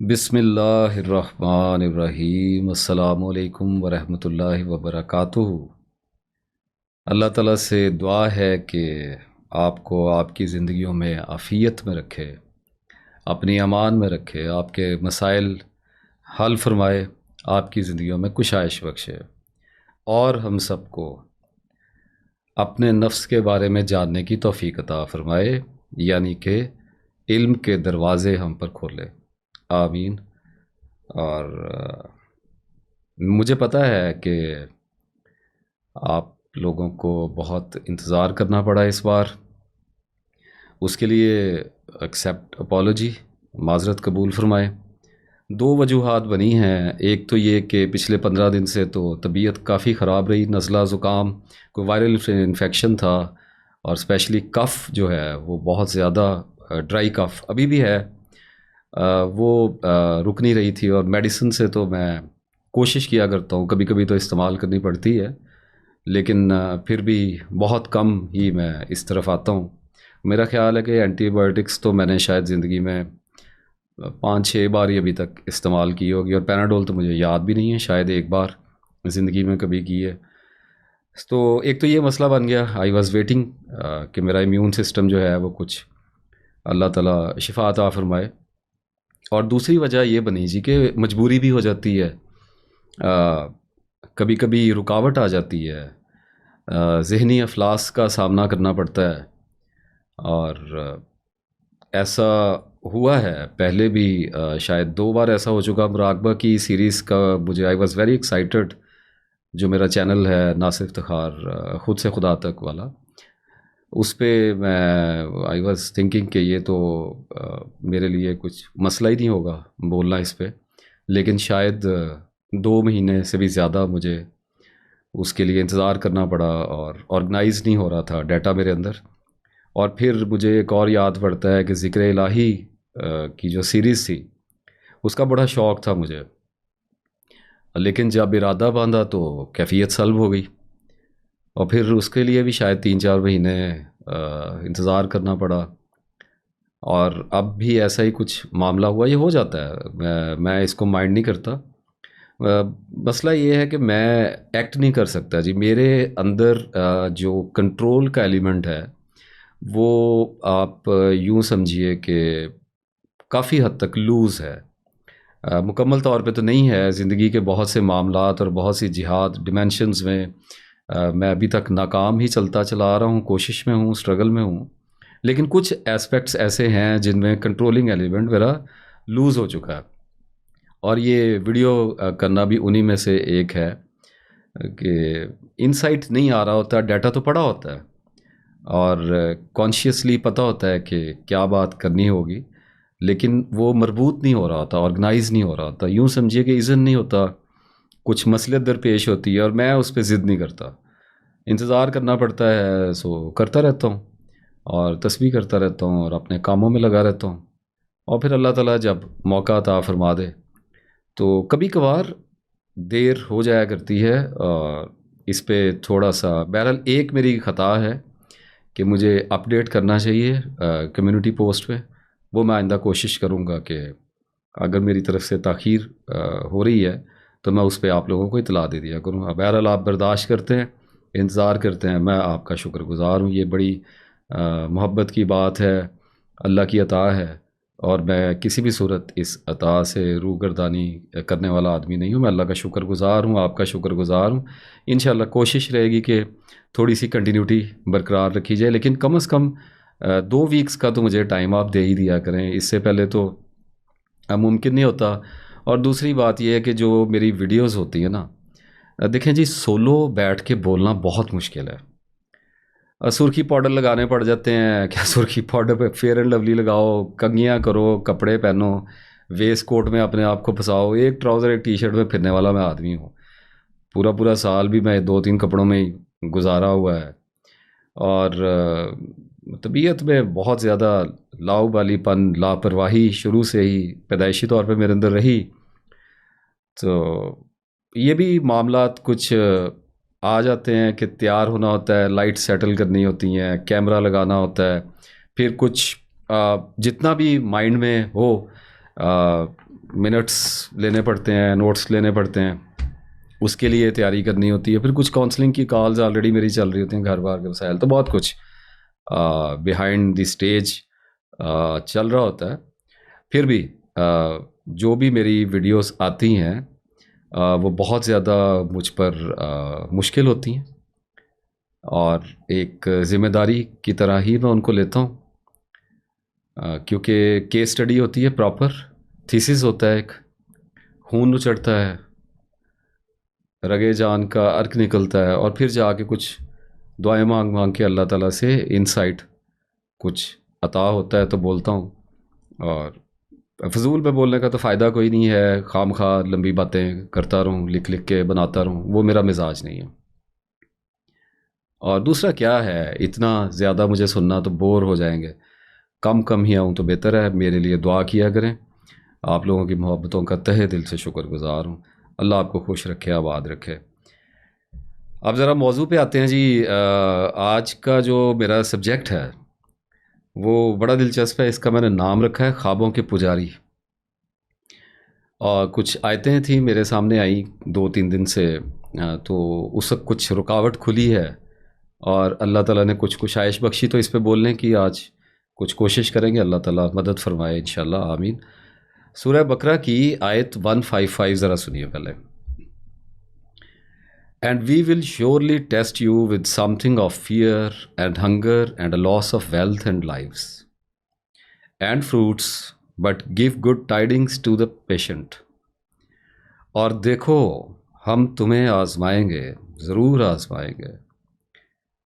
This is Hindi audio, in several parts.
बिस्मिल्लाहिर्रहमानिर्रहीम अस्सलामुअलैकुम वरहमतुल्लाहि वबरकातुहू। अल्लाह ताला से दुआ है कि आपको आपकी ज़िंदगियों में आफ़ियत में रखे, अपनी अमान में रखे, आपके मसाइल हल फरमाए, आपकी ज़िंदगियों में कुशाइश बख्शे और हम सबको अपने नफ्स के बारे में जानने की तौफ़ीक अता फ़रमाए, यानी कि इल्म के दरवाज़े हम पर खोले। आमीन। और मुझे पता है कि आप लोगों को बहुत इंतज़ार करना पड़ा इस बार, उसके लिए एक्सेप्ट अपॉलॉजी, माज़रत कबूल फ़रमाएँ। दो वजूहात बनी हैं, एक तो ये कि पिछले 15 दिन से तो तबीयत काफ़ी ख़राब रही, नज़ला ज़ुकाम, कोई वायरल इन्फेक्शन था और स्पेशली कफ़ जो है वो बहुत ज़्यादा ड्राई कफ़ अभी भी है। वो रुक नहीं रही थी और मेडिसिन से तो मैं कोशिश किया करता हूँ, कभी कभी तो इस्तेमाल करनी पड़ती है, लेकिन फिर भी बहुत कम ही मैं इस तरफ आता हूँ। मेरा ख़्याल है कि एंटीबायोटिक्स तो मैंने शायद ज़िंदगी में 5-6 बार ही अभी तक इस्तेमाल की होगी और पैनाडोल तो मुझे याद भी नहीं है, शायद एक बार ज़िंदगी में कभी की है। तो एक तो ये मसला बन गया, आई वॉज़ वेटिंग कि मेरा इम्यून सिस्टम जो है वो कुछ अल्लाह ताला शिफा अता फ़रमाए। और दूसरी वजह ये बनी जी कि मजबूरी भी हो जाती है, कभी कभी रुकावट आ जाती है, ज़हनी अफलास का सामना करना पड़ता है। और ऐसा हुआ है पहले भी, शायद 2 बार ऐसा हो चुका। मुराकबा की सीरीज़ का मुझे आई वॉज़ वेरी एक्साइटेड, जो मेरा चैनल है नासिर इफ्तिखार ख़ुद से खुदा तक वाला, उस पे मैं आई वॉज़ थिंकिंग कि ये तो मेरे लिए कुछ मसला ही नहीं होगा बोलना इस पे, लेकिन शायद 2 महीने से भी ज़्यादा मुझे उसके लिए इंतज़ार करना पड़ा और ऑर्गेनाइज़ नहीं हो रहा था डाटा मेरे अंदर। और फिर मुझे एक और याद पड़ता है कि ज़िक्र इलाही की जो सीरीज़ थी उसका बड़ा शौक़ था मुझे, लेकिन जब इरादा बांधा तो कैफ़ियत सल्ब हो गई और फिर उसके लिए भी शायद 3-4 महीने इंतज़ार करना पड़ा। और अब भी ऐसा ही कुछ मामला हुआ, ये हो जाता है, मैं इसको माइंड नहीं करता। मसला ये है कि मैं एक्ट नहीं कर सकता जी, मेरे अंदर जो कंट्रोल का एलिमेंट है वो आप यूँ समझिए कि काफ़ी हद तक लूज़ है। मुकम्मल तौर पे तो नहीं है, ज़िंदगी के बहुत से मामलात और बहुत सी जिहाद डिमेंशंस में मैं अभी तक नाकाम ही चलता चला आ रहा हूँ, कोशिश में हूँ, स्ट्रगल में हूँ। लेकिन कुछ एस्पेक्ट्स ऐसे हैं जिनमें कंट्रोलिंग एलिमेंट मेरा लूज़ हो चुका है और ये वीडियो करना भी उन्हीं में से एक है कि इनसाइट नहीं आ रहा होता, डाटा तो पड़ा होता है और कॉन्शियसली पता होता है कि क्या बात करनी होगी, लेकिन वो मरबूत नहीं हो रहा होता, ऑर्गेनाइज नहीं हो रहा होता। यूँ समझिए कि इज़न नहीं होता, कुछ मसलियत दरपेश होती है और मैं उस पर ज़िद नहीं करता, इंतज़ार करना पड़ता है, सो करता रहता हूँ और तस्बीह करता रहता हूँ और अपने कामों में लगा रहता हूँ। और फिर अल्लाह ताला जब मौका अता फरमा दे तो कभी कभार देर हो जाया करती है। और इस पे थोड़ा सा बहरहाल एक मेरी ख़ता है कि मुझे अपडेट करना चाहिए कम्युनिटी पोस्ट पे, वो मैं आइंदा कोशिश करूँगा कि अगर मेरी तरफ से ताख़ीर हो रही है तो मैं उस पे आप लोगों को इतला दे दिया करूँ। बहरहाल आप बर्दाश्त करते हैं, इंतज़ार करते हैं, मैं आपका शुक्रगुज़ार हूँ। ये बड़ी मोहब्बत की बात है, अल्लाह की अता है और मैं किसी भी सूरत इस अता से रूगर्दानी करने वाला आदमी नहीं हूँ। मैं अल्लाह का शुक्रगुज़ार हूँ, आपका शुक्रगुज़ार हूँ। इंशाअल्लाह कोशिश रहेगी कि थोड़ी सी कंटिन्यूटी बरकरार रखी जाए, लेकिन कम से कम 2 वीक्स का तो मुझे टाइम आप दे ही दिया करें, इससे पहले तो मुमकिन नहीं होता। और दूसरी बात यह है कि जो मेरी वीडियोज़ होती है ना, देखें जी, सोलो बैठ के बोलना बहुत मुश्किल है। सुर्खी पाउडर लगाने पड़ जाते हैं, क्या सुर्खी पाउडर पे फेयर एंड लवली लगाओ, कंघियाँ करो, कपड़े पहनो, वेस्ट कोट में अपने आप को फंसाओ, एक ट्राउज़र एक टी शर्ट में फिरने वाला मैं आदमी हूँ। पूरा पूरा साल भी मैं 2-3 कपड़ों में ही गुजारा हुआ है और तबीयत में बहुत ज़्यादा लाउबालीपन, लापरवाही शुरू से ही पैदाइशी तौर पे मेरे अंदर रही। तो ये भी मामलात कुछ आ जाते हैं कि तैयार होना होता है, लाइट सेटल करनी होती हैं, कैमरा लगाना होता है, फिर कुछ जितना भी माइंड में हो मिनट्स लेने पड़ते हैं, नोट्स लेने पड़ते हैं, उसके लिए तैयारी करनी होती है। फिर कुछ काउंसलिंग की कॉल्स ऑलरेडी मेरी चल रही होती हैं, घर बार के वसाइल, तो बहुत कुछ बिहाइंड द स्टेज चल रहा होता है। फिर भी जो भी मेरी वीडियोस आती हैं वो बहुत ज़्यादा मुझ पर मुश्किल होती हैं, और एक ज़िम्मेदारी की तरह ही मैं उनको लेता हूँ, क्योंकि केस स्टडी होती है, प्रॉपर थीसिस होता है, एक खून उचड़ता है, रगे जान का अर्क निकलता है, और फिर जाके कुछ दुआएं मांग मांग के अल्लाह ताला से इनसाइट कुछ अता होता है, तो बोलता हूँ। और फजूल पे बोलने का तो फ़ायदा कोई नहीं है, खाम खा लंबी बातें करता रहूँ, लिख लिख के बनाता रहूँ, वो मेरा मिजाज नहीं है। और दूसरा क्या है, इतना ज़्यादा मुझे सुनना तो बोर हो जाएंगे, कम कम ही आऊँ तो बेहतर है। मेरे लिए दुआ किया करें, आप लोगों की मोहब्बतों का तहे दिल से शुक्रगुजार हूँ। अल्लाह आपको खुश रखे, आबाद रखे। अब ज़रा मौजू पे आते हैं जी। आज का जो मेरा सब्जेक्ट है वो बड़ा दिलचस्प है। इसका मैंने नाम रखा है ख्वाबों के पुजारी। और कुछ आयतें थी मेरे सामने आई 2-3 दिन से, तो उस वक्त कुछ रुकावट खुली है, और अल्लाह ताला ने कुछ कुशाइश बख्शी, तो इस पे बोलने की आज कुछ कोशिश करेंगे। अल्लाह ताला मदद फरमाए इंशाल्लाह, आमीन। सूरह बकरा की आयत 155 ज़रा सुनिए पहले। And we will surely test you with something of fear and hunger and a loss of wealth and lives and fruits, but give good tidings to the patient. और देखो, हम तुम्हें आजमाएंगे, ज़रूर आजमाएंगे,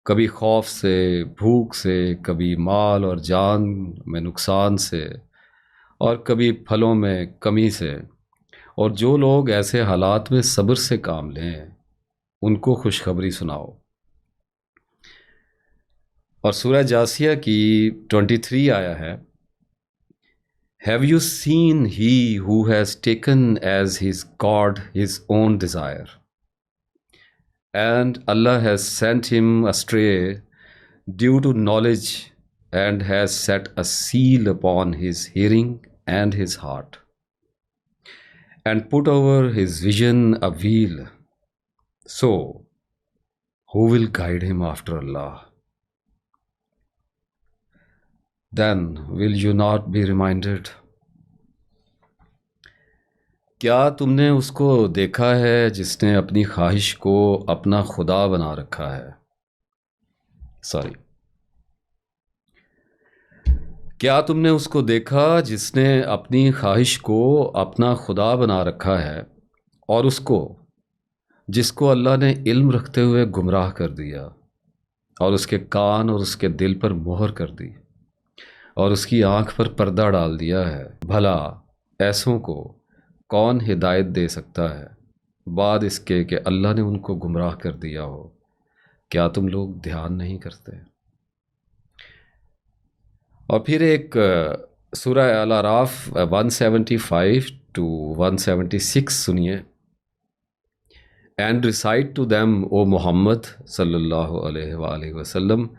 कभी खौफ से, भूख से, कभी माल और जान में नुकसान से, और कभी फलों में कमी से। और जो लोग ऐसे हालात में सब्र से काम लें, उनको खुशखबरी सुनाओ। और सूरह जासिया की 23 आया है, Have you seen he who has taken as his God his own desire, and Allah has sent him astray due to knowledge, and has set a seal upon his hearing and his heart, and put over his vision a veil. So, who will guide him after Allah? Then will you not be reminded? क्या तुमने उसको देखा है जिसने अपनी ख्वाहिश को अपना खुदा बना रखा है? सॉरी, क्या तुमने उसको देखा जिसने अपनी ख्वाहिश को अपना खुदा बना रखा है, और उसको जिसको अल्लाह ने इल्म रखते हुए गुमराह कर दिया, और उसके कान और उसके दिल पर मोहर कर दी, और उसकी आंख पर पर्दा डाल दिया है? भला ऐसों को कौन हिदायत दे सकता है बाद इसके कि अल्लाह ने उनको गुमराह कर दिया हो? क्या तुम लोग ध्यान नहीं करते? और फिर एक सूरह अल आराफ 175 to 176 सुनिए। And recite to them, O Muhammad sallallahu alaihi wasallam,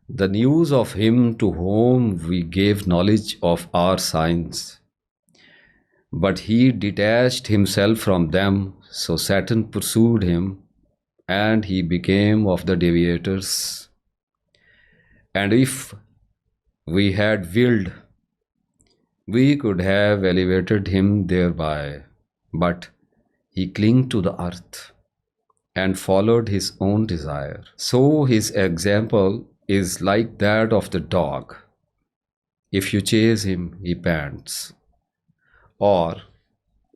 the news of him to whom we gave knowledge of our signs. But he detached himself from them, so Satan pursued him, and he became of the deviators. And if we had willed, we could have elevated him thereby, but he clung to the earth and followed his own desire. So his example is like that of the dog. If you chase him, he pants, or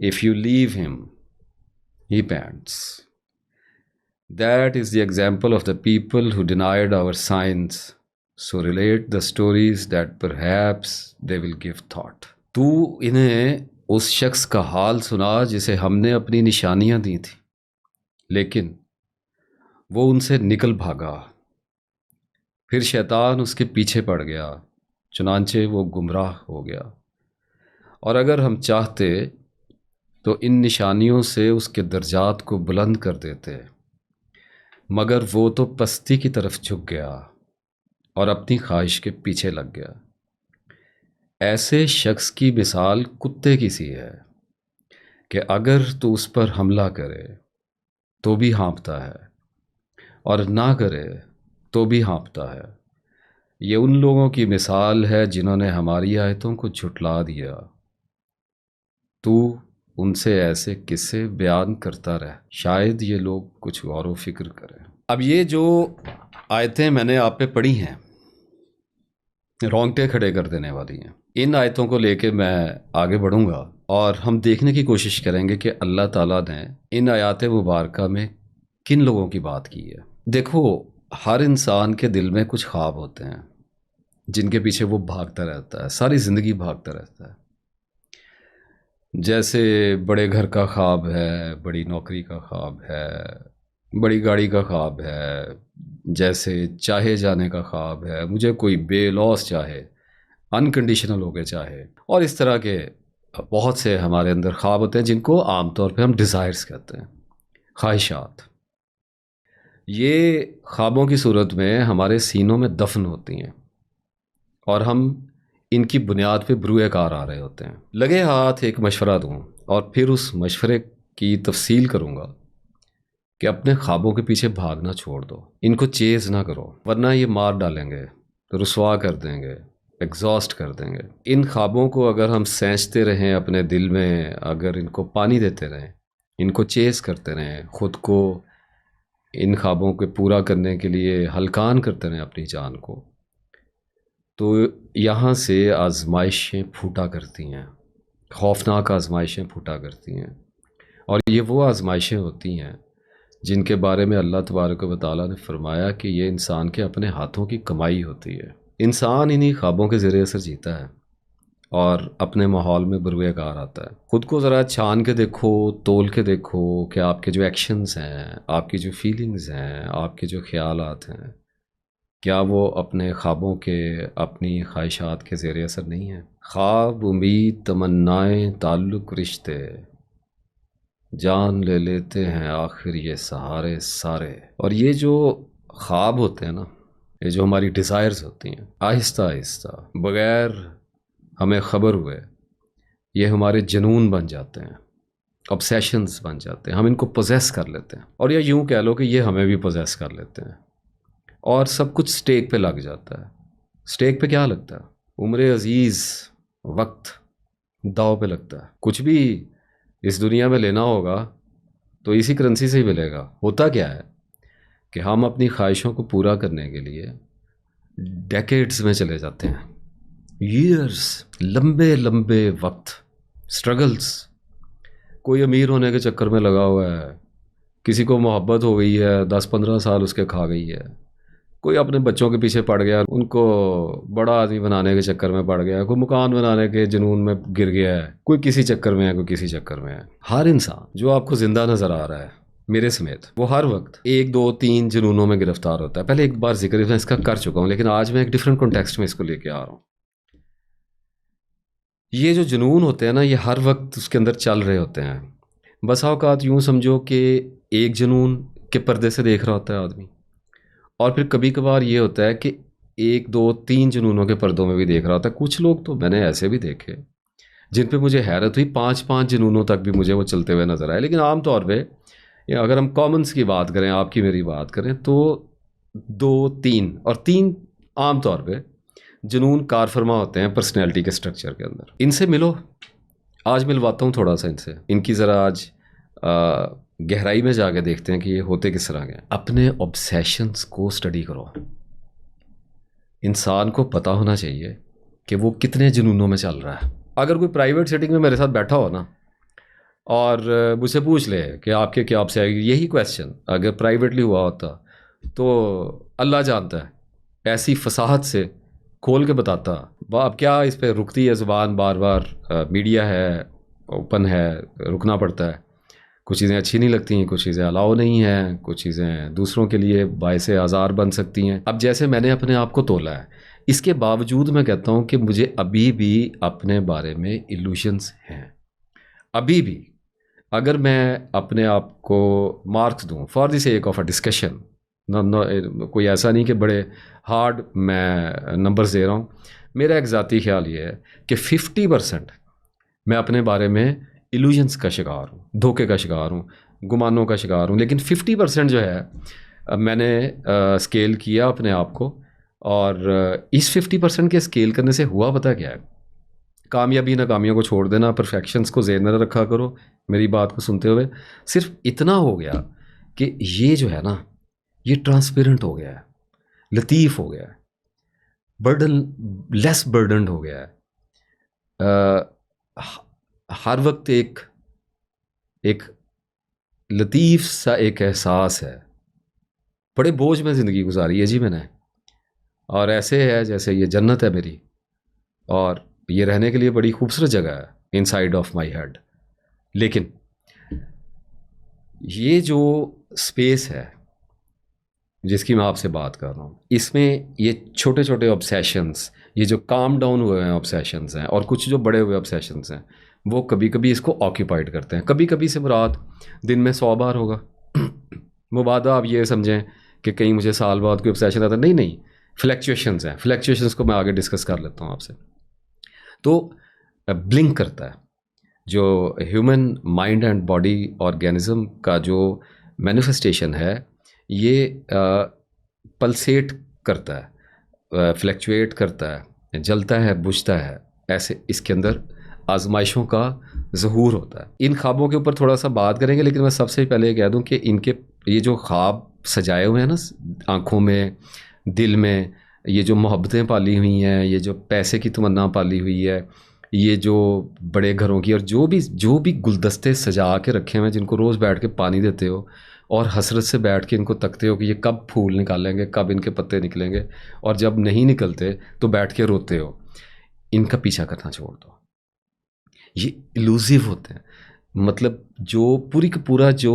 if you leave him, he pants. That is the example of the people who denied our signs. So relate the stories that perhaps they will give thought. तू इन्हें उस शख्स का हाल सुना जिसे हमने अपनी निशानियां दी थी, लेकिन वो उनसे निकल भागा। फिर शैतान उसके पीछे पड़ गया, चुनांचे वो गुमराह हो गया। और अगर हम चाहते तो इन निशानियों से उसके दर्जात को बुलंद कर देते, मगर वो तो पस्ती की तरफ झुक गया और अपनी ख्वाहिश के पीछे लग गया। ऐसे शख्स की मिसाल कुत्ते की सी है कि अगर तू उस पर हमला करे तो भी हाँफता है और ना करे तो भी हाँफता है। ये उन लोगों की मिसाल है जिन्होंने हमारी आयतों को झुठला दिया। तू उनसे ऐसे किस्से बयान करता रह, शायद ये लोग कुछ गौर व फिक्र करें। अब ये जो आयतें मैंने आप पे पढ़ी हैं, रोंगटे खड़े कर देने वाली हैं। इन आयतों को लेके मैं आगे बढ़ूंगा और हम देखने की कोशिश करेंगे कि अल्लाह ताला ने इन आयात मुबारका में किन लोगों की बात की है। देखो, हर इंसान के दिल में कुछ ख्वाब होते हैं जिनके पीछे वो भागता रहता है, सारी ज़िंदगी भागता रहता है। जैसे बड़े घर का ख्वाब है, बड़ी नौकरी का ख्वाब है, बड़ी गाड़ी का ख्वाब है, जैसे चाहे जाने का ख्वाब है, मुझे कोई बेलौस चाहे, अनकंडीशनल हो के चाहे, और इस तरह के बहुत से हमारे अंदर ख्वाब होते हैं जिनको आमतौर पे हम डिज़ायर्स कहते हैं, ख्वाहिशात। ये ख्वाबों की सूरत में हमारे सीनों में दफन होती हैं और हम इनकी बुनियाद पे बरूए कार आ रहे होते हैं। लगे हाथ एक मशवरा दूं और फिर उस मशवरे की तफसील करूंगा कि अपने ख्वाबों के पीछे भागना छोड़ दो, इनको चेज़ ना करो, वरना ये मार डालेंगे, रुसवा कर देंगे, एग्जॉस्ट कर देंगे। इन ख्वाबों को अगर हम सेंचते रहें अपने दिल में, अगर इनको पानी देते रहें, इनको चेज़ करते रहें, ख़ुद को इन ख्वाबों को पूरा करने के लिए हलकान करते रहें अपनी जान को, तो यहाँ से आजमाइशें फूटा करती हैं, खौफनाक आजमाइशें फूटा करती हैं। और ये वो आजमाइशें होती हैं जिनके बारे में अल्लाह तबारक व तआला ने फरमाया कि ये इंसान के अपने हाथों की कमाई होती है। इंसान इन्हीं ख्वाबों के ज़रिए असर जीता है और अपने माहौल में बरूए कार आता है। ख़ुद को ज़रा छान के देखो, तोल के देखो कि आपके जो एक्शंस हैं, आपकी जो फीलिंग्स हैं, आपके जो ख्यालात हैं, क्या वो अपने ख्वाबों के, अपनी ख्वाहिशात के ज़रिए असर नहीं है। ख्वाब, उम्मीद, तमन्नाएँ, ताल्लुक़, रिश्ते जान ले लेते हैं आखिर ये सहारे सारे। और ये जो ख्वाब होते हैं ना, ये जो हमारी डिज़ायर्स होती हैं, आहिस्ता आहिस्ता बग़ैर हमें ख़बर हुए ये हमारे जुनून बन जाते हैं, ऑब्सेशंस बन जाते हैं, हम इनको पोजेस कर लेते हैं। और या यूँ कह लो कि ये हमें भी पोजेस कर लेते हैं और सब कुछ स्टेक पे लग जाता है। स्टेक पे क्या लगता है? उम्र अजीज़, वक्त दाव पे लगता है। कुछ भी इस दुनिया में लेना होगा तो इसी करेंसी से ही मिलेगा। होता क्या है कि हम अपनी ख्वाहिशों को पूरा करने के लिए डेकेड्स में चले जाते हैं, ईयर्स, लंबे लंबे वक्त, स्ट्रगल्स। कोई अमीर होने के चक्कर में लगा हुआ है, किसी को मोहब्बत हो गई है, 10-15 साल उसके खा गई है। कोई अपने बच्चों के पीछे पड़ गया, उनको बड़ा आदमी बनाने के चक्कर में पड़ गया, कोई मकान बनाने के जुनून में गिर गया है, कोई किसी चक्कर में है, कोई किसी चक्कर में है। हर इंसान जो आपको जिंदा नज़र आ रहा है, मेरे समेत, वो हर वक्त 1, 2, 3 जुनूनों में गिरफ्तार होता है। पहले एक बार जिक्र मैं इसका कर चुका हूँ, लेकिन आज मैं एक डिफरेंट कॉन्टेक्स्ट में इसको लेके आ रहा हूँ। ये जो जुनून होते हैं ना, ये हर वक्त उसके अंदर चल रहे होते हैं। बस औकात यूँ समझो कि एक जुनून के पर्दे से देख रहा होता है आदमी, और फिर कभी कभार ये होता है कि 1, 2, 3 जुनूनों के पर्दों में भी देख रहा होता है। कुछ लोग तो मैंने ऐसे भी देखे जिन पे मुझे हैरत हुई, 5-5 जुनूनों तक भी मुझे वो चलते हुए नज़र आए। लेकिन आम तौर पे अगर हम कॉमन्स की बात करें, आपकी मेरी बात करें, तो 2, 3 और 3 आम तौर पे जुनून कार फरमा होते हैं पर्सनैलिटी के स्ट्रक्चर के अंदर। इनसे मिलो, आज मिलवाता हूँ थोड़ा सा इनसे, इनकी ज़रा आज गहराई में जाके देखते हैं कि ये होते किस तरह के। अपने ऑब्सेशंस को स्टडी करो। इंसान को पता होना चाहिए कि वो कितने जुनूनों में चल रहा है। अगर कोई प्राइवेट सेटिंग में मेरे साथ बैठा हो ना और मुझसे पूछ ले कि आपके क्या ऑब्सेशन है, यही क्वेश्चन अगर प्राइवेटली हुआ होता तो अल्लाह जानता है ऐसी फसाहत से खोल के बताता। अब क्या इस पर रुकती है ज़ुबान बार बार, मीडिया है, ओपन है, रुकना पड़ता है। कुछ चीज़ें अच्छी नहीं लगती हैं, कुछ चीज़ें अलाउ नहीं हैं, कुछ चीज़ें दूसरों के लिए बायसे आज़ार बन सकती हैं। अब जैसे मैंने अपने आप को तोला है, इसके बावजूद मैं कहता हूँ कि मुझे अभी भी अपने बारे में इल्यूशंस हैं। अभी भी अगर मैं अपने आप को मार्क्स दूँ for the sake of a discussion, कोई ऐसा नहीं कि बड़े हार्ड मैं नंबर्स दे रहा हूँ, मेरा एक ज़ाती ख्याल ये है कि 50% मैं अपने बारे में इल्यूजन्स का शिकार हूँ, धोखे का शिकार हूँ, गुमानों का शिकार हूँ। लेकिन 50% जो है मैंने स्केल किया अपने आप को, और इस 50% के स्केल करने से हुआ पता क्या है, कामयाबी नाकामियों को छोड़ देना, परफेक्शंस को ज़हन में रखा करो मेरी बात को सुनते हुए। सिर्फ इतना हो गया कि ये जो है ना, ये ट्रांसपेरेंट हो गया है, लतीफ़ हो गया है, बर्डन लेस बर्डनड हो गया है। हर वक्त एक एक लतीफ़ सा एक एहसास है। बड़े बोझ में ज़िंदगी गुजारी है जी मैंने, और ऐसे है जैसे ये जन्नत है मेरी, और ये रहने के लिए बड़ी खूबसूरत जगह है इनसाइड ऑफ माई हेड। लेकिन ये जो स्पेस है जिसकी मैं आपसे बात कर रहा हूँ, इसमें ये छोटे छोटे ऑब्सेशंस, ये जो काम डाउन हुए हैं ऑब्सेशंस हैं, और कुछ जो बड़े हुए ऑब्सेशंस हैं, वो कभी कभी इसको ऑक्यूपाइड करते हैं। कभी कभी से मुराद दिन में 100 बार होगा। मुबादा आप ये समझें कि कहीं मुझे साल बाद कोई ऑब्सेशन आता है, नहीं नहीं, फ्लैक्चुएशंस हैं। फ्लैक्चुएशंस को मैं आगे डिस्कस कर लेता हूँ आपसे। तो ब्लिंक करता है जो human mind and body organism का जो मैनिफेस्टेशन है, ये पल्सेट करता है, फ्लैक्चुएट करता है, जलता है, बुझता है। ऐसे इसके अंदर आजमाइशों का ज़हूर होता है। इन ख्वाबों के ऊपर थोड़ा सा बात करेंगे, लेकिन मैं सबसे पहले कह दूं कि इनके ये जो ख्वाब सजाए हुए हैं ना, आँखों में, दिल में, ये जो मोहब्बतें पाली हुई हैं, ये जो पैसे की तमन्ना पाली हुई है, ये जो बड़े घरों की, और जो भी गुलदस्ते सजा के रखे हुए हैं, जिनको रोज़ बैठ के पानी देते हो और हसरत से बैठ के इनको तकते हो कि ये कब फूल निकालेंगे, कब इनके पत्ते निकलेंगे, और जब नहीं निकलते तो बैठ के रोते हो, इनका पीछा करना छोड़ दो। ये इलूसिव होते हैं। मतलब जो पूरी का पूरा जो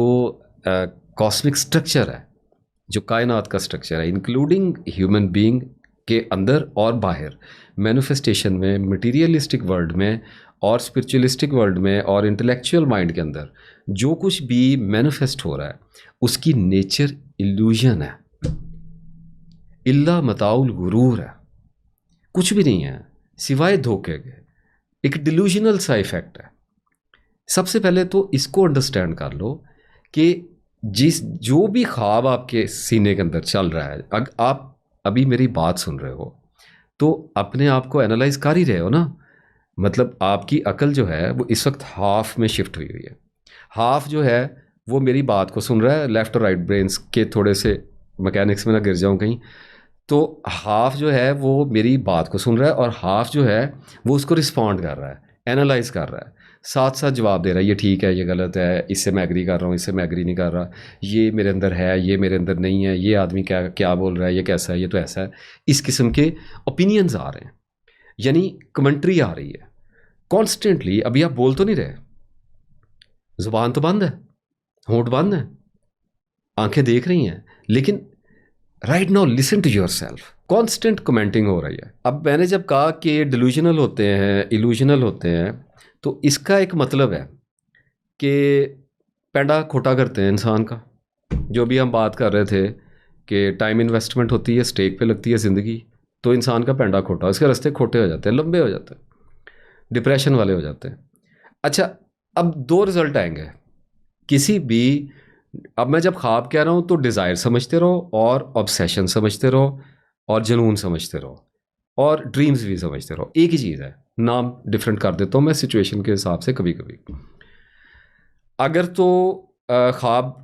कॉस्मिक स्ट्रक्चर है, जो कायनात का स्ट्रक्चर है, इंक्लूडिंग ह्यूमन बीइंग के अंदर और बाहर, मैनिफेस्टेशन में, मटीरियलिस्टिक वर्ल्ड में, और स्पिरिचुअलिस्टिक वर्ल्ड में, और इंटेलेक्चुअल माइंड के अंदर जो कुछ भी मैनिफेस्ट हो रहा है, उसकी नेचर इल्यूजन है, इल्ला मताउल गुरूर है, कुछ भी नहीं है सिवाय धोखे के। एक डिल्यूजनल सा इफेक्ट है। सबसे पहले तो इसको अंडरस्टैंड कर लो कि जो भी ख्वाब आपके सीने के अंदर चल रहा है, आप अभी मेरी बात सुन रहे हो तो अपने आप को एनालाइज कर ही रहे हो ना। मतलब आपकी अकल जो है वो इस वक्त हाफ में शिफ्ट हुई हुई है। हाफ जो है वो मेरी बात को सुन रहा है, लेफ्ट और राइट ब्रेन्स के थोड़े से मैकेनिक्स में ना गिर जाऊं कहीं। तो हाफ जो है वो मेरी बात को सुन रहा है, और हाफ जो है वो उसको रिस्पॉन्ड कर रहा है, एनालाइज कर रहा है, साथ साथ जवाब दे रहा है, ये ठीक है, ये गलत है, इससे मैं एग्री कर रहा हूँ, इससे मैं एग्री नहीं कर रहा, ये मेरे अंदर है, ये मेरे अंदर नहीं है, ये आदमी क्या क्या बोल रहा है, ये कैसा है, ये तो ऐसा है। इस किस्म के ओपिनियंस आ रहे हैं, यानी कमेंट्री आ रही है कॉन्स्टेंटली। अभी आप बोल तो नहीं रहे, जुबान तो बंद है, होंठ बंद है, आंखें देख रही हैं, लेकिन right now listen to yourself. Constant commenting हो रही है। अब मैंने जब कहा कि ये डिल्यूजनल होते हैं, इल्यूजनल होते हैं, तो इसका एक मतलब है कि पैंडा खोटा करते हैं इंसान का। जो भी हम बात कर रहे थे कि टाइम इन्वेस्टमेंट होती है, स्टेक पे लगती है ज़िंदगी, तो इंसान का पैंडा खोटा, उसके रास्ते खोटे हो जाते हैं, लंबे हो जाते हैं, डिप्रेशन वाले हो जाते हैं। अच्छा, अब दो रिजल्ट आएंगे किसी भी, अब मैं जब ख्वाब कह रहा हूँ तो डिज़ायर समझते रहो, और ऑब्सेशन समझते रहो, और जुनून समझते रहो, और ड्रीम्स भी समझते रहो। एक ही चीज़ है, नाम डिफरेंट कर देता हूँ मैं सिचुएशन के हिसाब से कभी कभी। अगर तो ख्वाब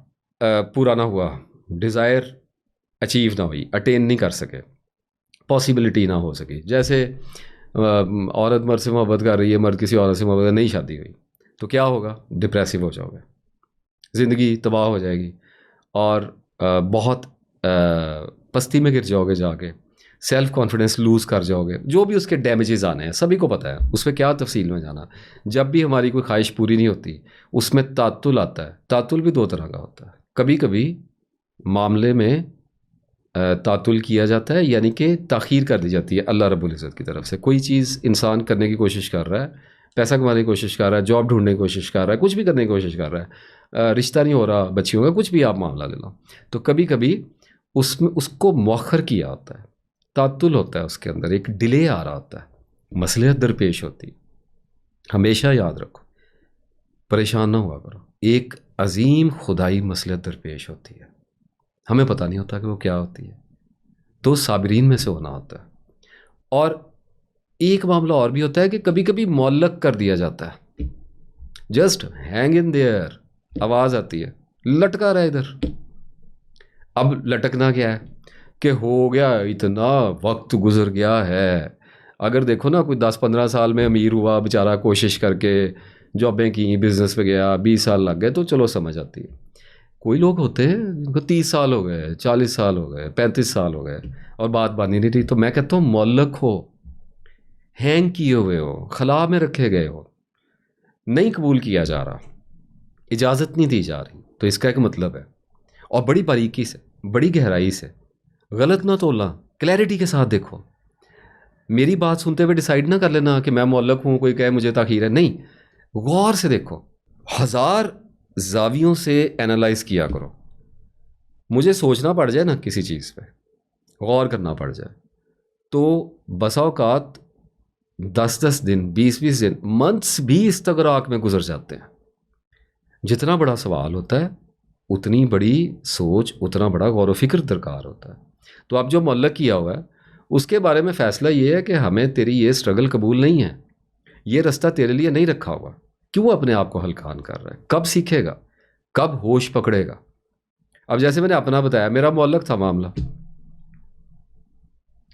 पूरा ना हुआ, डिज़ायर अचीव ना हुई, अटेन नहीं कर सके, पॉसिबिलिटी ना हो सकी, जैसे औरत मर्द से मोहब्बत कर रही है, मर्द किसी औरत से मोहब्बत, नहीं शादी हुई, तो क्या होगा? डिप्रेसिव हो जाओगे, ज़िंदगी तबाह हो जाएगी, और बहुत पस्ती में गिर जाओगे, जाके सेल्फ कॉन्फिडेंस लूज़ कर जाओगे। जो भी उसके डैमेजेस आने हैं सभी को पता है, उस पर क्या तफसील में जाना। जब भी हमारी कोई ख्वाहिश पूरी नहीं होती, उसमें तातुल आता है। तातुल भी दो तरह का होता है। कभी कभी मामले में तातुल किया जाता है, यानी कि ताख़ीर कर दी जाती है अल्लाह रब्बुल इज़्ज़त की तरफ से। कोई चीज़ इंसान करने की कोशिश कर रहा है, पैसा कमाने की कोशिश कर रहा है, जॉब ढूंढने की कोशिश कर रहा है, कुछ भी करने की कोशिश कर रहा है, रिश्ता नहीं हो रहा बच्चियों का, कुछ भी आप मामला ले लो, तो कभी कभी उसमें उसको मौखर किया होता है, तातुल होता है, उसके अंदर एक डिले आ रहा होता है, मसलियत दरपेश होती है। हमेशा याद रखो, परेशान ना हुआ करो। एक अजीम खुदाई मसलहत दरपेश होती है, हमें पता नहीं होता कि वो क्या होती है, तो साबिरीन में से होना होता है। और एक मामला और भी होता है कि कभी कभी मुअल्लक कर दिया जाता है, जस्ट हैंग इन देयर, आवाज़ आती है, लटका रहा है इधर। अब लटकना क्या है कि हो गया, इतना वक्त गुजर गया है। अगर देखो ना, कोई 10-15 साल में अमीर हुआ बेचारा, कोशिश करके जॉबें की, बिजनेस पे गया, 20 साल लग गए तो चलो समझ आती है। कोई लोग होते हैं जिनको 30 साल हो गए, 40 साल हो गए, 35 साल हो गए और बात बानी नहीं रही। तो मैं कहता हूँ मुअल्लक हो, हैंग किए हुए हो, खला में रखे गए हो, नहीं कबूल किया जा रहा, इजाज़त नहीं दी जा रही, तो इसका एक मतलब है। और बड़ी बारीकी से, बड़ी गहराई से, गलत ना तोलना, क्लैरिटी के साथ देखो। मेरी बात सुनते हुए डिसाइड ना कर लेना कि मैं मुअल्लक हूँ, कोई कहे मुझे ताखीर है, नहीं। गौर से देखो, 1000 जावियों से एनालाइज किया करो। मुझे सोचना पड़ जाए ना किसी चीज़ पे, गौर करना पड़ जाए, तो बसा औकात 10-10 दिन, 20-20 दिन, मंथ्स भी इस्तगराक में गुजर जाते हैं। जितना बड़ा सवाल होता है उतनी बड़ी सोच, उतना बड़ा गौर व फिक्र दरकार होता है। तो अब जो मुअल्लक किया हुआ है उसके बारे में फ़ैसला ये है कि हमें तेरी ये स्ट्रगल कबूल नहीं है, ये रास्ता तेरे लिए नहीं रखा हुआ। क्यों अपने आप को हल्कान कर रहा है? कब सीखेगा, कब होश पकड़ेगा? अब जैसे मैंने अपना बताया, मेरा मुअल्लक था मामला,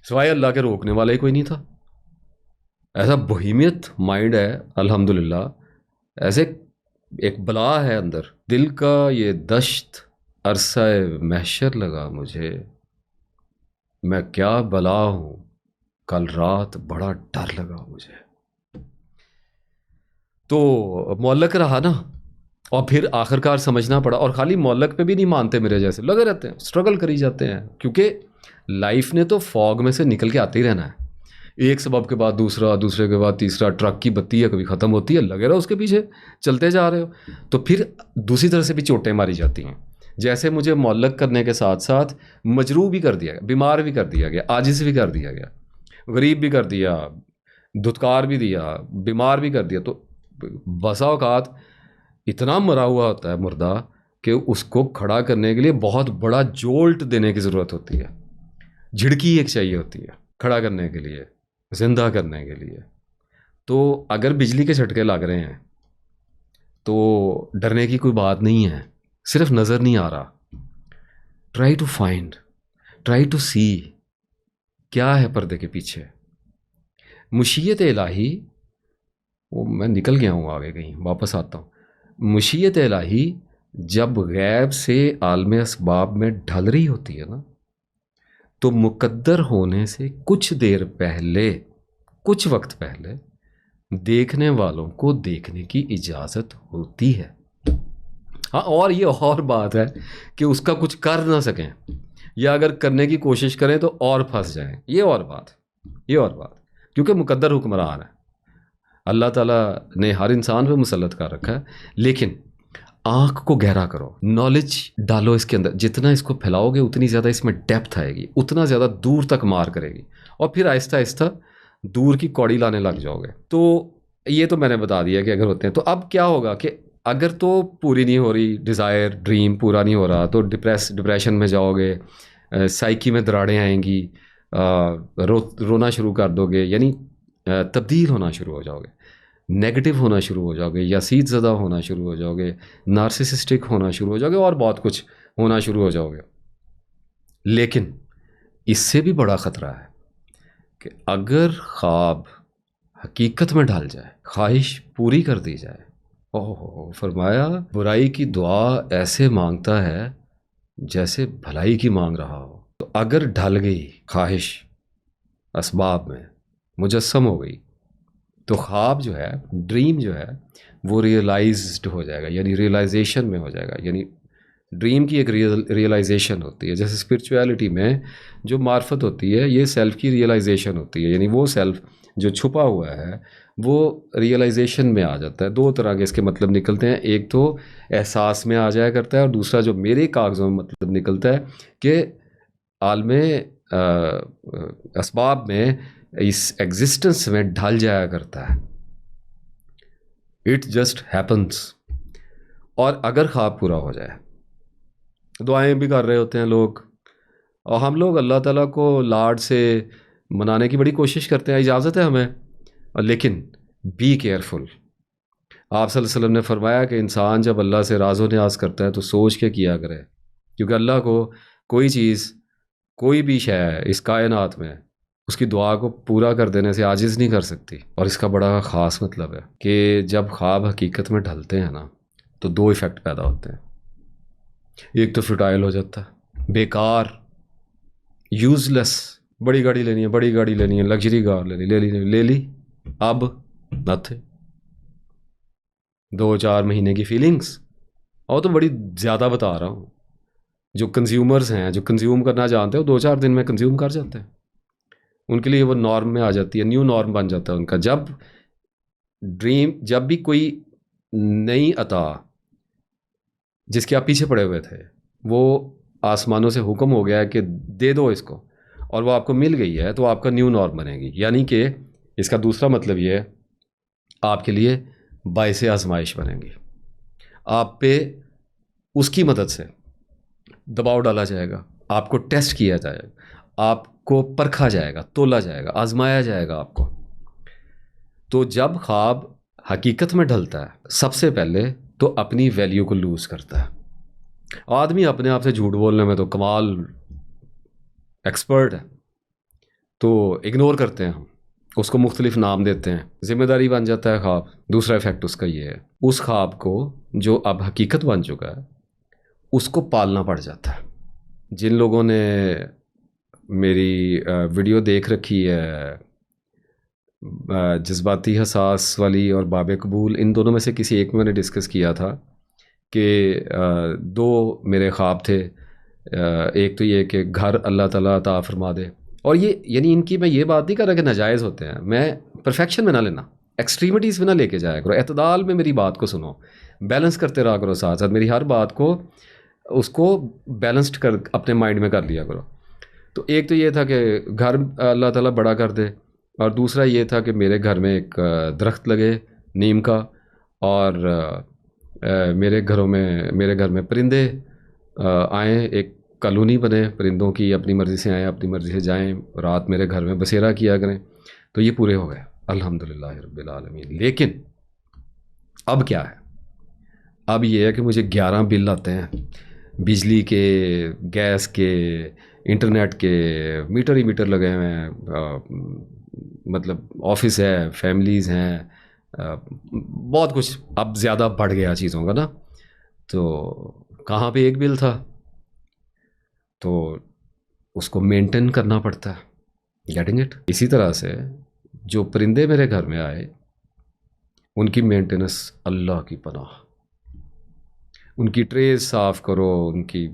सिवाय अल्लाह के रोकने वाला ही कोई नहीं था। ऐसा बहीमियत माइंड है अल्हम्दुलिल्लाह, ऐसे एक बला है अंदर, दिल का ये दश्त अरसा महशर लगा मुझे, मैं क्या बला हूँ, कल रात बड़ा डर लगा मुझे। तो मुअल्लक रहा ना, और फिर आखिरकार समझना पड़ा। और खाली मुअल्लक पे भी नहीं मानते, मेरे जैसे लगे रहते हैं, स्ट्रगल करी जाते हैं, क्योंकि लाइफ ने तो फॉग में से निकल के आते ही रहना है। एक सबब के बाद दूसरा, दूसरे के बाद तीसरा, ट्रक की बत्ती है कभी ख़त्म होती है, लगे रहो उसके पीछे, चलते जा रहे हो। तो फिर दूसरी तरह से भी चोटें मारी जाती हैं। जैसे मुझे मुअल्लक करने के साथ साथ मजरूह भी कर दिया गया, बीमार भी कर दिया गया, आजिज़ भी कर दिया गया, गरीब भी कर दिया, धुतकार भी दिया, बीमार भी कर दिया। तो बसा औकात इतना मरा हुआ होता है मुर्दा कि उसको खड़ा करने के लिए बहुत बड़ा जोल्ट देने की ज़रूरत होती है, झिड़की एक चाहिए होती है खड़ा करने के लिए, जिंदा करने के लिए। तो अगर बिजली के झटके लग रहे हैं तो डरने की कोई बात नहीं है, सिर्फ नज़र नहीं आ रहा। Try to find, try to see क्या है पर्दे के पीछे। मुशीयत इलाही, वो मैं निकल गया हूँ आगे, कहीं वापस आता हूँ। मुशीयत इलाही जब गैब से आलम असबाब में ढल रही होती है ना, तो मुकद्दर होने से कुछ देर पहले, कुछ वक्त पहले देखने वालों को देखने की इजाज़त होती है। हाँ, और ये और बात है कि उसका कुछ कर ना सकें, या अगर करने की कोशिश करें तो और फंस जाएं, ये और बात, ये और बात, क्योंकि मुकद्दर हुक्मरान है, अल्लाह ताला ने हर इंसान पे मुसल्लत कर रखा है। लेकिन आँख को गहरा करो, नॉलेज डालो इसके अंदर, जितना इसको फैलाओगे उतनी ज़्यादा इसमें डेप्थ आएगी, उतना ज़्यादा दूर तक मार करेगी, और फिर आहिस्ता आहिस्ता दूर की कौड़ी लाने लग जाओगे। तो ये तो मैंने बता दिया कि अगर होते हैं। तो अब क्या होगा कि अगर तो पूरी नहीं हो रही डिज़ायर, ड्रीम पूरा नहीं हो रहा, तो डिप्रेशन में जाओगे, साइकी में दरारें आएंगी, रोना शुरू कर दोगे, यानी तब्दील होना शुरू हो जाओगे, नेगेटिव होना शुरू हो जाओगे, यासीद ज़दा होना शुरू हो जाओगे, नार्सिसिस्टिक होना शुरू हो जाओगे, और बहुत कुछ होना शुरू हो जाओगे। लेकिन इससे भी बड़ा ख़तरा है कि अगर ख्वाब हकीकत में ढल जाए, ख्वाहिश पूरी कर दी जाए, ओहो, फरमाया बुराई की दुआ ऐसे मांगता है जैसे भलाई की मांग रहा हो। तो अगर ढल गई ख्वाहिश, असबाब में मुजस्सम हो गई, तो ख्वाब जो है, ड्रीम जो है, वो रियलाइज्ड हो जाएगा, यानी रियलाइजेशन में हो जाएगा। यानी ड्रीम की एक रियलाइजेशन होती है। जैसे स्पिरिचुअलिटी में जो मार्फत होती है, ये सेल्फ की रियलाइजेशन होती है, यानी वो सेल्फ जो छुपा हुआ है वो रियलाइजेशन में आ जाता है। दो तरह के इसके मतलब निकलते हैं, एक तो एहसास में आ जाया करता है, और दूसरा जो मेरे कागज़ों में मतलब निकलता है कि आलमे असबाब में, इस एग्जिस्टेंस में ढल जाया करता है। इट जस्ट हैपन्स, और अगर ख्वाब पूरा हो जाए, दुआएं भी कर रहे होते हैं लोग, और हम लोग अल्लाह ताला को लाड से मनाने की बड़ी कोशिश करते हैं, इजाज़त है हमें, लेकिन बी केयरफुल। आप सल्लल्लाहु अलैहि वसल्लम ने फरमाया कि इंसान जब अल्लाह से राज़ो न्याज़ करता है तो सोच के किया करे, क्योंकि अल्लाह को कोई चीज़, कोई भी शय है इस कायनात में उसकी दुआ को पूरा कर देने से आजिज़ नहीं कर सकती। और इसका बड़ा ख़ास मतलब है कि जब ख्वाब हकीकत में ढलते हैं ना, तो दो इफ़ेक्ट पैदा होते हैं। एक तो फुटाइल हो जाता है, बेकार, यूज़लेस। बड़ी गाड़ी लेनी है, बड़ी गाड़ी लेनी है, लग्जरी कार लेनी, ले ली, अब नथिंग। 2-4 महीने की फीलिंग्स, और तो बड़ी ज़्यादा बता रहा हूँ। जो कंज्यूमर्स हैं, जो कंज्यूम करना जानते हैं, वो 2-4 दिन में कंज्यूम कर जाते हैं। उनके लिए वो नॉर्म में आ जाती है, न्यू नॉर्म बन जाता है उनका। जब भी कोई नई अता जिसके आप पीछे पड़े हुए थे, वो आसमानों से हुक्म हो गया है कि दे दो इसको, और वो आपको मिल गई है, तो आपका न्यू नॉर्म बनेगी। यानी कि इसका दूसरा मतलब ये है, आपके लिए बाइसे आजमाइश बनेगी। आप पे उसकी मदद से दबाव डाला जाएगा, आपको टेस्ट किया जाएगा, आपको परखा जाएगा, तोला जाएगा, आजमाया जाएगा आपको। तो जब ख्वाब हकीकत में ढलता है, सबसे पहले तो अपनी वैल्यू को लूज़ करता है। आदमी अपने आप से झूठ बोलने में तो कमाल एक्सपर्ट है, तो इग्नोर करते हैं हम उसको, मुख्तलिफ नाम देते हैं, जिम्मेदारी बन जाता है ख्वाब। दूसरा इफेक्ट उसका ये है, उस ख्वाब को जो अब हकीकत बन चुका है उसको पालना पड़ जाता है। जिन लोगों ने मेरी वीडियो देख रखी है, जज्बाती हसास वाली और बाबे कबूल, इन दोनों में से किसी एक में मैंने डिस्कस किया था कि दो मेरे ख्वाब थे। एक तो ये कि घर अल्लाह ताला अता फरमा दे, और ये यानी इनकी मैं ये बात नहीं कर रहा कि नाजायज़ होते हैं, मैं परफेक्शन में ना लेना, एक्सट्रीमिटीज़ में ना लेके जाया करो, एतदाल में मेरी बात को सुनो, बैलेंस करते रहा करो साथ साथ, मेरी हर बात को उसको बैलेंस्ड कर अपने माइंड में कर लिया करो। तो एक तो ये था कि घर अल्लाह ताला बड़ा कर दे, और दूसरा ये था कि मेरे घर में एक दरख्त लगे नीम का, और मेरे घर में परिंदे आएँ, एक कॉलोनी बने परिंदों की, अपनी मर्ज़ी से आएँ, अपनी मर्ज़ी से जाएँ, रात मेरे घर में बसेरा किया करें। तो ये पूरे हो गए, अल्हम्दुलिल्लाह रब्बिल आलमीन। लेकिन अब क्या है, अब ये है कि मुझे 11 बिल आते हैं, बिजली के, गैस के, इंटरनेट के, मीटर ही मीटर लगे हुए हैं। मतलब ऑफिस है, फैमिलीज़ हैं, बहुत कुछ अब ज़्यादा बढ़ गया चीज़ों का ना। तो कहाँ पे एक बिल था, तो उसको मेंटेन करना पड़ता है। Getting it? इसी तरह से जो परिंदे मेरे घर में आए, उनकी मेंटेनेंस अल्लाह की पनाह। उनकी ट्रेज साफ़ करो, उनकी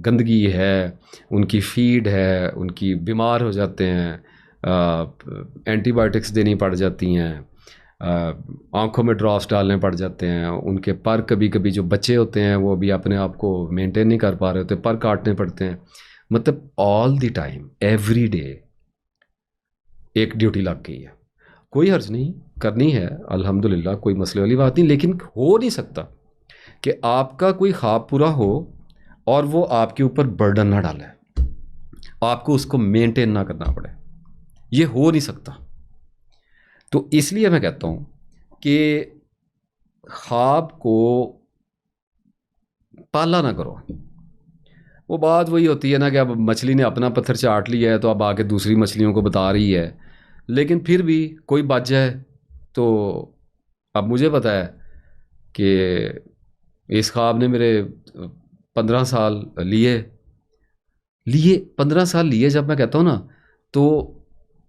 गंदगी है, उनकी फीड है, उनकी बीमार हो जाते हैं, एंटीबायोटिक्स देनी पड़ जाती हैं, आँखों में ड्रॉप्स डालने पड़ जाते हैं, उनके पर कभी कभी जो बच्चे होते हैं वो भी अपने आप को मेंटेन नहीं कर पा रहे होते, पर काटने पड़ते हैं। मतलब all the time, every day एक ड्यूटी लग गई है। कोई हर्ज नहीं, करनी है अल्हम्दुलिल्लाह, कोई मसले वाली बात नहीं, लेकिन हो नहीं सकता कि आपका कोई ख्वाब पूरा हो और वो आपके ऊपर बर्डन ना डाले, आपको उसको मेंटेन ना करना पड़े, ये हो नहीं सकता। तो इसलिए मैं कहता हूँ कि ख्वाब को पाला ना करो। वो बात वही होती है ना कि अब मछली ने अपना पत्थर चाट लिया है, तो अब आके दूसरी मछलियों को बता रही है, लेकिन फिर भी कोई बच जाए। तो अब मुझे पता है कि इस ख्वाब ने मेरे 15 साल लिए, 15 साल लिए। जब मैं कहता हूँ ना, तो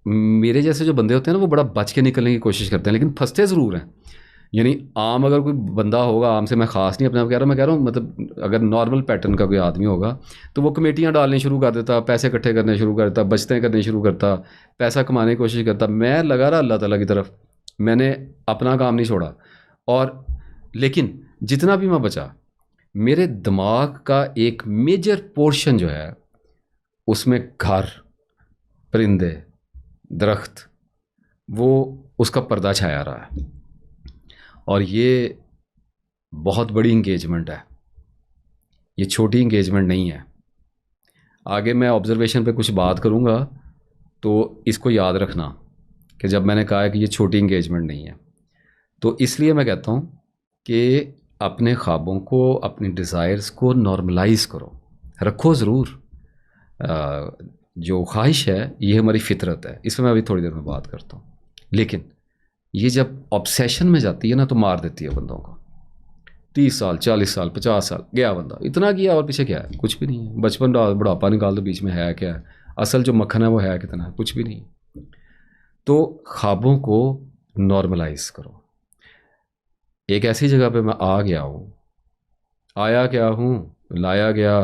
मेरे जैसे जो बंदे होते हैं ना, वो बड़ा बच के निकलने की कोशिश करते हैं, लेकिन फंसते ज़रूर हैं। यानी आम अगर कोई बंदा होगा, आम से मैं ख़ास नहीं अपने आप कह रहा हूँ, मतलब अगर नॉर्मल पैटर्न का कोई आदमी होगा, तो वो कमेटियाँ डालनी शुरू कर देता, पैसे इकट्ठे करने शुरू करता, बचतें करनी शुरू करता, पैसा कमाने की कोशिश करता। मैं लगा रहा अल्लाह ताला की तरफ, मैंने अपना काम नहीं छोड़ा। और लेकिन जितना भी मैं बचा, मेरे दिमाग का एक मेजर पोर्शन जो है, उसमें घर, परिंदे, दरख्त, वो उसका पर्दा छाया रहा है। और ये बहुत बड़ी इंगेजमेंट है, ये छोटी इंगेजमेंट नहीं है। आगे मैं ऑब्जर्वेशन पे कुछ बात करूँगा, तो इसको याद रखना कि जब मैंने कहा है कि ये छोटी इंगेजमेंट नहीं है, तो इसलिए मैं कहता हूँ कि अपने ख्वाबों को, अपनी डिज़ायर्स को नॉर्मलाइज करो, रखो ज़रूर। जो ख्वाहिश है ये हमारी फितरत है, इसमें मैं अभी थोड़ी देर में बात करता हूँ। लेकिन ये जब ऑब्सेशन में जाती है ना, तो मार देती है बंदों को। 30 साल, 40 साल, 50 साल गया बंदा, इतना किया और पीछे क्या है? कुछ भी नहीं है। बचपन बुढ़ापा निकाल दो, बीच में है क्या है? असल जो मक्खन है वो है कितना है? कुछ भी नहीं। तो ख्वाबों को नॉर्मलाइज करो। एक ऐसी जगह पे मैं आ गया हूँ, आया क्या हूँ, लाया गया,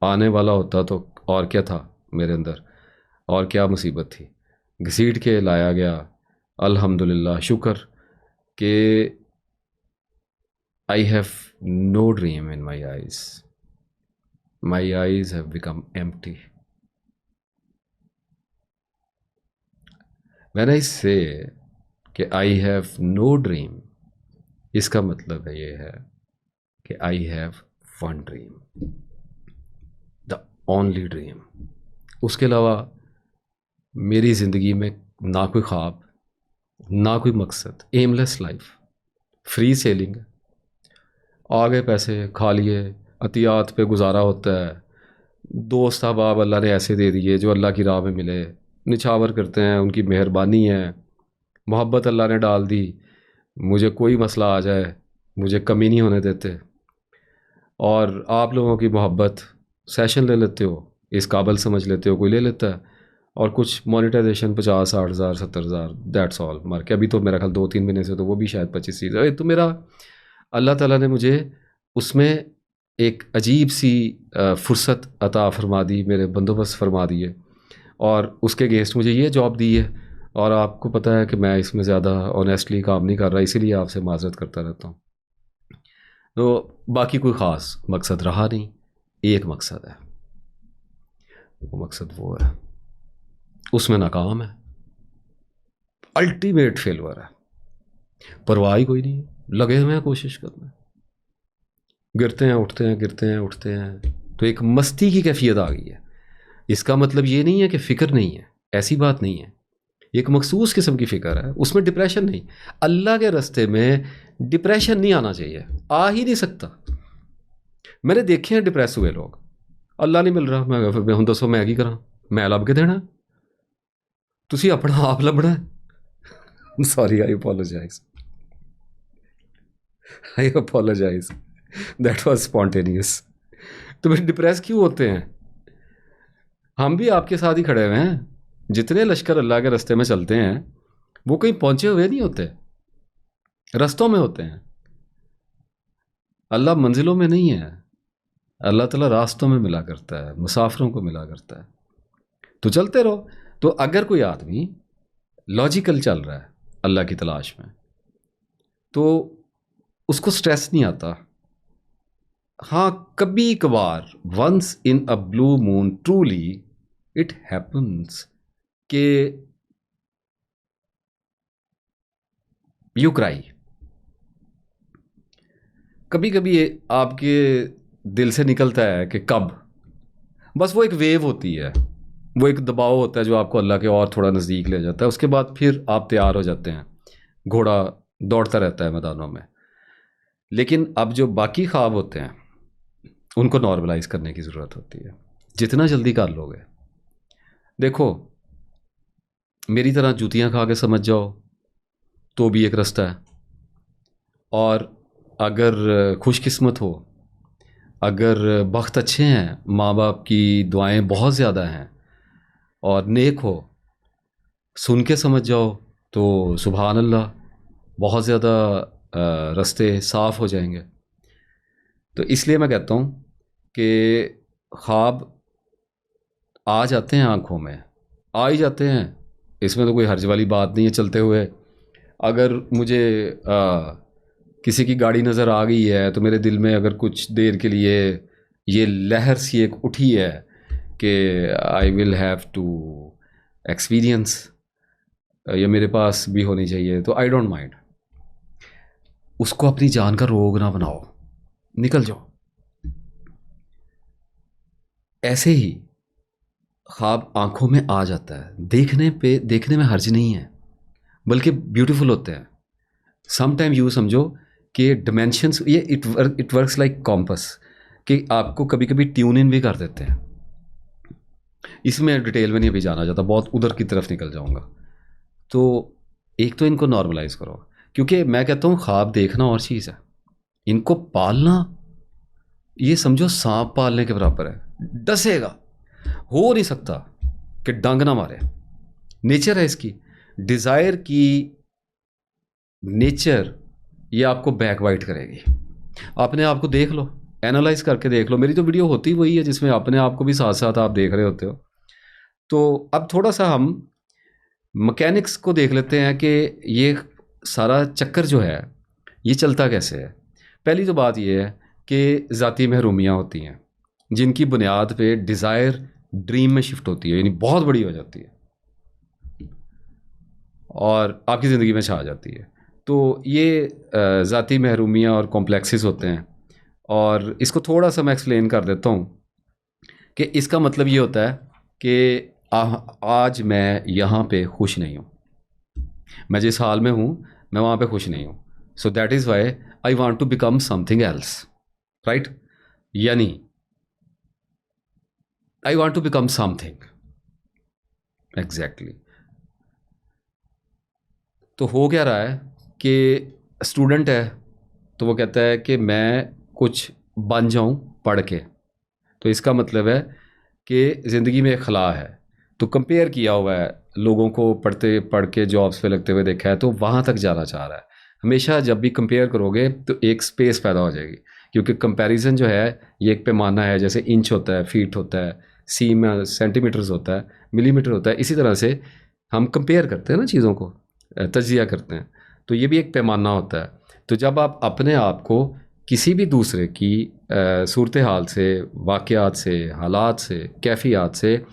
आने वाला होता तो और क्या था मेरे अंदर, और क्या मुसीबत थी, घसीट के लाया गया। अल्हम्दुलिल्लाह, शुक्र कि I have no dream in my eyes. My eyes have become empty. When I say कि I have no dream, इसका मतलब है ये है कि I have one dream, the only dream. उसके अलावा मेरी ज़िंदगी में ना कोई ख्वाब, ना कोई मकसद, एमलेस लाइफ, फ्री सेलिंग। आ गए पैसे, खा लिए, अतियात पे गुजारा होता है। दोस्त अहबाब अल्लाह ने ऐसे दे दिए जो अल्लाह की राह में मिले, निछावर करते हैं, उनकी मेहरबानी है। मोहब्बत अल्लाह ने डाल दी, मुझे कोई मसला आ जाए मुझे कमी नहीं होने देते। और आप लोगों की मोहब्बत, सेशन ले लेते हो, इस काबिल समझ लेते हो, कोई ले लेता है। और कुछ मोनेटाइजेशन 50-60 हज़ार 70 हज़ार, दैट्स ऑल। मार के अभी तो मेरा ख्याल 2-3 महीने से तो वो भी शायद 25-30। तो मेरा अल्लाह ताला ने मुझे उसमें एक अजीब सी फुर्सत अता फरमा दी, मेरे बंदोबस्त फरमा दिए, और उसके अगेंस्ट मुझे ये जॉब दी है। और आपको पता है कि मैं इसमें ज़्यादा ऑनेस्टली काम नहीं कर रहा, इसीलिए आपसे माजरत करता रहता हूँ। तो बाकी कोई ख़ास मकसद रहा नहीं, एक मकसद है, वो मकसद वो है, उसमें नाकाम है, अल्टीमेट फेलवर है। परवाह ही कोई नहीं है, लगे हुए हैं कोशिश करना, गिरते हैं उठते हैं, गिरते हैं उठते हैं। तो एक मस्ती की कैफियत आ गई है। इसका मतलब ये नहीं है कि फ़िक्र नहीं है, ऐसी बात नहीं है। एक मखसूस किस्म की फ़िक्र है, उसमें डिप्रेशन नहीं। अल्लाह के रास्ते में डिप्रेशन नहीं आना चाहिए, आ ही नहीं सकता। मैंने देखे हैं डिप्रेस हुए लोग, अल्लाह नहीं मिल रहा, मैं फिर हूँ दसो मैं की करा, मैं लभ के देना, तुसी अपना आप लभना। Sorry, I apologise, I apologise, that was spontaneous. तो फिर डिप्रेस क्यों होते हैं? हम भी आपके साथ ही खड़े हुए हैं। जितने लश्कर अल्लाह के रास्ते में चलते हैं वो कहीं पहुंचे हुए नहीं होते, रस्तों में होते हैं। अल्लाह मंजिलों में नहीं है, अल्लाह ताला रास्तों में मिला करता है, मुसाफिरों को मिला करता है। तो चलते रहो। तो अगर कोई आदमी लॉजिकल चल रहा है अल्लाह की तलाश में, तो उसको स्ट्रेस नहीं आता। हाँ, कभी कभार, once in a blue moon, truly it happens कि यू क्राई। कभी कभी आपके दिल से निकलता है कि कब, बस वो एक वेव होती है, वो एक दबाव होता है जो आपको अल्लाह के और थोड़ा नज़दीक ले जाता है। उसके बाद फिर आप तैयार हो जाते हैं, घोड़ा दौड़ता रहता है मैदानों में। लेकिन अब जो बाकी ख्वाब होते हैं उनको नॉर्मलाइज करने की ज़रूरत होती है, जितना जल्दी कर लोगे। देखो, मेरी तरह जूतियाँ खा के समझ जाओ तो भी एक रास्ता है। और अगर खुशकिस्मत हो, अगर बख्त अच्छे हैं, माँ बाप की दुआएं बहुत ज़्यादा हैं और नेक हो, सुन के समझ जाओ तो सुभान अल्लाह, बहुत ज़्यादा रास्ते साफ़ हो जाएंगे। तो इसलिए मैं कहता हूँ कि ख्वाब आ जाते हैं, आँखों में आ ही जाते हैं, इसमें तो कोई हर्ज वाली बात नहीं है। चलते हुए अगर मुझे किसी की गाड़ी नज़र आ गई है तो मेरे दिल में अगर कुछ देर के लिए ये लहर सी एक उठी है कि I will have to experience, ये मेरे पास भी होनी चाहिए, तो आई डोंट माइंड। उसको अपनी जान का रोग ना बनाओ, निकल जाओ। ऐसे ही ख्वाब आंखों में आ जाता है, देखने में हर्ज नहीं है, बल्कि ब्यूटीफुल होते हैं। सम टाइम यूँ समझो कि डिमेंशंस, ये इट वर्क्स लाइक कॉम्पस, कि आपको कभी कभी ट्यून इन भी कर देते हैं। इसमें डिटेल में नहीं अभी जाना चाहता, बहुत उधर की तरफ निकल जाऊंगा। तो एक तो इनको नॉर्मलाइज करो, क्योंकि मैं कहता हूँ ख्वाब देखना और चीज़ है, इनको पालना ये समझो सांप पालने के बराबर है। डसेगा, हो नहीं सकता कि डंग ना मारे। नेचर है इसकी, डिज़ायर की नेचर ये आपको बैक वाइट करेगी। अपने आप को देख लो, एनालाइज करके देख लो। मेरी तो वीडियो होती वही है जिसमें अपने आप को भी साथ साथ आप देख रहे होते हो। तो अब थोड़ा सा हम मैकेनिक्स को देख लेते हैं कि ये सारा चक्कर जो है ये चलता कैसे है। पहली तो बात ये है कि ज़ाती महरूमियाँ होती हैं, जिनकी बुनियाद पे डिज़ायर ड्रीम में शिफ्ट होती है, यानी बहुत बड़ी हो जाती है और आपकी ज़िंदगी में छा जाती है। तो ये ज़ाती महरूमियाँ और कॉम्प्लेक्सेस होते हैं। और इसको थोड़ा सा मैं एक्सप्लेन कर देता हूँ कि इसका मतलब ये होता है कि आज मैं यहाँ पे खुश नहीं हूँ, मैं जिस हाल में हूँ मैं वहाँ पे खुश नहीं हूँ। So that is why I want to become something else, right? यानी I want to become something, exactly. तो हो क्या रहा है कि स्टूडेंट है तो वो कहता है कि मैं कुछ बन जाऊँ पढ़ के। तो इसका मतलब है कि ज़िंदगी में एक खला है, तो कंपेयर किया हुआ है, लोगों को पढ़ के जॉब्स पे लगते हुए देखा है, तो वहाँ तक जाना चाह रहा है। हमेशा जब भी कंपेयर करोगे तो एक स्पेस पैदा हो जाएगी, क्योंकि कंपैरिजन जो है ये एक पैमाना है। जैसे इंच होता है, फीट होता है, सी में सेंटीमीटर्स होता है, मिलीमीटर होता है। इसी तरह से हम कंपेयर करते हैं ना चीज़ों को, तजिया करते हैं। तो ये भी एक पैमाना होता है। तो जब आप अपने आप को किसी भी दूसरे की सूरत हाल से, वाक़यात से, हालात से, कैफ़ियत से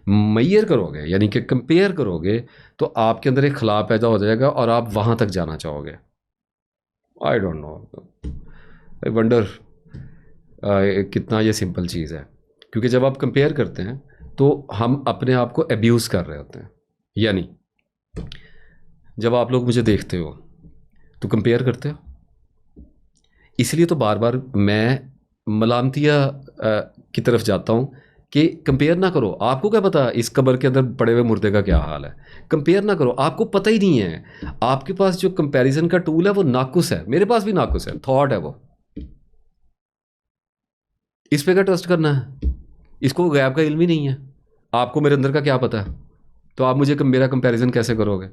मैयर करोगे, यानी कि कंपेयर करोगे, तो आपके अंदर एक खला पैदा हो जाएगा और आप वहाँ तक जाना चाहोगे। I don't know, I wonder कितना ये सिंपल चीज़ है। क्योंकि जब आप कंपेयर करते हैं तो हम अपने आप को एब्यूज़ कर रहे होते हैं। यानी जब आप लोग मुझे देखते हो तो कंपेयर करते हो, इसलिए तो बार बार मैं मलामतिया की तरफ जाता हूँ कि कंपेयर ना करो। आपको क्या पता इस कब्र के अंदर पड़े हुए मुर्दे का क्या हाल है? कंपेयर ना करो, आपको पता ही नहीं है। आपके पास जो कंपैरिजन का टूल है वो नाकुस है, मेरे पास भी नाकुस है, थॉट है वो। इस पे क्या ट्रस्ट करना है? इसको गैब का इल्म ही नहीं है। आपको मेरे अंदर का क्या पता है? तो आप मुझे मेरा कंपैरिजन कैसे करोगे?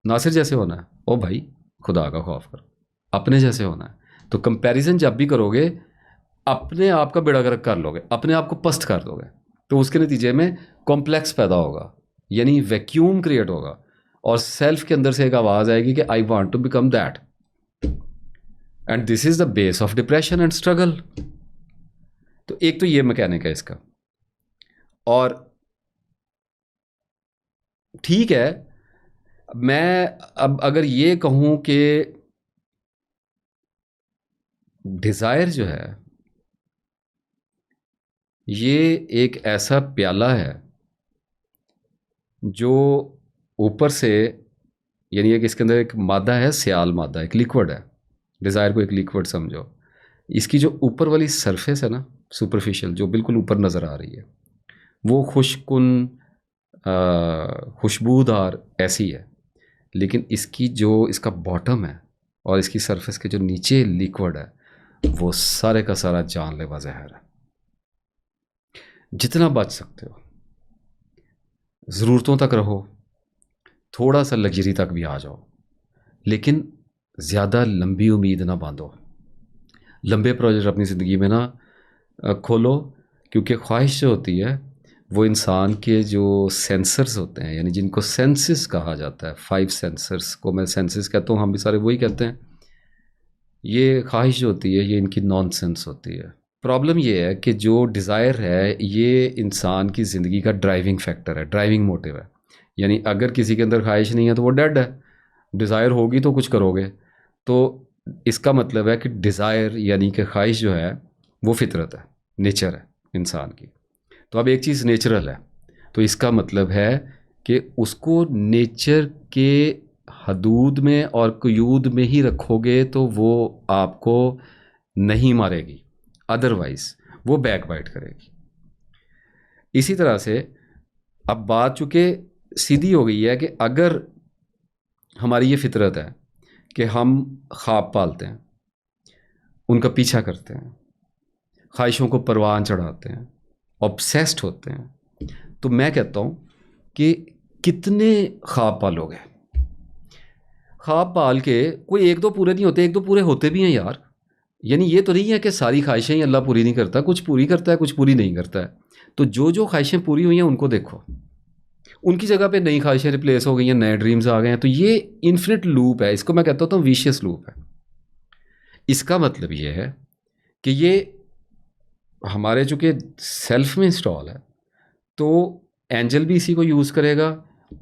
नासिर जैसे होना है? ओ भाई, खुदा का खौफ करो, अपने जैसे होना है। तो कंपैरिजन जब भी करोगे अपने आप का बेड़ा गर्क कर लोगे, अपने आप को पस्त कर दोगे, तो उसके नतीजे में कॉम्प्लेक्स पैदा होगा, यानी वैक्यूम क्रिएट होगा। और सेल्फ के अंदर से एक आवाज़ आएगी कि I want to become that, and this is the base of depression and struggle. तो एक तो ये मैकेनिक है इसका। और ठीक है, मैं अब अगर ये कहूँ कि डिज़ायर जो है ये एक ऐसा प्याला है जो ऊपर से, यानी एक इसके अंदर एक मादा है, सियाल मादा, एक लिक्विड है। डिज़ायर को एक लिक्विड समझो। इसकी जो ऊपर वाली सरफेस है ना, सुपरफिशियल, जो बिल्कुल ऊपर नज़र आ रही है, वो खुशकुन खुशबूदार ऐसी है। लेकिन इसकी जो इसका बॉटम है और इसकी सरफेस के जो नीचे लिक्विड है, वो सारे का सारा जानलेवा जहर है। जितना बच सकते हो ज़रूरतों तक रहो, थोड़ा सा लग्जरी तक भी आ जाओ, लेकिन ज़्यादा लंबी उम्मीद ना बांधो। लंबे प्रोजेक्ट अपनी ज़िंदगी में ना खोलो, क्योंकि ख्वाहिश जो होती है वो इंसान के जो सेंसर्स होते हैं, यानी जिनको सेंसेस कहा जाता है, 5 सेंसर्स को मैं सेंसेस कहता हूँ, हम भी सारे वही कहते हैं। ये ख्वाहिश जो होती है ये इनकी नॉनसेंस होती है। प्रॉब्लम ये है कि जो डिज़ायर है ये इंसान की ज़िंदगी का ड्राइविंग फैक्टर है, ड्राइविंग मोटिव है। यानी अगर किसी के अंदर ख्वाहिश नहीं है तो वो डेड है। डिज़ायर होगी तो कुछ करोगे। तो इसका मतलब है कि डिज़ायर यानी कि ख्वाहिश जो है वो फितरत है, नेचर है इंसान की। तो अब एक चीज़ नेचुरल है, तो इसका मतलब है कि उसको नेचर के हदूद में और क़यूद में ही रखोगे तो वो आपको नहीं मारेगी, अदरवाइज़ वो बैक बाइट करेगी। इसी तरह से अब बात चूँकि सीधी हो गई है कि अगर हमारी ये फितरत है कि हम ख्वाब पालते हैं, उनका पीछा करते हैं, ख्वाहिशों को परवान चढ़ाते हैं, ऑब्सेस्ड होते हैं, तो मैं कहता हूँ कि कितने ख्वाब पालोगे? ख्वाब पाल के कोई एक दो पूरे नहीं होते, एक दो पूरे होते भी हैं यार। यानी ये तो नहीं है कि सारी ख्वाहिशें ही अल्लाह पूरी नहीं करता, कुछ पूरी करता है, कुछ पूरी नहीं करता है। तो जो जो ख्वाहिशें पूरी हुई हैं उनको देखो, उनकी जगह पे नई ख्वाहिशें रिप्लेस हो गई हैं, नए ड्रीम्स आ गए हैं। तो ये इन्फिनिट लूप है, इसको मैं कहता हूँ विशियस लूप है। इसका मतलब ये है कि ये हमारे चूँकि सेल्फ में इंस्टॉल है, तो एंजल भी इसी को यूज़ करेगा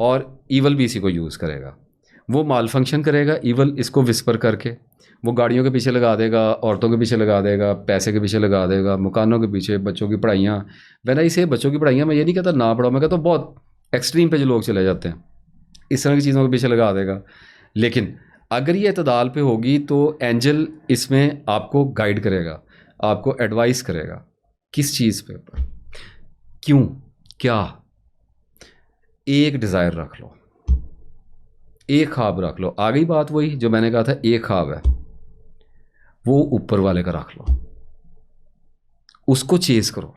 और ईवल भी इसी को यूज़ करेगा। वो माल फंक्शन करेगा ईवल इसको विस्पर करके, वो गाड़ियों के पीछे लगा देगा, औरतों के पीछे लगा देगा, पैसे के पीछे लगा देगा, मकानों के पीछे, बच्चों की पढ़ाइयाँ। वैन आई से बच्चों की पढ़ाइयाँ, मैं ये नहीं कहता ना पढ़ाओ, मैं कहता हूँ बहुत एक्सट्रीम पे जो लोग चले जाते हैं, इस तरह की चीज़ों के पीछे लगा देगा। लेकिन अगर ये अतदाल पे होगी तो एंजल इसमें आपको गाइड करेगा, आपको एडवाइस करेगा। किस चीज़ पे ऊपर, क्यों, क्या। एक डिज़ायर रख लो, एक ख्वाब रख लो। आ गई बात वही जो मैंने कहा था, एक ख्वाब है वो ऊपर वाले का रख लो, उसको चेज करो,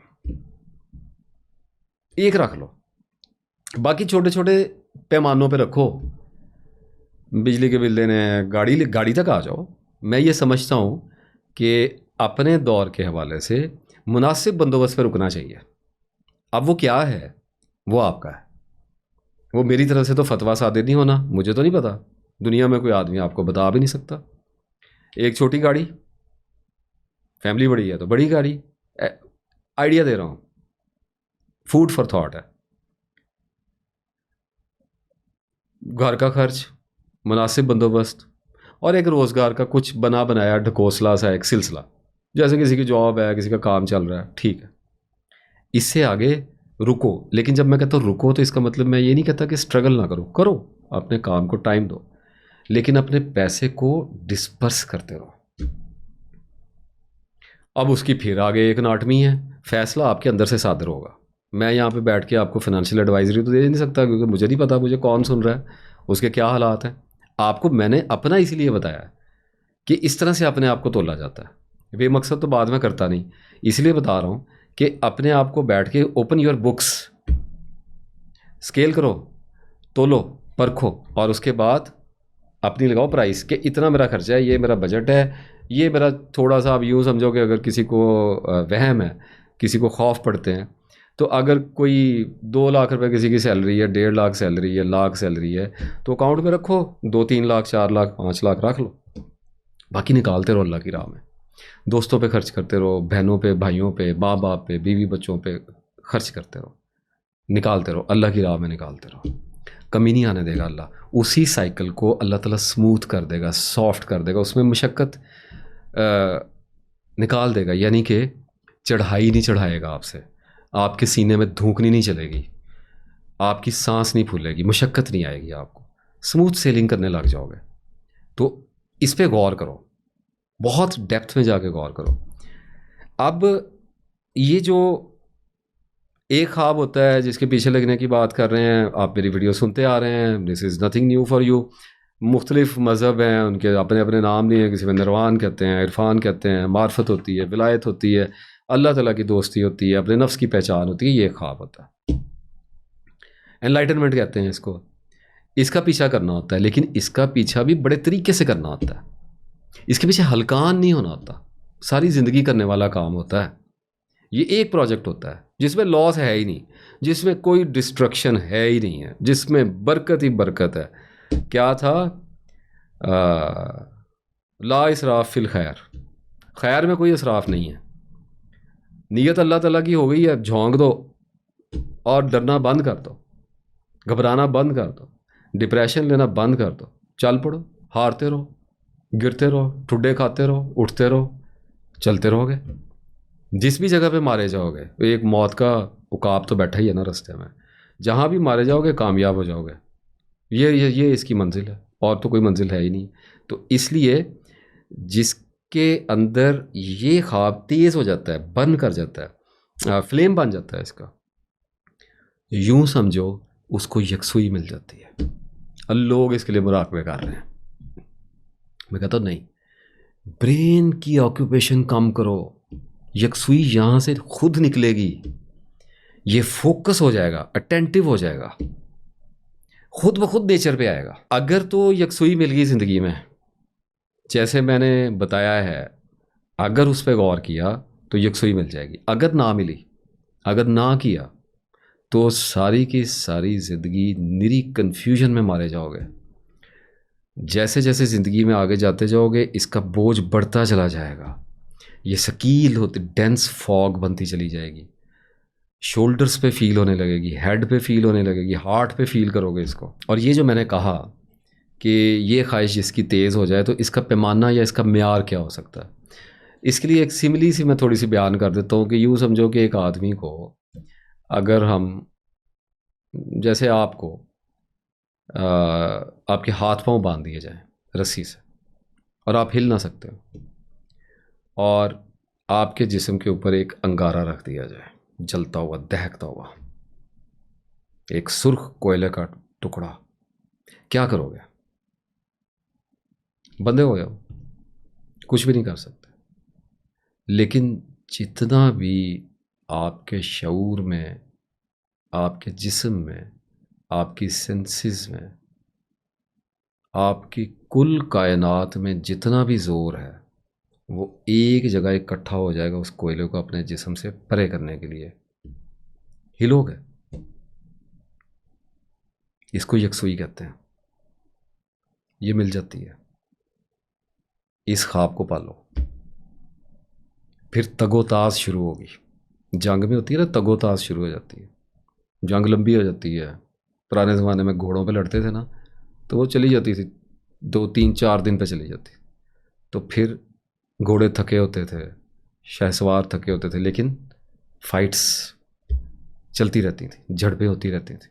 एक रख लो। बाकी छोटे छोटे पैमानों पे रखो, बिजली के बिल देने हैं, गाड़ी गाड़ी तक आ जाओ। मैं ये समझता हूँ कि अपने दौर के हवाले से मुनासिब बंदोबस्त पे रुकना चाहिए। अब वो क्या है वो आपका है, वो मेरी तरफ से तो फतवा सादिर नहीं होना, मुझे तो नहीं पता, दुनिया में कोई आदमी आपको बता भी नहीं सकता। एक छोटी गाड़ी, फैमिली बड़ी है तो बड़ी गाड़ी, आइडिया दे रहा हूँ, फूड फॉर थॉट है। घर का खर्च, मुनासिब बंदोबस्त, और एक रोज़गार का कुछ बना बनाया ढकोसला सा एक सिलसिला, जैसे किसी की जॉब है, किसी का काम चल रहा है, ठीक है। इससे आगे रुको। लेकिन जब मैं कहता हूँ रुको तो इसका मतलब मैं ये नहीं कहता कि स्ट्रगल ना करो, करो, अपने काम को टाइम दो, लेकिन अपने पैसे को डिस्पर्स करते रहो। अब उसकी फिर आगे एक नाटमी है, फैसला आपके अंदर से सादर होगा। मैं यहाँ पे बैठ के आपको फाइनेंशियल एडवाइजरी तो दे नहीं सकता, क्योंकि मुझे नहीं पता मुझे कौन सुन रहा है, उसके क्या हालात हैं। आपको मैंने अपना इसलिए बताया कि इस तरह से अपने आप को तोला जाता है। बेमकसद तो बाद में करता नहीं, इसलिए बता रहा हूँ कि अपने आप को बैठ के ओपन योर बुक्स, स्केल करो, तोलो, परखो, और उसके बाद अपनी लगाओ प्राइस कि इतना मेरा खर्चा है, ये मेरा बजट है, ये मेरा थोड़ा सा। आप यूँ समझो कि अगर किसी को वहम है, किसी को खौफ पड़ते हैं, तो अगर कोई 2 लाख रुपए किसी की सैलरी है, 1.5 लाख सैलरी है, लाख सैलरी है, तो अकाउंट में रखो, 2-3 लाख, 4 लाख, 5 लाख रख लो, बाकी निकालते रहो अल्लाह की राह में। दोस्तों पे खर्च करते रहो, बहनों पे, भाइयों पे, माँ बाप पे, बीवी बच्चों पे खर्च करते रहो, निकालते रहो, अल्लाह की राह में निकालते रहो। कमी नहीं आने देगा अल्लाह। उसी साइकिल को अल्लाह ताला स्मूथ कर देगा, सॉफ्ट कर देगा, उसमें मुशक्क़त निकाल देगा। यानी कि चढ़ाई नहीं चढ़ाएगा आपसे, आपके सीने में धूकनी नहीं चलेगी, आपकी सांस नहीं फूलेगी, मुशक्क़त नहीं आएगी आपको, स्मूथ सेलिंग करने लग जाओगे। तो इस पे गौर करो, बहुत डेप्थ में जाके गौर करो। अब ये जो एक ख्वाब होता है जिसके पीछे लगने की बात कर रहे हैं, आप मेरी वीडियो सुनते आ रहे हैं, this is nothing new for you. मुख्तलिफ मज़हब हैं, उनके अपने अपने नाम नहीं है, किसी में नरवान कहते हैं, इरफान कहते हैं, मार्फत होती है, विलायत होती है, अल्लाह ताला की दोस्ती होती है, अपने नफ्स की पहचान होती है, ये ख्वाब होता है। एनलाइटनमेंट कहते हैं इसको। इसका पीछा करना होता है, लेकिन इसका पीछा भी बड़े तरीके से करना होता है। इसके पीछे हलकान नहीं होना होता, सारी ज़िंदगी करने वाला काम होता है। ये एक प्रोजेक्ट होता है जिसमें लॉस है ही नहीं, जिसमें कोई डिस्ट्रक्शन है ही नहीं है, जिसमें बरकत ही बरकत है। क्या था, ला इसराफ फिल खैर, खैर में कोई इसराफ नहीं है। नीयत अल्लाह ताला की हो गई है, झोंक दो और डरना बंद कर दो, घबराना बंद कर दो, डिप्रेशन लेना बंद कर दो, चल पड़ो, हारते रहो, गिरते रहो, ठुड्डे खाते रहो, उठते रहो, चलते रहोगे। जिस भी जगह पे मारे जाओगे, एक मौत का उकाब तो बैठा ही है ना रास्ते में। जहाँ भी मारे जाओगे कामयाब हो जाओगे। ये इसकी मंजिल है, और तो कोई मंजिल है ही नहीं। तो इसलिए जिसके अंदर ये ख्वाब तेज़ हो जाता है, बर्न कर जाता है, फ्लेम बन जाता है इसका, यूं समझो उसको यकसुई मिल जाती है। और लोग इसके लिए मुराकबे कर रहे हैं। मैं कहता नहीं, ब्रेन की ऑक्यूपेशन कम करो, यकसुई यहाँ से खुद निकलेगी। ये फोकस हो जाएगा, अटेंटिव हो जाएगा, खुद ब खुद नेचर पे आएगा। अगर तो यकसुई मिल गई ज़िंदगी में, जैसे मैंने बताया है, अगर उस पर गौर किया तो यकसुई मिल जाएगी। अगर ना मिली, अगर ना किया, तो सारी की सारी ज़िंदगी निरी कन्फ्यूजन में मारे जाओगे। जैसे जैसे ज़िंदगी में आगे जाते जाओगे, इसका बोझ बढ़ता चला जाएगा। ये शकील होती डेंस फॉग बनती चली जाएगी। शोल्डर्स पे फील होने लगेगी, हेड पे फील होने लगेगी, हार्ट पे फील करोगे इसको। और ये जो मैंने कहा कि ये ख्वाहिश जिसकी तेज़ हो जाए, तो इसका पैमाना या इसका म्यार क्या हो सकता है? इसके लिए एक सिमिली सी मैं थोड़ी सी बयान कर देता हूँ कि यूँ समझो कि एक आदमी को, अगर हम, जैसे आपको आपके हाथ पांव बांध दिए जाएं रस्सी से, और आप हिल ना सकते हो, और आपके जिस्म के ऊपर एक अंगारा रख दिया जाए, जलता हुआ, दहकता हुआ, एक सुर्ख कोयले का टुकड़ा, क्या करोगे? बंधे हो जाओ, कुछ भी नहीं कर सकते। लेकिन जितना भी आपके शऊर में, आपके जिस्म में, आपकी सेंसेस में, आपकी कुल कायनात में जितना भी ज़ोर है, वो एक जगह इकट्ठा हो जाएगा उस कोयले को अपने जिस्म से परे करने के लिए। हिलोगे, इसको यकसुई कहते हैं। ये मिल जाती है। इस ख्वाब को पालो, फिर तगोताज शुरू होगी। जंग में होती है ना, तगोताज शुरू हो जाती है। जंग लंबी हो जाती है। पुराने ज़माने में घोड़ों पे लड़ते थे ना, तो वो चली जाती थी 2 3 4 दिन पे चली जाती। तो फिर घोड़े थके होते थे, शहसवार थके होते थे, लेकिन फाइट्स चलती रहती थी, झड़पें होती रहती थी।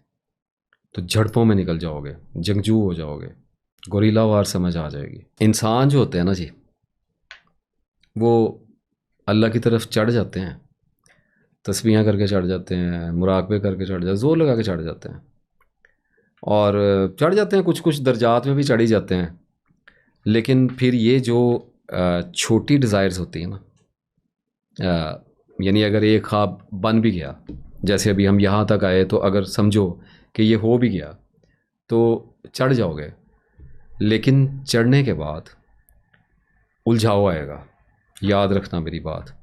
तो झड़पों में निकल जाओगे, जंगजू हो जाओगे, गोरीला वार समझ आ जाएगी। इंसान जो होते हैं ना जी, वो अल्लाह की तरफ चढ़ जाते हैं, तस्बीहां करके चढ़ जाते हैं, मुराकबे करके चढ़ जाते हैं, जोर लगा के चढ़ जाते हैं, और चढ़ जाते हैं, कुछ कुछ दर्जात में भी चढ़ ही जाते हैं। लेकिन फिर ये जो छोटी डिज़ायर्स होती हैं ना, यानी अगर एक ख्वाब बन भी गया, जैसे अभी हम यहाँ तक आए, तो अगर समझो कि ये हो भी गया, तो चढ़ जाओगे। लेकिन चढ़ने के बाद उलझाव आएगा। याद रखना मेरी बात,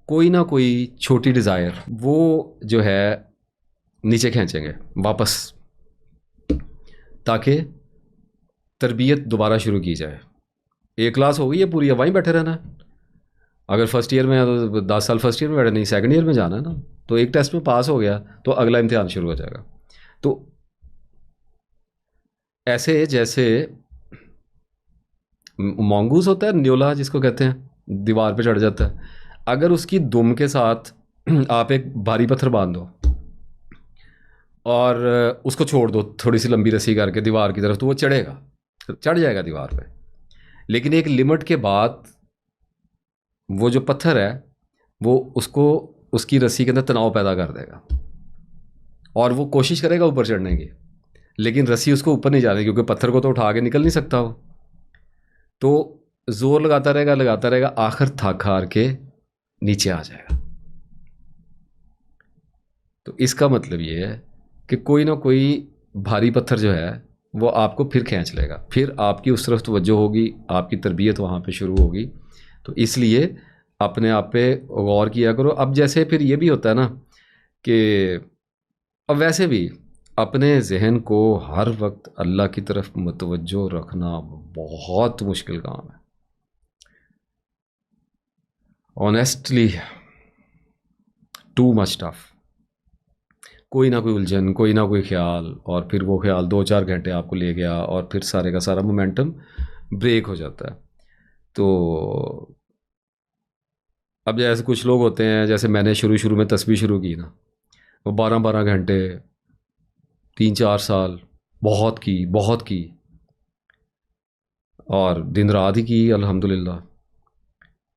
कोई ना कोई छोटी डिज़ायर वो जो है नीचे खींचेंगे वापस, ताकि तरबियत दोबारा शुरू की जाए। एक क्लास हो गई है पूरी, अब वहीं बैठे रहना है। अगर फर्स्ट ईयर में है तो 10 साल फर्स्ट ईयर में बैठे, नहीं सेकंड ईयर में जाना है ना। तो एक टेस्ट में पास हो गया तो अगला इम्तिहान शुरू हो जाएगा। तो ऐसे जैसे मोंगूस होता है, न्योला जिसको कहते हैं, दीवार पे चढ़ जाता है, अगर उसकी दुम के साथ आप एक भारी पत्थर बांध दो और उसको छोड़ दो थोड़ी सी लंबी रस्सी करके दीवार की तरफ, तो वो चढ़ेगा, चढ़ जाएगा दीवार पे। लेकिन एक लिमिट के बाद वो जो पत्थर है वो उसको, उसकी रस्सी के अंदर तनाव पैदा कर देगा, और वो कोशिश करेगा ऊपर चढ़ने की, लेकिन रस्सी उसको ऊपर नहीं जाने, क्योंकि पत्थर को तो उठा के निकल नहीं सकता वो। तो जोर लगाता रहेगा, आखिर थक हार के नीचे आ जाएगा। तो इसका मतलब ये है कि कोई ना कोई भारी पत्थर जो है वो आपको फिर खींच लेगा, फिर आपकी उस तरफ तवज्जो होगी, आपकी तरबियत वहाँ पे शुरू होगी। तो इसलिए अपने आप पे गौर किया करो। अब जैसे फिर ये भी होता है ना कि, अब वैसे भी अपने जहन को हर वक्त अल्लाह की तरफ मुतवज्जो रखना बहुत मुश्किल काम है, ऑनेस्टली टू मच टफ। कोई ना कोई उलझन, कोई ना कोई ख्याल, और फिर वो ख्याल 2 4 घंटे आपको ले गया, और फिर सारे का सारा मोमेंटम ब्रेक हो जाता है। तो अब जैसे कुछ लोग होते हैं, जैसे मैंने शुरू शुरू में तस्बीह शुरू की ना, वो 12-12 घंटे, 3-4 साल बहुत की, और दिन रात ही की अल्हम्दुलिल्लाह।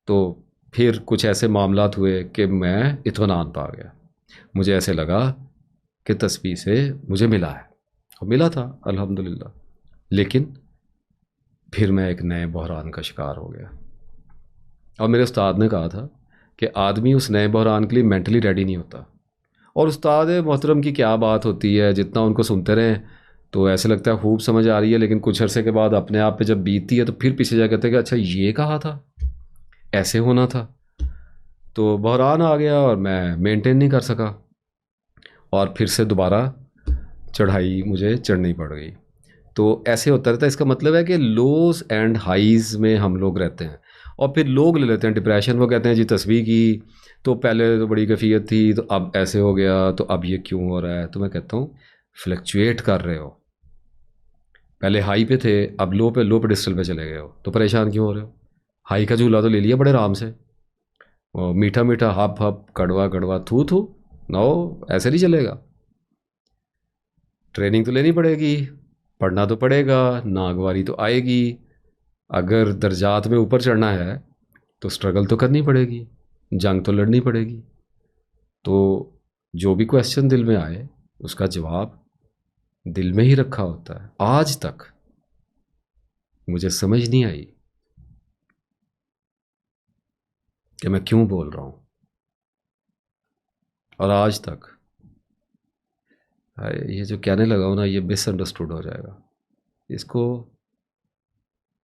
तो फिर कुछ ऐसे मामलात हुए कि मैं इत्मीनान पा गया। मुझे ऐसे लगा कि तस्बीह से मुझे मिला है, और मिला था अल्हम्दुलिल्लाह। लेकिन फिर मैं एक नए बहरान का शिकार हो गया। और मेरे उस्ताद ने कहा था कि आदमी उस नए बहरान के लिए मेंटली रेडी नहीं होता। और उस्ताद मोहतरम की क्या बात होती है, जितना उनको सुनते रहें तो ऐसे लगता है खूब समझ आ रही है, लेकिन कुछ अरसे के बाद अपने आप पे जब बीतती है तो फिर पीछे जा कहते हैं कि अच्छा ये कहा था, ऐसे होना था। तो बहरान आ गया और मैं मेंटेन नहीं कर सका, और फिर से दोबारा चढ़ाई मुझे चढ़नी पड़ गई। तो ऐसे होता रहता है। इसका मतलब है कि लोज एंड हाइज में हम लोग रहते हैं, और फिर लोग ले लेते हैं डिप्रेशन। वो कहते हैं जी तस्बीह की तो पहले तो बड़ी कैफियत थी, तो अब ऐसे हो गया, तो अब ये क्यों हो रहा है। तो मैं कहता हूँ फ्लक्चुएट कर रहे हो, पहले हाई पे थे, अब लो पे डिस्टल पे चले गए हो, तो परेशान क्यों हो रहे हो। हाई का झूला तो ले लिया बड़े आराम से, वो मीठा मीठा हप हप कड़वा कड़वा थू थू, नो, ऐसे नहीं चलेगा। ट्रेनिंग तो लेनी पड़ेगी, पढ़ना तो पड़ेगा, नागवारी तो आएगी। अगर दर्जात में ऊपर चढ़ना है तो स्ट्रगल तो करनी पड़ेगी, जंग तो लड़नी पड़ेगी। तो जो भी क्वेश्चन दिल में आए उसका जवाब दिल में ही रखा होता है। आज तक मुझे समझ नहीं आई कि मैं क्यों बोल रहा हूँ, और आज तक ये जो कहने लगा हूँ ना, ये मिसअंडरस्टूड हो जाएगा। इसको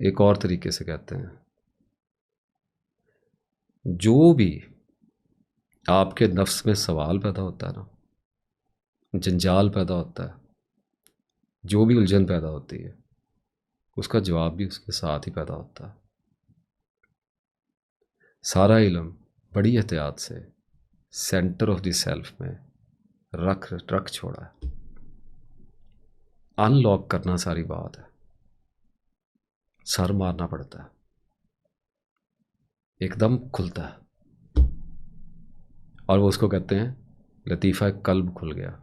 एक और तरीके से कहते हैं, जो भी आपके नफ्स में सवाल पैदा होता है ना, जंजाल पैदा होता है, जो भी उलझन पैदा होती है, उसका जवाब भी उसके साथ ही पैदा होता है। सारा इल्म बड़ी एहतियात से सेंटर ऑफ द सेल्फ में रख रख छोड़ा है। अनलॉक करना सारी बात है, सर मारना पड़ता है, एकदम खुलता है, और वो उसको कहते हैं लतीफ़ा कल्ब खुल गया।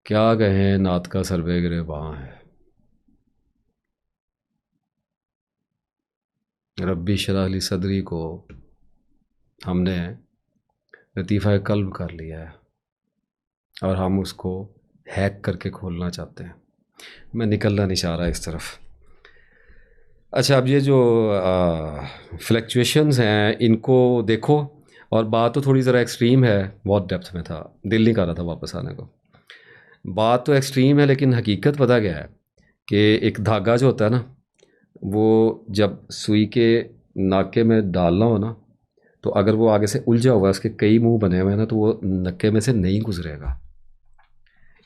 क्या कहें, नात का सरबे गिरेबां है। रब्बी शरह ली सदरी को हमने लतीफ़ा कल्ब कर लिया है, और हम उसको हैक करके खोलना चाहते हैं। मैं निकलना नहीं चाह रहा इस तरफ। अच्छा, अब ये जो फ्लक्चुएशंस हैं इनको देखो, और बात तो थोड़ी ज़रा एक्सट्रीम है, बहुत डेप्थ में था, दिल नहीं कर रहा था वापस आने को। बात तो एक्सट्रीम है, लेकिन हकीकत पता क्या है कि एक धागा जो होता है ना, वो जब सुई के नाके में डालना हो ना, तो अगर वो आगे से उलझा हुआ है, उसके कई मुंह बने हुए हैं ना, तो वो नक्के में से नहीं गुजरेगा।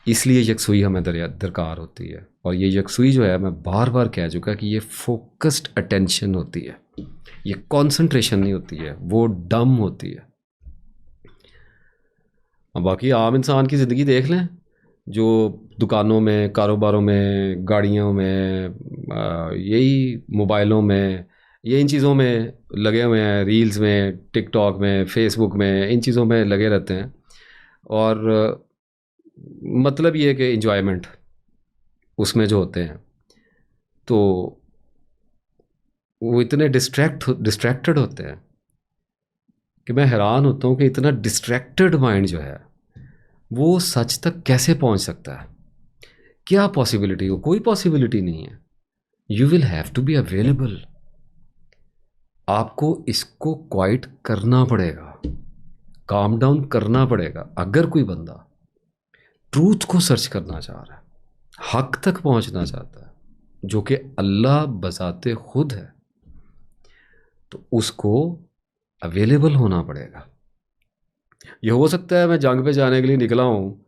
इसलिए यकसुई हमें दरकार होती है। और ये यकसुई जो है, मैं बार बार कह चुका कि ये फोकस्ड अटेंशन होती है, ये कंसंट्रेशन नहीं होती है, वो डम होती है। अब बाकी आम इंसान की ज़िंदगी देख लें, जो दुकानों में, कारोबारों में, गाड़ियों में, यही मोबाइलों में, ये इन चीज़ों में लगे हुए हैं, रील्स में, टिकटॉक में, फेसबुक में, इन चीज़ों में लगे रहते हैं। और मतलब ये है कि इंजॉयमेंट उसमें जो होते हैं, तो वो इतने डिस्ट्रैक्टेड होते हैं कि मैं हैरान होता हूँ कि इतना डिस्ट्रैक्टेड माइंड जो है वो सच तक कैसे पहुँच सकता है। क्या पॉसिबिलिटी हो, कोई पॉसिबिलिटी नहीं है। You will have to be available. आपको इसको क्वाइट करना पड़ेगा, काम डाउन करना पड़ेगा। अगर कोई बंदा ट्रूथ को सर्च करना चाह रहा है, हक तक पहुंचना चाहता है, जो कि अल्लाह बजाते खुद है, तो उसको अवेलेबल होना पड़ेगा। ये हो सकता है मैं जंग पे जाने के लिए निकला हूँ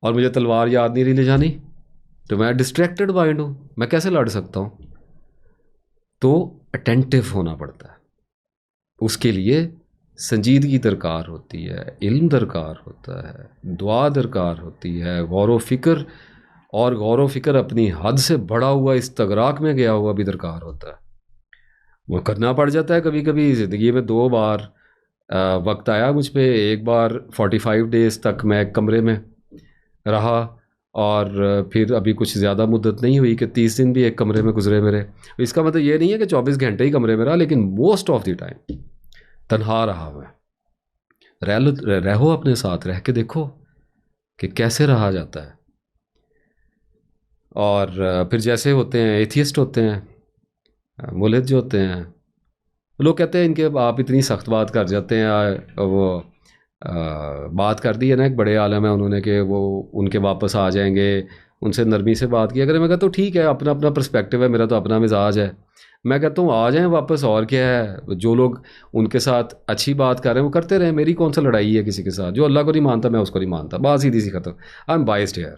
और मुझे तलवार याद नहीं रही ले जानी, तो मैं डिस्ट्रैक्टेड माइंड हूँ, मैं कैसे लड़ सकता हूँ। तो अटेंटिव होना पड़ता है। उसके लिए संजीदगी दरकार होती है, इल्म दरकार होता है, दुआ दरकार होती है, गौर व फिक्र और गौर व फिक्र अपनी हद से बढ़ा हुआ इस्तगराक में गया हुआ भी दरकार होता है। वो करना पड़ जाता है कभी कभी। ज़िंदगी में 2 बार वक्त आया मुझ पे। एक बार 45 डेज़ तक मैं एक कमरे में रहा, और फिर अभी कुछ ज़्यादा मुद्दत नहीं हुई कि 30 दिन भी एक कमरे में गुजरे मेरे। इसका मतलब ये नहीं है कि 24 घंटे ही कमरे में रहा, लेकिन मोस्ट ऑफ द टाइम तन्हा रहा मैं। रहो अपने साथ, रह के देखो कि कैसे रहा जाता है। और फिर जैसे होते हैं एथियस्ट होते हैं, मुल्हिद जो होते हैं, लोग कहते हैं इनके आप इतनी सख्त बात कर जाते हैं। वो बात कर दी है ना एक बड़े आलम है उन्होंने कि वो उनके वापस आ जाएंगे, उनसे नरमी से बात की। अगर मैं कहता हूँ ठीक है, अपना अपना पर्सपेक्टिव है, मेरा तो अपना मिजाज है, मैं कहता हूँ आ जाएं वापस, और क्या है। जो लोग उनके साथ अच्छी बात कर रहे हैं वो करते रहे, मेरी कौन सा लड़ाई है किसी के साथ। जो अल्लाह को नहीं मानता मैं उसको नहीं मानता, बात सीधी सी खत्म। आई एम बाइस्ड यार,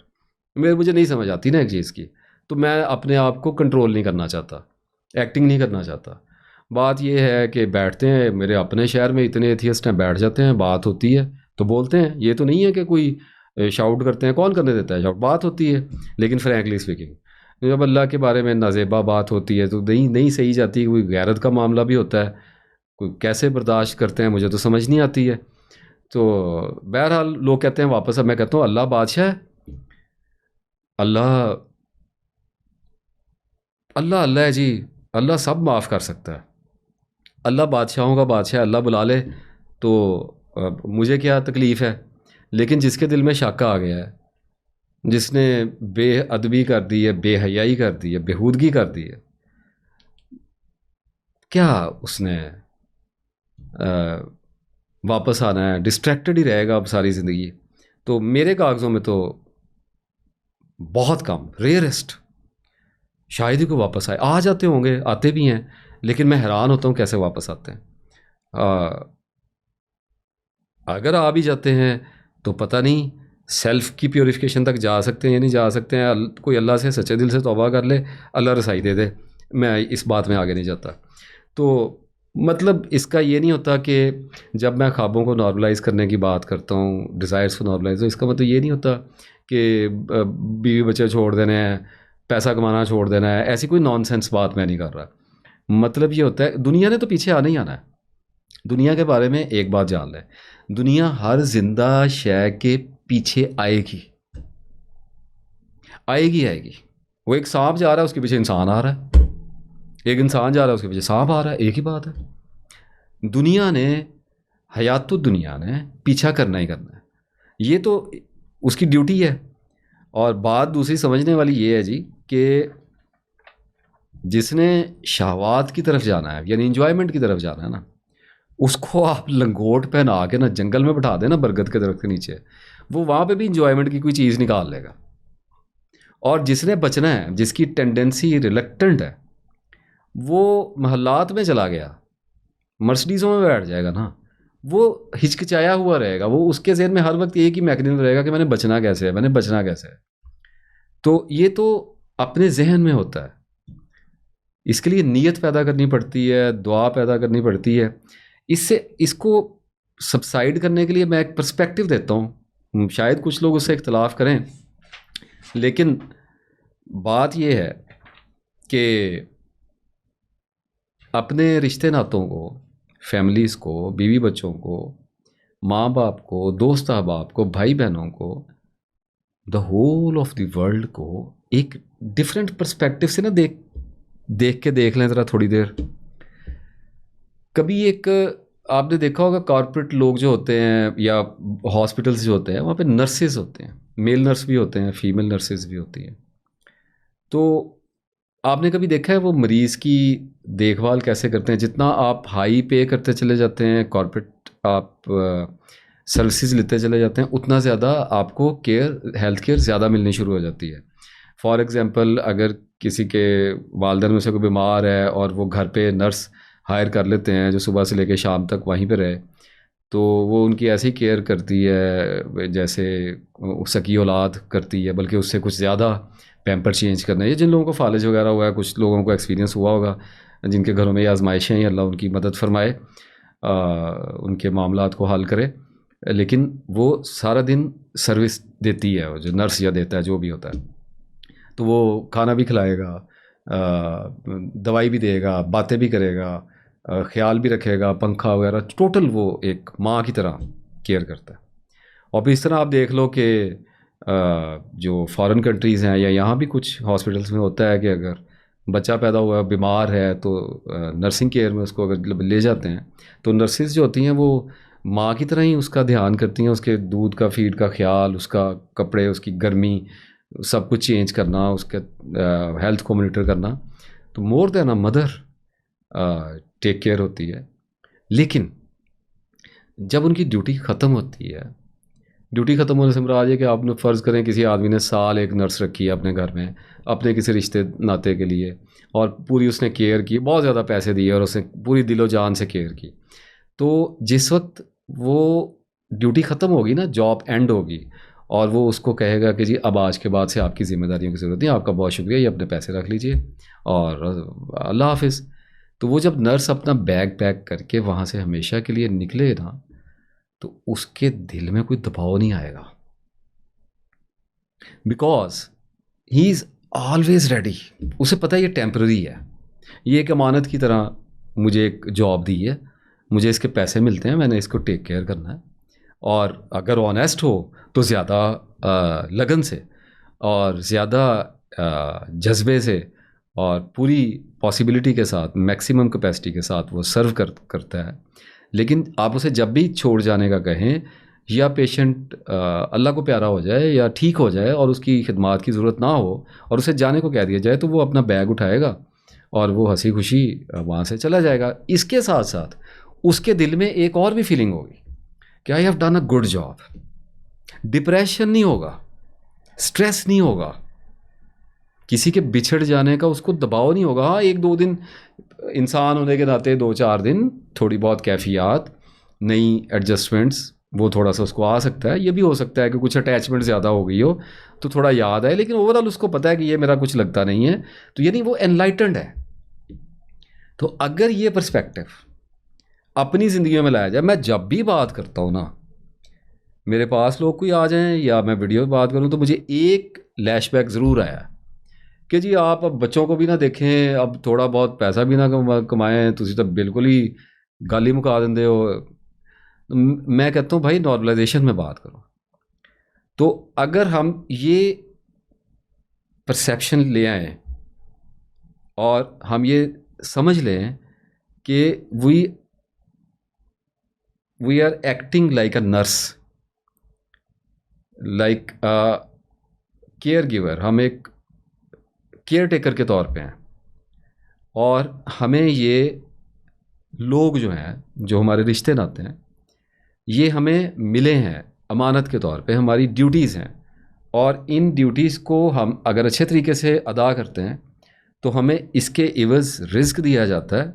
मुझे नहीं समझ आती ना एक चीज़ की, तो मैं अपने आप को कंट्रोल नहीं करना चाहता, एक्टिंग नहीं करना चाहता। बात ये है कि बैठते हैं, मेरे अपने शहर में इतने एथियस्ट हैं, बैठ जाते हैं, बात होती है तो बोलते हैं। ये तो नहीं है कि कोई शाउट करते हैं, कौन करने देता है शाउट, बात होती है। लेकिन फ्रैंकली स्पीकिंग जब अल्लाह के बारे में नाजेबा बात होती है तो नहीं नहीं सही जाती। कोई गैरत का मामला भी होता है, कोई कैसे बर्दाश्त करते हैं मुझे तो समझ नहीं आती है। तो बहरहाल लोग कहते हैं वापस, अब मैं कहता हूँ अल्लाह बादशाह है। अल्लाह अल्लाह अल्लाह है जी। अल्लाह सब माफ़ कर सकता है। अल्लाह बादशाहों का बादशाह, अल्लाह बुला ले तो मुझे क्या तकलीफ़ है। लेकिन जिसके दिल में शक आ गया है, जिसने बेअदबी कर दी है, बेहयाई कर दी है, बेहूदगी कर दी है, क्या उसने वापस आना है? डिस्ट्रैक्टेड ही रहेगा अब सारी ज़िंदगी। तो मेरे कागज़ों में तो बहुत कम, रेयरेस्ट शायद ही कोई वापस आए। आ जाते होंगे, आते भी हैं, लेकिन मैं हैरान होता हूँ कैसे वापस आते हैं। अगर आ भी जाते हैं तो पता नहीं सेल्फ़ की प्योरिफिकेशन तक जा सकते हैं या नहीं जा सकते हैं। कोई अल्लाह से सच्चे दिल से तौबा कर ले, अल्लाह रसाई दे दे। मैं इस बात में आगे नहीं जाता। तो मतलब इसका ये नहीं होता कि जब मैं ख्वाबों को नॉर्मलाइज़ करने की बात करता हूँ, डिज़ायर्स को नॉर्मलाइज़, तो इसका मतलब ये नहीं होता कि बीवी बच्चे छोड़ देने हैं, पैसा कमाना छोड़ देना है। ऐसी कोई नॉनसेंस बात मैं नहीं कर रहा। मतलब ये होता है दुनिया ने तो पीछे आना ही आना है। दुनिया के बारे में एक बात जान लें, दुनिया हर जिंदा शय के पीछे आएगी, आएगी आएगी। वो एक सांप जा रहा है, उसके पीछे इंसान आ रहा है। एक इंसान जा रहा है, उसके पीछे सांप आ रहा है। एक ही बात है। दुनिया ने, हयातुत दुनिया ने पीछा करना ही करना है, ये तो उसकी ड्यूटी है। और बात दूसरी समझने वाली ये है जी कि जिसने शहवात की तरफ जाना है, यानी इंजॉयमेंट की तरफ जाना है ना, उसको आप लंगोट पहना के ना जंगल में बैठा देना बरगद के दरख्त के नीचे, वो वहाँ पे भी इंजॉयमेंट की कोई चीज़ निकाल लेगा। और जिसने बचना है, जिसकी टेंडेंसी रिलक्टेंट है, वो महल्लात में चला गया, मर्सिडीज़ों में बैठ जाएगा ना, वो हिचकिचाया हुआ रहेगा। वो उसके ज़हन में हर वक्त एक ही मैकेनिज्म रहेगा कि मैंने बचना कैसे है, मैंने बचना कैसे है। तो ये तो अपने जहन में होता है। इसके लिए नीयत पैदा करनी पड़ती है, दुआ पैदा करनी पड़ती है। इससे इसको सबसाइड करने के लिए मैं एक पर्सपेक्टिव देता हूँ, शायद कुछ लोग उससे इख्तलाफ करें, लेकिन बात यह है कि अपने रिश्ते नातों को, फैमिलीज़ को, बीवी बच्चों को, माँ बाप को, दोस्त अहबाब को, भाई बहनों को, the whole of the world को एक डिफरेंट पर्सपेक्टिव से ना देख लें ज़रा थोड़ी देर। कभी एक आपने देखा होगा कॉर्पोरेट लोग जो होते हैं या हॉस्पिटल्स जो होते हैं, वहाँ पे नर्सेज होते हैं, मेल नर्स भी होते हैं, फीमेल नर्सेज भी होती हैं। तो आपने कभी देखा है वो मरीज़ की देखभाल कैसे करते हैं? जितना आप हाई पे करते चले जाते हैं, कॉर्पोरेट आप सर्विसेज लेते चले जाते हैं, उतना ज़्यादा आपको केयर, हेल्थ केयर ज़्यादा मिलनी शुरू हो जाती है। फॉर एग्ज़ाम्पल, अगर किसी के वालिदैन में से कोई बीमार है और वो घर पे नर्स हायर कर लेते हैं जो सुबह से लेकर शाम तक वहीं पे रहे, तो वो उनकी ऐसी केयर करती है जैसे सकी औलाद करती है, बल्कि उससे कुछ ज़्यादा पैम्पर चेंज करना है। ये जिन लोगों को फालिज वगैरह हुआ है, कुछ लोगों को एक्सपीरियंस हुआ होगा, जिनके घरों में ये आजमाइशें हैं, अल्लाह उनकी मदद फरमाए, उनके मामलात को हल करे। लेकिन वो सारा दिन सर्विस देती है, जो नर्स या देता है, जो भी होता है। तो वो खाना भी खिलाएगा, दवाई भी देगा, बातें भी करेगा, ख्याल भी रखेगा, पंखा वगैरह, टोटल वो एक माँ की तरह केयर करता है। और फिर इस तरह आप देख लो कि जो फॉरेन कंट्रीज़ हैं या यहाँ भी कुछ हॉस्पिटल्स में होता है कि अगर बच्चा पैदा हुआ बीमार है तो नर्सिंग केयर में उसको अगर ले जाते हैं तो नर्सिस जो होती हैं वो माँ की तरह ही उसका ध्यान करती हैं, उसके दूध का फीड का ख्याल, उसका कपड़े, उसकी गर्मी, सब कुछ चेंज करना, उसके हेल्थ को मॉनिटर करना। तो more than a mother take care होती है। लेकिन जब उनकी ड्यूटी ख़त्म होती है, ड्यूटी ख़त्म होने से मुराद है कि आपने फ़र्ज़ करें किसी आदमी ने साल एक नर्स रखी है अपने घर में अपने किसी रिश्ते नाते के लिए, और पूरी उसने केयर की, बहुत ज़्यादा पैसे दिए और उसने पूरी दिलो जान से केयर की। तो जिस वक्त वो ड्यूटी ख़त्म होगी ना, जॉब एंड होगी, और वो उसको कहेगा कि जी अब आज के बाद से आपकी ज़िम्मेदारियों की ज़रूरत नहीं, आपका बहुत शुक्रिया, ये अपने पैसे रख लीजिए और अल्लाह हाफिज़। तो वो जब नर्स अपना बैग पैक करके वहाँ से हमेशा के लिए निकले ना, तो उसके दिल में कोई दबाव नहीं आएगा, because he is always ready. उसे पता है ये टेम्पररी है, ये एक अमानत की तरह मुझे एक जॉब दी है, मुझे इसके पैसे मिलते हैं, मैंने इसको टेक केयर करना है। और अगर ऑनेस्ट हो तो ज़्यादा लगन से और ज़्यादा जज्बे से और पूरी पॉसिबिलिटी के साथ, मैक्सिमम कैपेसिटी के साथ वो सर्व करता है। लेकिन आप उसे जब भी छोड़ जाने का कहें, या पेशेंट अल्लाह को प्यारा हो जाए या ठीक हो जाए और उसकी खिदमात की ज़रूरत ना हो और उसे जाने को कह दिया जाए, तो वो अपना बैग उठाएगा और वो हंसी खुशी वहाँ से चला जाएगा। इसके साथ साथ उसके दिल में एक और भी फीलिंग होगी कि I have done a good job. Depression नहीं होगा, स्ट्रेस नहीं होगा, किसी के बिछड़ जाने का उसको दबाव नहीं होगा। हाँ, एक दो दिन इंसान होने के नाते 2-4 दिन थोड़ी बहुत कैफियत, नई एडजस्टमेंट्स, वो थोड़ा सा उसको आ सकता है। ये भी हो सकता है कि कुछ अटैचमेंट ज़्यादा हो गई हो तो थोड़ा याद आए, लेकिन ओवरऑल उसको पता है कि ये मेरा कुछ लगता नहीं है, तो यानी वो एनलाइटेंड है। तो अगर ये पर्सपेक्टिव अपनी ज़िंदगी में लाया जाए, मैं जब भी बात करता हूँ ना, मेरे पास लोग कोई आ जाएं या मैं वीडियो में बात करूँ, तो मुझे एक लैशबैक ज़रूर आया कि जी आप अब बच्चों को भी ना देखें, अब थोड़ा बहुत पैसा भी ना कमाएं, तुसी तो बिल्कुल ही गाली मुका देंदे हो। मैं कहता हूँ भाई नॉर्मलाइजेशन में बात करो। तो अगर हम ये परसेप्शन ले आए और हम ये समझ लें कि we are acting like a nurse, like caregiver, हम एक केयर टेकर के तौर पे हैं, और हमें ये लोग जो हैं, जो हमारे रिश्ते नाते हैं, ये हमें मिले हैं अमानत के तौर पे, हमारी ड्यूटीज़ हैं, और इन ड्यूटीज़ को हम अगर अच्छे तरीके से अदा करते हैं तो हमें इसके इवज़ रिस्क दिया जाता है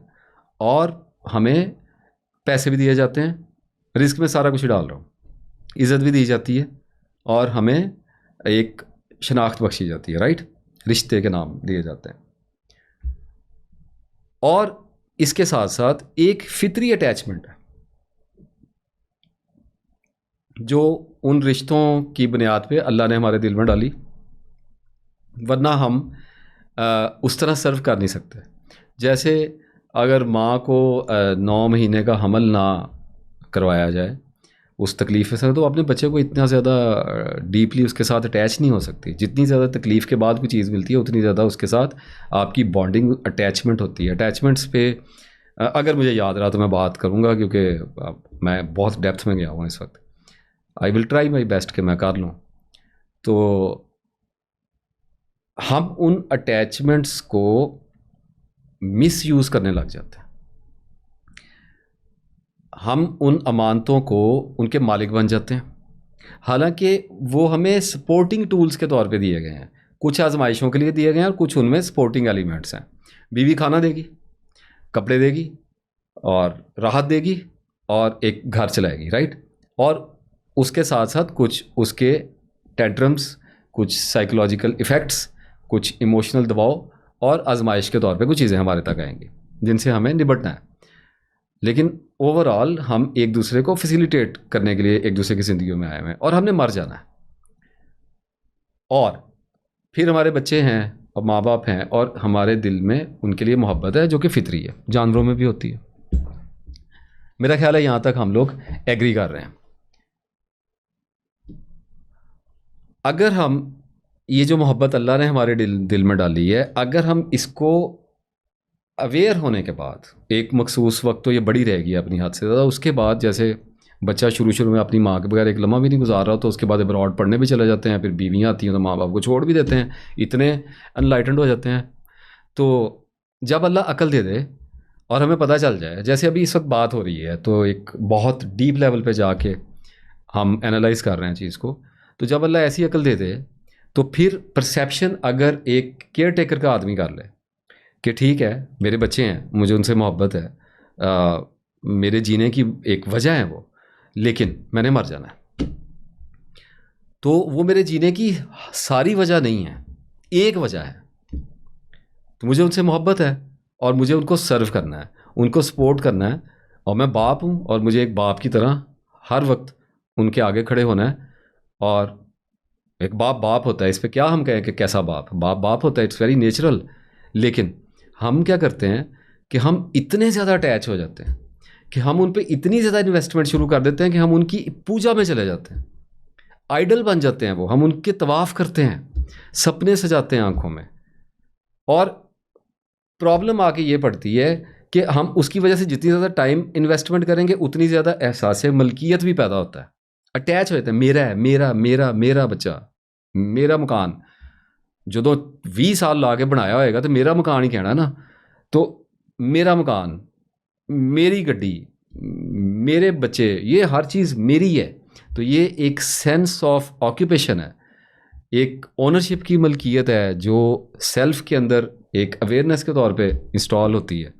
और हमें पैसे भी दिए जाते हैं। रिस्क में सारा कुछ डाल रहा हूँ, इज़्ज़त भी दी जाती है और हमें एक शनाख्त बख्शी जाती है, राइट, रिश्ते के नाम दिए जाते हैं। और इसके साथ साथ एक फितरी अटैचमेंट है जो उन रिश्तों की बुनियाद पे अल्लाह ने हमारे दिल में डाली, वरना हम उस तरह सर्व कर नहीं सकते। जैसे अगर माँ को 9 महीने का हमल ना करवाया जाए उस तकलीफ़ से, तो अपने बच्चे को इतना ज़्यादा डीपली उसके साथ अटैच नहीं हो सकती। जितनी ज़्यादा तकलीफ़ के बाद कोई चीज़ मिलती है उतनी ज़्यादा उसके साथ आपकी बॉन्डिंग, अटैचमेंट होती है। अटैचमेंट्स पे अगर मुझे याद रहा तो मैं बात करूँगा, क्योंकि मैं बहुत डेप्थ में गया हूँ इस वक्त। I will try my best कि मैं कर लूँ। तो हम उन अटैचमेंट्स को मिसयूज़ करने लग जाते हैं, हम उन अमानतों को उनके मालिक बन जाते हैं, हालांकि वो हमें सपोर्टिंग टूल्स के तौर पे दिए गए हैं, कुछ आजमाइशों के लिए दिए गए हैं और कुछ उनमें सपोर्टिंग एलिमेंट्स हैं। बीवी खाना देगी, कपड़े देगी और राहत देगी और एक घर चलाएगी, राइट, और उसके साथ साथ कुछ उसके टेंट्रम्स, कुछ साइकोलॉजिकल इफ़ेक्ट्स, कुछ इमोशनल दबाव और आजमाइश के तौर पे कुछ चीज़ें हमारे तक आएंगी जिनसे हमें निपटना है। लेकिन ओवरऑल हम एक दूसरे को फैसिलिटेट करने के लिए एक दूसरे की ज़िंदगी में आए हुए हैं और हमने मर जाना है। और फिर हमारे बच्चे हैं और माँ बाप हैं और हमारे दिल में उनके लिए मोहब्बत है जो कि फितरी है, जानवरों में भी होती है। मेरा ख्याल है यहाँ तक हम लोग एग्री कर रहे हैं। अगर हम ये जो मोहब्बत अल्लाह ने हमारे दिल में डाली है, अगर हम इसको अवेयर होने के बाद, एक मखसूस वक्त तो ये बड़ी रहेगी अपनी हद से ज़्यादा, उसके बाद जैसे बच्चा शुरू में अपनी माँ के बगैर एक लम्हा भी नहीं गुजार रहा, तो उसके बाद अब्रॉड पढ़ने भी चले जाते हैं, फिर बीवियाँ आती हैं तो माँ बाप को छोड़ भी देते हैं, इतने अनलाइटेंड हो जाते हैं। तो जब अल्लाह अकल दे दे और हमें पता चल जाए, जैसे अभी इस वक्त बात हो रही है, तो एक बहुत डीप लेवल पे जाके हम एनालाइज कर रहे हैं चीज़ को, तो जब अल्लाह ऐसी अकल दे दे तो फिर परसेप्शन अगर एक केयर टेकर का आदमी कर ले कि ठीक है मेरे बच्चे हैं, मुझे उनसे मोहब्बत है, मेरे जीने की एक वजह है वो, लेकिन मैंने मर जाना है, तो वो मेरे जीने की सारी वजह नहीं है, एक वजह है, तो मुझे उनसे मोहब्बत है और मुझे उनको सर्व करना है, उनको सपोर्ट करना है, और मैं बाप हूँ और मुझे एक बाप की तरह हर वक्त उनके आगे खड़े होना है। और एक बाप बाप होता है, इस पर क्या हम कहें कि कैसा बाप बाप होता है, इट्स वेरी नेचुरल। लेकिन हम क्या करते हैं कि हम इतने ज़्यादा अटैच हो जाते हैं कि हम उन पे इतनी ज़्यादा इन्वेस्टमेंट शुरू कर देते हैं कि हम उनकी पूजा में चले जाते हैं, आइडल बन जाते हैं वो, हम उनके तवाफ़ करते हैं, सपने सजाते हैं आंखों में। और प्रॉब्लम आके ये पड़ती है कि हम उसकी वजह से जितनी ज़्यादा टाइम इन्वेस्टमेंट करेंगे उतनी ज़्यादा एहसास मलकियत भी पैदा होता है, अटैच हो जाते हैं, मेरा है, मेरा मेरा मेरा बच्चा, मेरा मकान जो 20 साल ला के बनाया होएगा तो मेरा मकान ही कहना ना, तो मेरा मकान, मेरी गड्डी, मेरे बच्चे, ये हर चीज़ मेरी है। तो ये एक सेंस ऑफ ऑक्यूपेशन है, एक ओनरशिप की मलकियत है जो सेल्फ के अंदर एक अवेयरनेस के तौर पे इंस्टॉल होती है,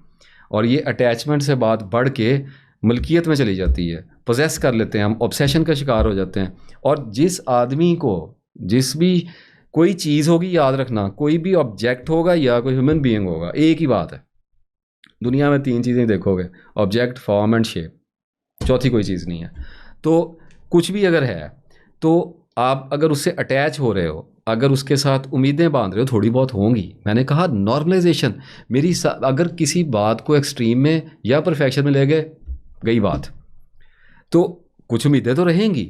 और ये अटैचमेंट से बात बढ़ के मलकियत में चली जाती है, पोजेस कर लेते हैं हम, ऑब्सेशन का शिकार हो जाते हैं। और जिस आदमी को जिस भी कोई चीज़ होगी, याद रखना, कोई भी ऑब्जेक्ट होगा या कोई ह्यूमन बीइंग होगा, एक ही बात है, दुनिया में 3 चीज़ें देखोगे, ऑब्जेक्ट, फॉर्म एंड शेप, चौथी कोई चीज़ नहीं है। तो कुछ भी अगर है तो आप अगर उससे अटैच हो रहे हो, अगर उसके साथ उम्मीदें बांध रहे हो, थोड़ी बहुत होंगी। मैंने कहा नॉर्मलाइजेशन, अगर किसी बात को एक्सट्रीम में या परफेक्शन में ले गई बात, तो कुछ उम्मीदें तो रहेंगी,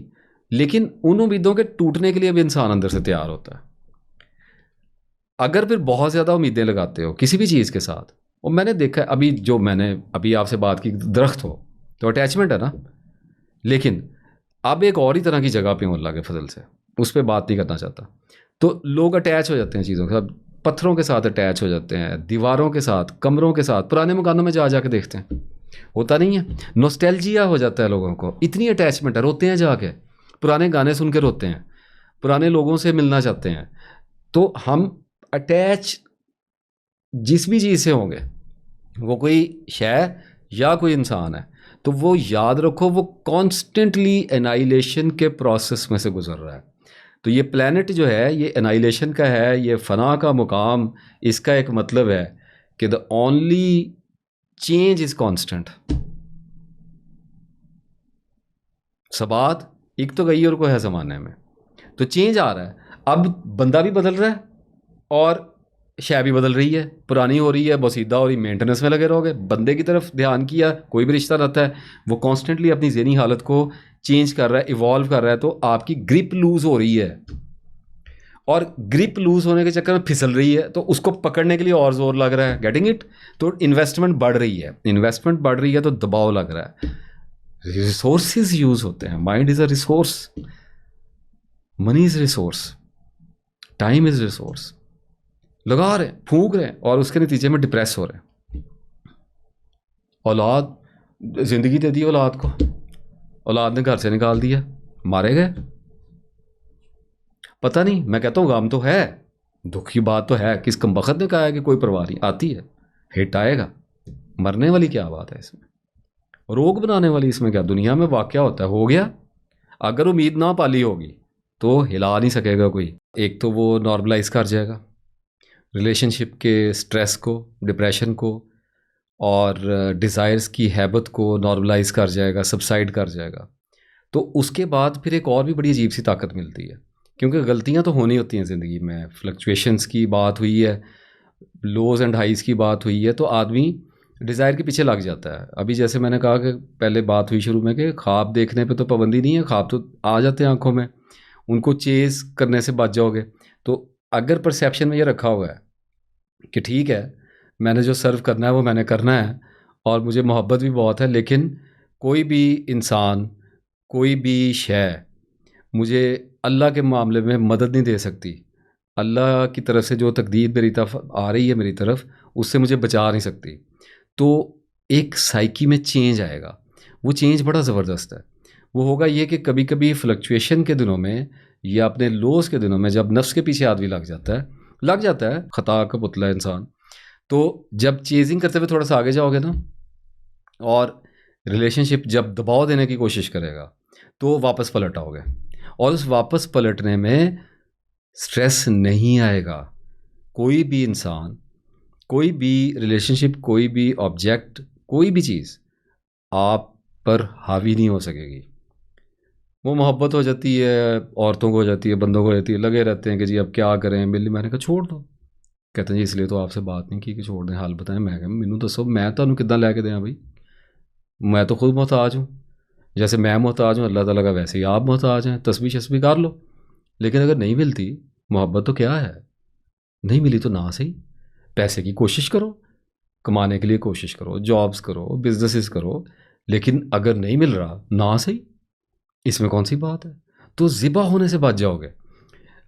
लेकिन उन उम्मीदों के टूटने के लिए भी इंसान अंदर से तैयार होता है। अगर फिर बहुत ज़्यादा उम्मीदें लगाते हो किसी भी चीज़ के साथ, और मैंने देखा है, अभी जो मैंने अभी आपसे बात की, दरख्त हो तो अटैचमेंट है ना, लेकिन अब एक और ही तरह की जगह पे हूँ अल्लाह के फजल से, उस पर बात नहीं करना चाहता। तो लोग अटैच हो जाते हैं चीज़ों के साथ, पत्थरों के साथ अटैच हो जाते हैं, दीवारों के साथ, कमरों के साथ, पुराने मकानों में जा के देखते हैं, होता नहीं है, नॉस्टैल्जिया हो जाता है लोगों को, इतनी अटैचमेंट है, रोते हैं जाके, पुराने गाने सुन के रोते हैं, पुराने लोगों से मिलना चाहते हैं। तो हम अटैच जिस भी चीज़ से होंगे, वो कोई शय या कोई इंसान है, तो वो याद रखो वो कॉन्स्टेंटली एनाइलेशन के प्रोसेस में से गुजर रहा है। तो ये प्लैनेट जो है ये एनाइलेशन का है, ये फना का मुकाम, इसका एक मतलब है कि the only change is constant. सबात एक तो गई और को है ज़माने में, तो चेंज आ रहा है। अब बंदा भी बदल रहा है और शय भी बदल रही है, पुरानी हो रही है, बोसीदा हो रही, मेंटेनेंस में लगे रहोगे, बंदे की तरफ ध्यान किया, कोई भी रिश्ता रहता है वो कॉन्स्टेंटली अपनी ज़हनी हालत को चेंज कर रहा है, इवॉल्व कर रहा है, तो आपकी ग्रिप लूज़ हो रही है, और ग्रिप लूज़ होने के चक्कर में फिसल रही है, तो उसको पकड़ने के लिए और ज़ोर लग रहा है, गेटिंग इट। तो इन्वेस्टमेंट बढ़ रही है, इन्वेस्टमेंट बढ़ रही है तो दबाव लग रहा है, रिसोर्सेज यूज़ होते हैं, mind is a resource, money is resource, time is resource, लगा रहे हैं, फूंक रहे हैं, और उसके नतीजे में डिप्रेस हो रहे हैं। औलाद, ज़िंदगी दे दी औलाद को, औलाद ने घर से निकाल दिया, मारे गए, पता नहीं, मैं कहता हूँ गम तो है, दुख की बात तो है, किस कमबख्त ने कहा है कि कोई परवाह नहीं, आती है, हिट आएगा, मरने वाली क्या बात है इसमें, रोग बनाने वाली इसमें क्या, दुनिया में वाक़या होता है, हो गया। अगर उम्मीद ना पाली होगी तो हिला नहीं सकेगा कोई। एक तो वो नॉर्मलाइज कर जाएगा रिलेशनशिप के स्ट्रेस को, डिप्रेशन को, और डिज़ायर्स की हैबत को नॉर्मलाइज कर जाएगा, सबसाइड कर जाएगा। तो उसके बाद फिर एक और भी बड़ी अजीब सी ताकत मिलती है क्योंकि गलतियां तो होनी होती हैं ज़िंदगी में, फ्लक्चुएशंस की बात हुई है, लोज एंड हाइज की बात हुई है, तो आदमी डिज़ायर के पीछे लग जाता है। अभी जैसे मैंने कहा कि पहले बात हुई शुरू में कि ख्वाब देखने पे तो पाबंदी नहीं है, ख्वाब तो आ जाते हैं आंखों में, उनको चेज़ करने से बच जाओगे। तो अगर परसेप्शन में ये रखा हुआ है कि ठीक है, मैंने जो सर्व करना है वो मैंने करना है, और मुझे मोहब्बत भी बहुत है, लेकिन कोई भी इंसान, कोई भी शय मुझे अल्लाह के मामले में मदद नहीं दे सकती। अल्लाह की तरफ से जो तकदीर मेरी तरफ आ रही है, मेरी तरफ, उससे मुझे बचा नहीं सकती। तो एक साइकी में चेंज आएगा, वो चेंज बड़ा ज़बरदस्त है। वो होगा ये कि कभी कभी फ्लक्चुएशन के दिनों में या अपने लोस के दिनों में जब नफ्स के पीछे आदमी लग जाता है, ख़ता का पुतला इंसान, तो जब चेजिंग करते हुए थोड़ा सा आगे जाओगे ना, और रिलेशनशिप जब दबाव देने की कोशिश करेगा, तो वापस पलट आओगे, और उस वापस पलटने में स्ट्रेस नहीं आएगा। कोई भी इंसान, कोई भी रिलेशनशिप, कोई भी ऑब्जेक्ट, कोई भी चीज़ आप पर हावी नहीं हो सकेगी। वो मोहब्बत हो जाती है, औरतों को हो जाती है, बंदों को हो जाती है, लगे रहते हैं कि जी अब क्या करें, मिल, मैंने कहा छोड़ दो। कहते हैं जी इसलिए तो आपसे बात नहीं की कि छोड़ दें, हाल बताएं। मैं कहा मैनू दसो, मैं तुहानू किद्दां लैके दें भाई, मैं तो खुद मोहताज हूँ। जैसे मैं मोहताज हूँ, अल्लाह ताला का वैसे ही आप मोहताज हैं, तस्बीह शस्बीह कर लो। लेकिन अगर नहीं मिलती मोहब्बत तो क्या है, नहीं मिली तो ना सही, पैसे की कोशिश करो, कमाने के लिए कोशिश करो, जॉब्स करो, बिजनेसेस करो, लेकिन अगर नहीं मिल रहा ना सही, इसमें कौन सी बात है। तो ज़िबा होने से बच जाओगे,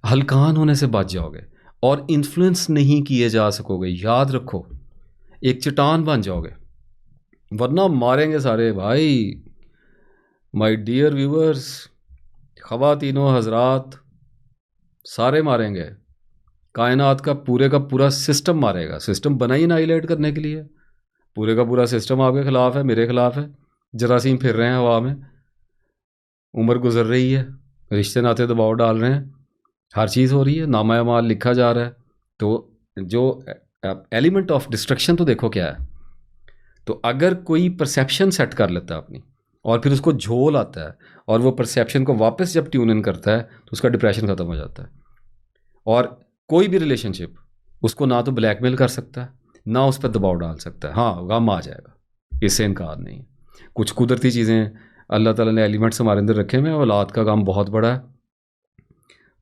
हलकान होने से बच जाओगे, और इन्फ्लुएंस नहीं किए जा सकोगे। याद रखो, एक चट्टान बन जाओगे, वरना मारेंगे सारे भाई। माय डियर व्यूअर्स, ख़वातीनो हजरात, सारे मारेंगे। कायनात का पूरा सिस्टम मारेगा। सिस्टम बना ही नाइलेट करने के लिए, पूरे का पूरा सिस्टम आपके ख़िलाफ़ है, मेरे ख़िलाफ़ है। जरासीम फिर रहे हैं हवा में, उम्र गुजर रही है, रिश्ते नाते दबाव डाल रहे हैं, हर चीज़ हो रही है, नामा माल लिखा जा रहा है। तो जो एलिमेंट ऑफ डिस्ट्रक्शन तो देखो क्या है। तो अगर कोई परसेप्शन सेट कर लेता है अपनी, और फिर उसको झोल आता है, और वो परसेप्शन को वापस जब ट्यून इन करता है, तो उसका डिप्रेशन ख़त्म हो जाता है। और कोई भी रिलेशनशिप उसको ना तो ब्लैकमेल कर सकता है, ना उस पर दबाव डाल सकता है। हाँ, गम आ जाएगा, इससे इनकार नहीं है। कुछ कुदरती चीज़ें अल्लाह ताला ने एलिमेंट्स हमारे अंदर रखे हुए हैं। औलाद का काम बहुत बड़ा है।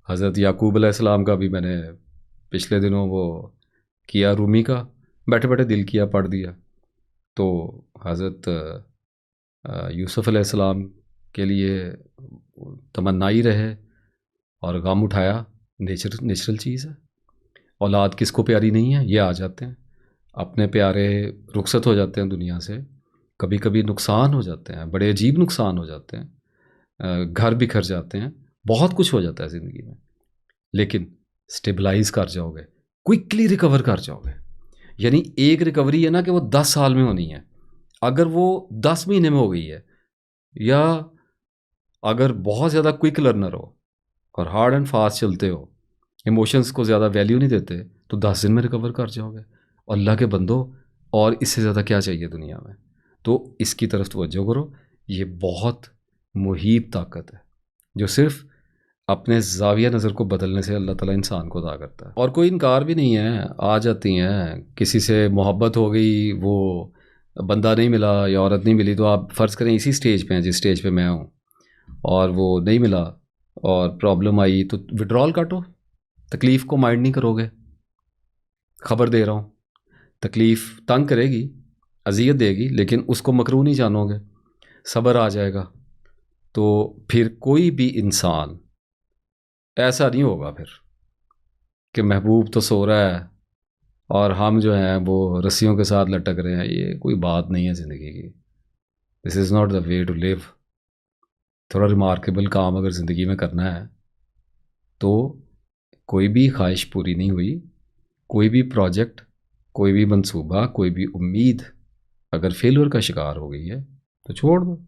हज़रत याकूब अलैहिस्सलाम का भी मैंने पिछले दिनों वो किया, रूमी का, बैठे बैठे दिल किया, पढ़ दिया। तो हज़रत यूसुफ़ अलैहिस्सलाम के लिए तमन्ना ही रहे, और गम उठाया, नेचुरल चीज़ है। औलाद किसको प्यारी नहीं है, ये आ जाते हैं, अपने प्यारे रुखसत हो जाते हैं दुनिया से, कभी कभी नुकसान हो जाते हैं, बड़े अजीब नुकसान हो जाते हैं, घर बिखर जाते हैं, बहुत कुछ हो जाता है ज़िंदगी में। लेकिन स्टेबलाइज कर जाओगे, क्विकली रिकवर कर जाओगे। यानी एक रिकवरी है ना कि वो 10 साल में होनी है। अगर वो 10 महीने में हो गई है, या अगर बहुत ज़्यादा क्विक लर्नर हो और हार्ड एंड फास्ट चलते हो, इमोशंस को ज़्यादा वैल्यू नहीं देते, तो 10 दिन में रिकवर कर जाओगे। अल्लाह के बंदो, और इससे ज़्यादा क्या चाहिए दुनिया में। तो इसकी तरफ तवज्जो करो। ये बहुत मुहीब ताकत है, जो सिर्फ अपने ज़ाविया नज़र को बदलने से अल्लाह ताला इंसान को अता करता है। और कोई इनकार भी नहीं है, आ जाती हैं। किसी से मोहब्बत हो गई, वो बंदा नहीं मिला या औरत नहीं मिली, तो आप फ़र्ज़ करें इसी स्टेज पे हैं जिस स्टेज पे मैं हूँ, और वो नहीं मिला और प्रॉब्लम आई, तो विड्रॉल काटो। तकलीफ़ को माइंड नहीं करोगे। ख़बर दे रहा हूँ, तकलीफ़ तंग करेगी, अज़ियत देगी, लेकिन उसको मकरूह नहीं जानोगे, सब्र आ जाएगा। तो फिर कोई भी इंसान ऐसा नहीं होगा फिर कि महबूब तो सो रहा है और हम जो हैं वो रस्सियों के साथ लटक रहे हैं। ये कोई बात नहीं है ज़िंदगी की। This is not the way to live. थोड़ा रिमार्केबल काम अगर ज़िंदगी में करना है, तो कोई भी ख्वाहिश पूरी नहीं हुई, कोई भी प्रोजेक्ट, कोई भी मंसूबा, कोई भी उम्मीद अगर फेलियर का शिकार हो गई है, तो छोड़ दो,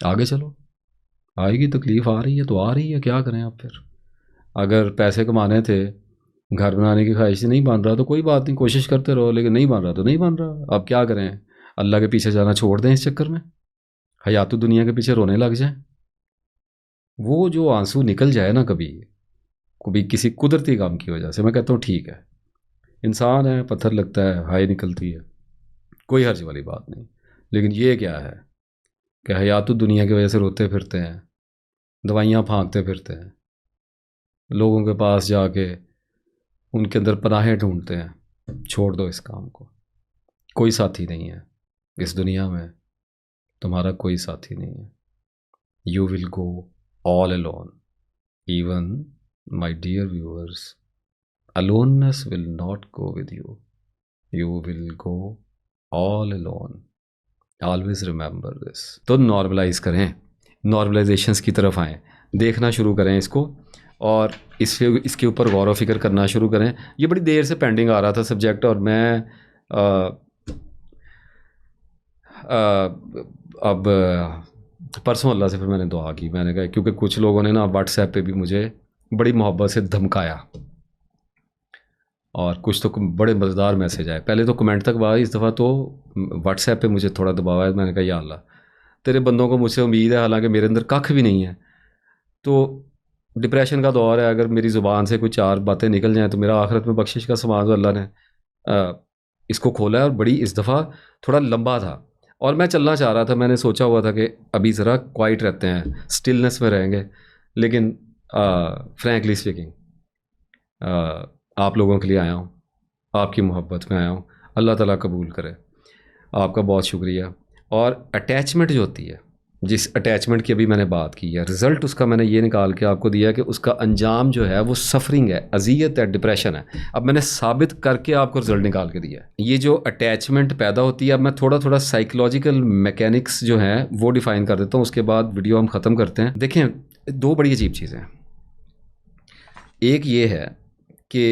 आगे चलो। आएगी तकलीफ़, आ रही है तो आ रही है, क्या करें अब फिर। अगर पैसे कमाने थे, घर बनाने की ख्वाहिश नहीं बन रहा, तो कोई बात नहीं, कोशिश करते रहो, लेकिन नहीं बन रहा तो नहीं बन रहा, अब क्या करें। अल्लाह के पीछे जाना छोड़ दें इस चक्कर में, हयातुद दुनिया के पीछे रोने लग जाएं। वो जो आंसू निकल जाए ना कभी, कभी किसी कुदरती काम की वजह से, मैं कहता हूँ ठीक है, इंसान है, पत्थर लगता है, हाय निकलती है, कोई हर्ज वाली बात नहीं। लेकिन ये क्या है कि हयात दुनिया की वजह से रोते फिरते हैं, दवाइयाँ फाँकते फिरते हैं, लोगों के पास जाके उनके अंदर पनाहें ढूंढते हैं। छोड़ दो इस काम को। कोई साथी नहीं है इस दुनिया में, तुम्हारा कोई साथी नहीं है। You will go all alone. Even my dear viewers, aloneness will not go with you, you will go all alone. Always remember this. तो नॉर्मलाइज करें, नॉर्मलाइजेशंस की तरफ आएँ, देखना शुरू करें इसको, और इसके ऊपर गौर व फिक्र करना शुरू करें। ये बड़ी देर से पेंडिंग आ रहा था सब्जेक्ट, और मैं अब परसों अल्लाह से फिर मैंने दुआ की। मैंने कहा क्योंकि कुछ लोगों ने ना व्हाट्सएप पे भी मुझे बड़ी मोहब्बत से धमकाया, और कुछ तो बड़े मज़ेदार मैसेज आए। पहले तो कमेंट तक आया, इस दफ़ा तो व्हाट्सएप पे मुझे थोड़ा दबाव आया। मैंने कहा या अल्लाह, तेरे बंदों को मुझसे उम्मीद है, हालांकि मेरे अंदर कख भी नहीं है। तो डिप्रेशन का दौर है, अगर मेरी ज़ुबान से कोई चार बातें निकल जाएँ तो मेरा आखिरत में बख्शिश का सामान अल्लाह ने इसको खोला है। और बड़ी इस दफ़ा थोड़ा लंबा था, और मैं चलना चाह रहा था। मैंने सोचा हुआ था कि अभी ज़रा क्वाइट रहते हैं, स्टिलनेस में रहेंगे, लेकिन फ्रैंकली स्पीकिंग आप लोगों के लिए आया हूँ, आपकी मोहब्बत में आया हूँ। अल्लाह ताला कबूल करे, आपका बहुत शुक्रिया। और अटैचमेंट जो होती है, जिस अटैचमेंट की अभी मैंने बात की है, रिज़ल्ट उसका मैंने ये निकाल के आपको दिया कि उसका अंजाम जो है वो सफरिंग है, अजियत है, डिप्रेशन है। अब मैंने साबित करके आपको रिज़ल्ट निकाल के दिया है। ये जो अटैचमेंट पैदा होती है, अब मैं थोड़ा थोड़ा साइकोलॉजिकल मैकेनिक्स जो हैं वो डिफ़ाइन कर देता हूँ, उसके बाद वीडियो हम ख़त्म करते हैं। देखें, दो बड़ी अजीब चीज़ें हैं। एक ये है कि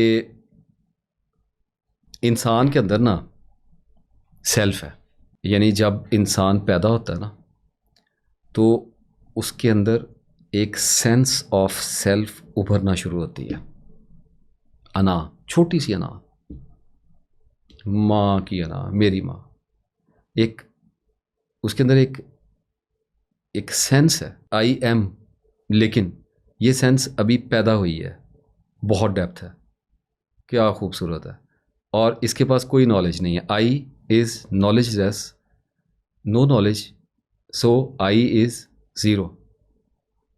इंसान के अंदर ना सेल्फ है, यानी जब इंसान पैदा होता है ना, तो उसके अंदर एक सेंस ऑफ सेल्फ उभरना शुरू होती है। अना, छोटी सी अना, माँ की अना, मेरी माँ, एक उसके अंदर एक एक सेंस है, आई एम। लेकिन ये सेंस अभी पैदा हुई है, बहुत डेप्थ है, क्या खूबसूरत है, और इसके पास कोई नॉलेज नहीं है। I is knowledgeless, no knowledge, so I is zero.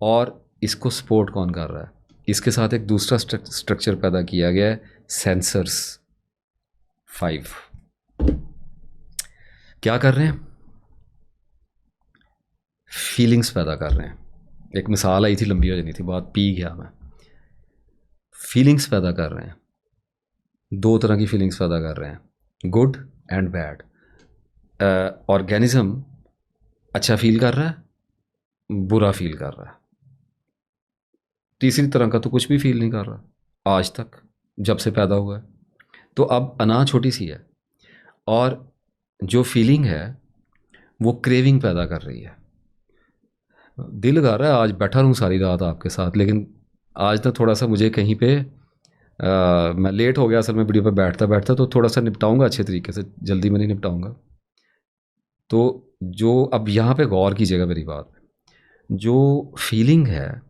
और इसको सपोर्ट कौन कर रहा है? इसके साथ एक दूसरा स्ट्रक्चर पैदा किया गया है, सेंसर्स 5। क्या कर रहे हैं? फीलिंग्स पैदा कर रहे हैं। एक मिसाल आई थी, लंबी हो जानी थी बात, पी गया मैं। फीलिंग्स पैदा कर रहे हैं, दो तरह की फीलिंग्स पैदा कर रहे हैं, गुड एंड बैड। ऑर्गेनिज्म अच्छा फील कर रहा है, बुरा फील कर रहा है। तीसरी तरह का तो कुछ भी फील नहीं कर रहा आज तक, जब से पैदा हुआ है। तो अब अना छोटी सी है, और जो फीलिंग है वो क्रेविंग पैदा कर रही है। दिल कर रहा है आज बैठा रहूँ सारी रात आपके साथ, लेकिन आज ना थोड़ा सा मुझे कहीं पे मैं लेट हो गया असल में वीडियो पे बैठता बैठता, तो थोड़ा सा निपटाऊंगा अच्छे तरीके से, जल्दी में नहीं निपटाऊंगा। तो जो अब यहाँ पे गौर कीजिएगा मेरी बात, जो फीलिंग है,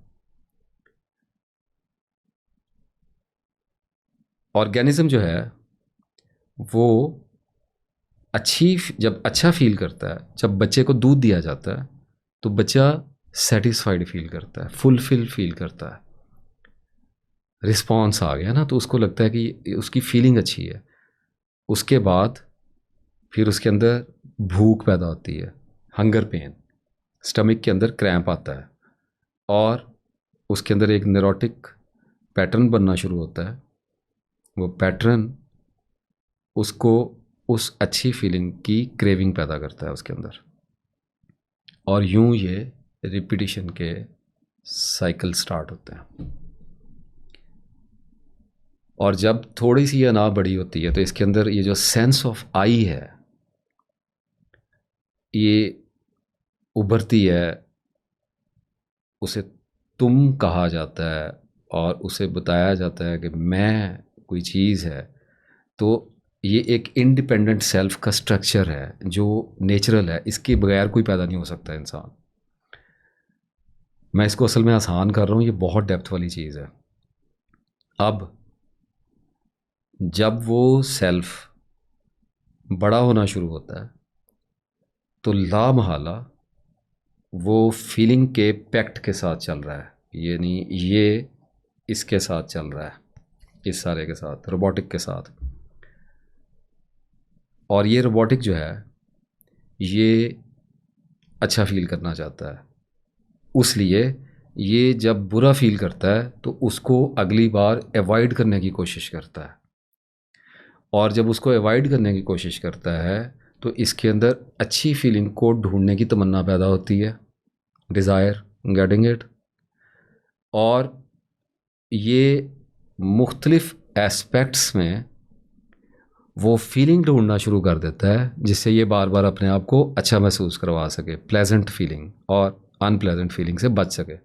ऑर्गेनिज्म जो है वो जब अच्छा फील करता है, जब बच्चे को दूध दिया जाता है तो बच्चा सेटिस्फाइड फील करता है, फुलफिल फील करता है। रिस्पॉन्स आ गया ना, तो उसको लगता है कि उसकी फीलिंग अच्छी है। उसके बाद फिर उसके अंदर भूख पैदा होती है, हंगर पेन, स्टमक के अंदर क्रैम्प आता है, और उसके अंदर एक न्यूरोटिक पैटर्न बनना शुरू होता है। वो पैटर्न उसको उस अच्छी फीलिंग की क्रेविंग पैदा करता है उसके अंदर, और यूं ये रिपीटिशन के साइकिल स्टार्ट होते हैं। और जब थोड़ी सी ये अना बड़ी होती है तो इसके अंदर ये जो सेंस ऑफ आई है ये उभरती है, उसे तुम कहा जाता है, और उसे बताया जाता है कि मैं कोई चीज़ है। तो ये एक इंडिपेंडेंट सेल्फ का स्ट्रक्चर है जो नेचुरल है, इसके बगैर कोई पैदा नहीं हो सकता इंसान। मैं इसको असल में आसान कर रहा हूँ, ये बहुत डेप्थ वाली चीज़ है। अब जब वो सेल्फ बड़ा होना शुरू होता है तो लामहला वो फीलिंग के पैक्ट के साथ चल रहा है, यानी ये इसके साथ चल रहा है, इस सारे के साथ, रोबोटिक के साथ। और ये रोबोटिक जो है ये अच्छा फील करना चाहता है, उसलिए ये जब बुरा फील करता है तो उसको अगली बार अवॉइड करने की कोशिश करता है। और जब उसको अवॉइड करने की कोशिश करता है तो इसके अंदर अच्छी फीलिंग को ढूंढने की तमन्ना पैदा होती है, डिज़ायर, गेटिंग इट। और ये मुख्तलिफ एस्पेक्ट्स में वो फीलिंग ढूंढना शुरू कर देता है जिससे ये बार बार अपने आप को अच्छा महसूस करवा सके, प्लेजेंट फीलिंग और अनप्लेजेंट फीलिंग से बच सके।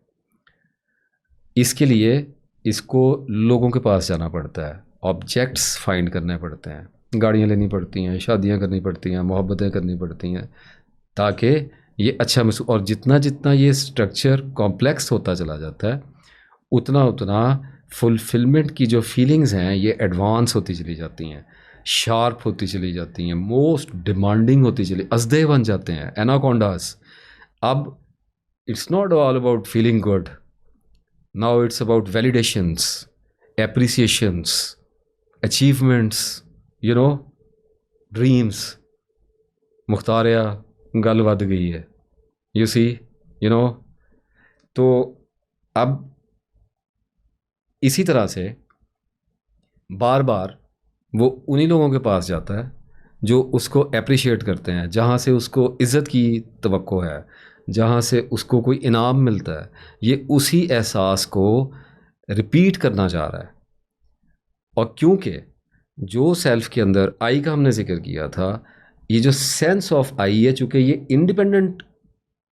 इसके लिए इसको लोगों के पास जाना पड़ता है, ऑब्जेक्ट्स फाइंड करने पड़ते हैं, गाड़ियाँ लेनी पड़ती हैं, शादियाँ करनी पड़ती हैं, मोहब्बतें करनी पड़ती हैं, ताकि ये अच्छा महसूस। और जितना जितना ये स्ट्रक्चर कॉम्प्लेक्स होता चला जाता है उतना उतना फुलफिलमेंट की जो फीलिंग्स हैं ये एडवांस होती चली जाती हैं, शार्प होती चली जाती हैं, मोस्ट डिमांडिंग होती चली, अजदे बन जाते हैं, एनाकोंडास। अब it's not all about feeling good, now it's about validations, appreciations, achievements, you know, dreams. मुख्तारिया गल वध गई है, यू सी, यू नो। तो अब इसी तरह से बार बार वो उन्हीं लोगों के पास जाता है जो उसको अप्रिशिएट करते हैं, जहाँ से उसको इज़्ज़त की तवक्को है, जहाँ से उसको कोई इनाम मिलता है। ये उसी एहसास को रिपीट करना चाह रहा है। और क्योंकि जो सेल्फ के अंदर आई का हमने जिक्र किया था, ये जो सेंस ऑफ आई है, चूँकि ये इंडिपेंडेंट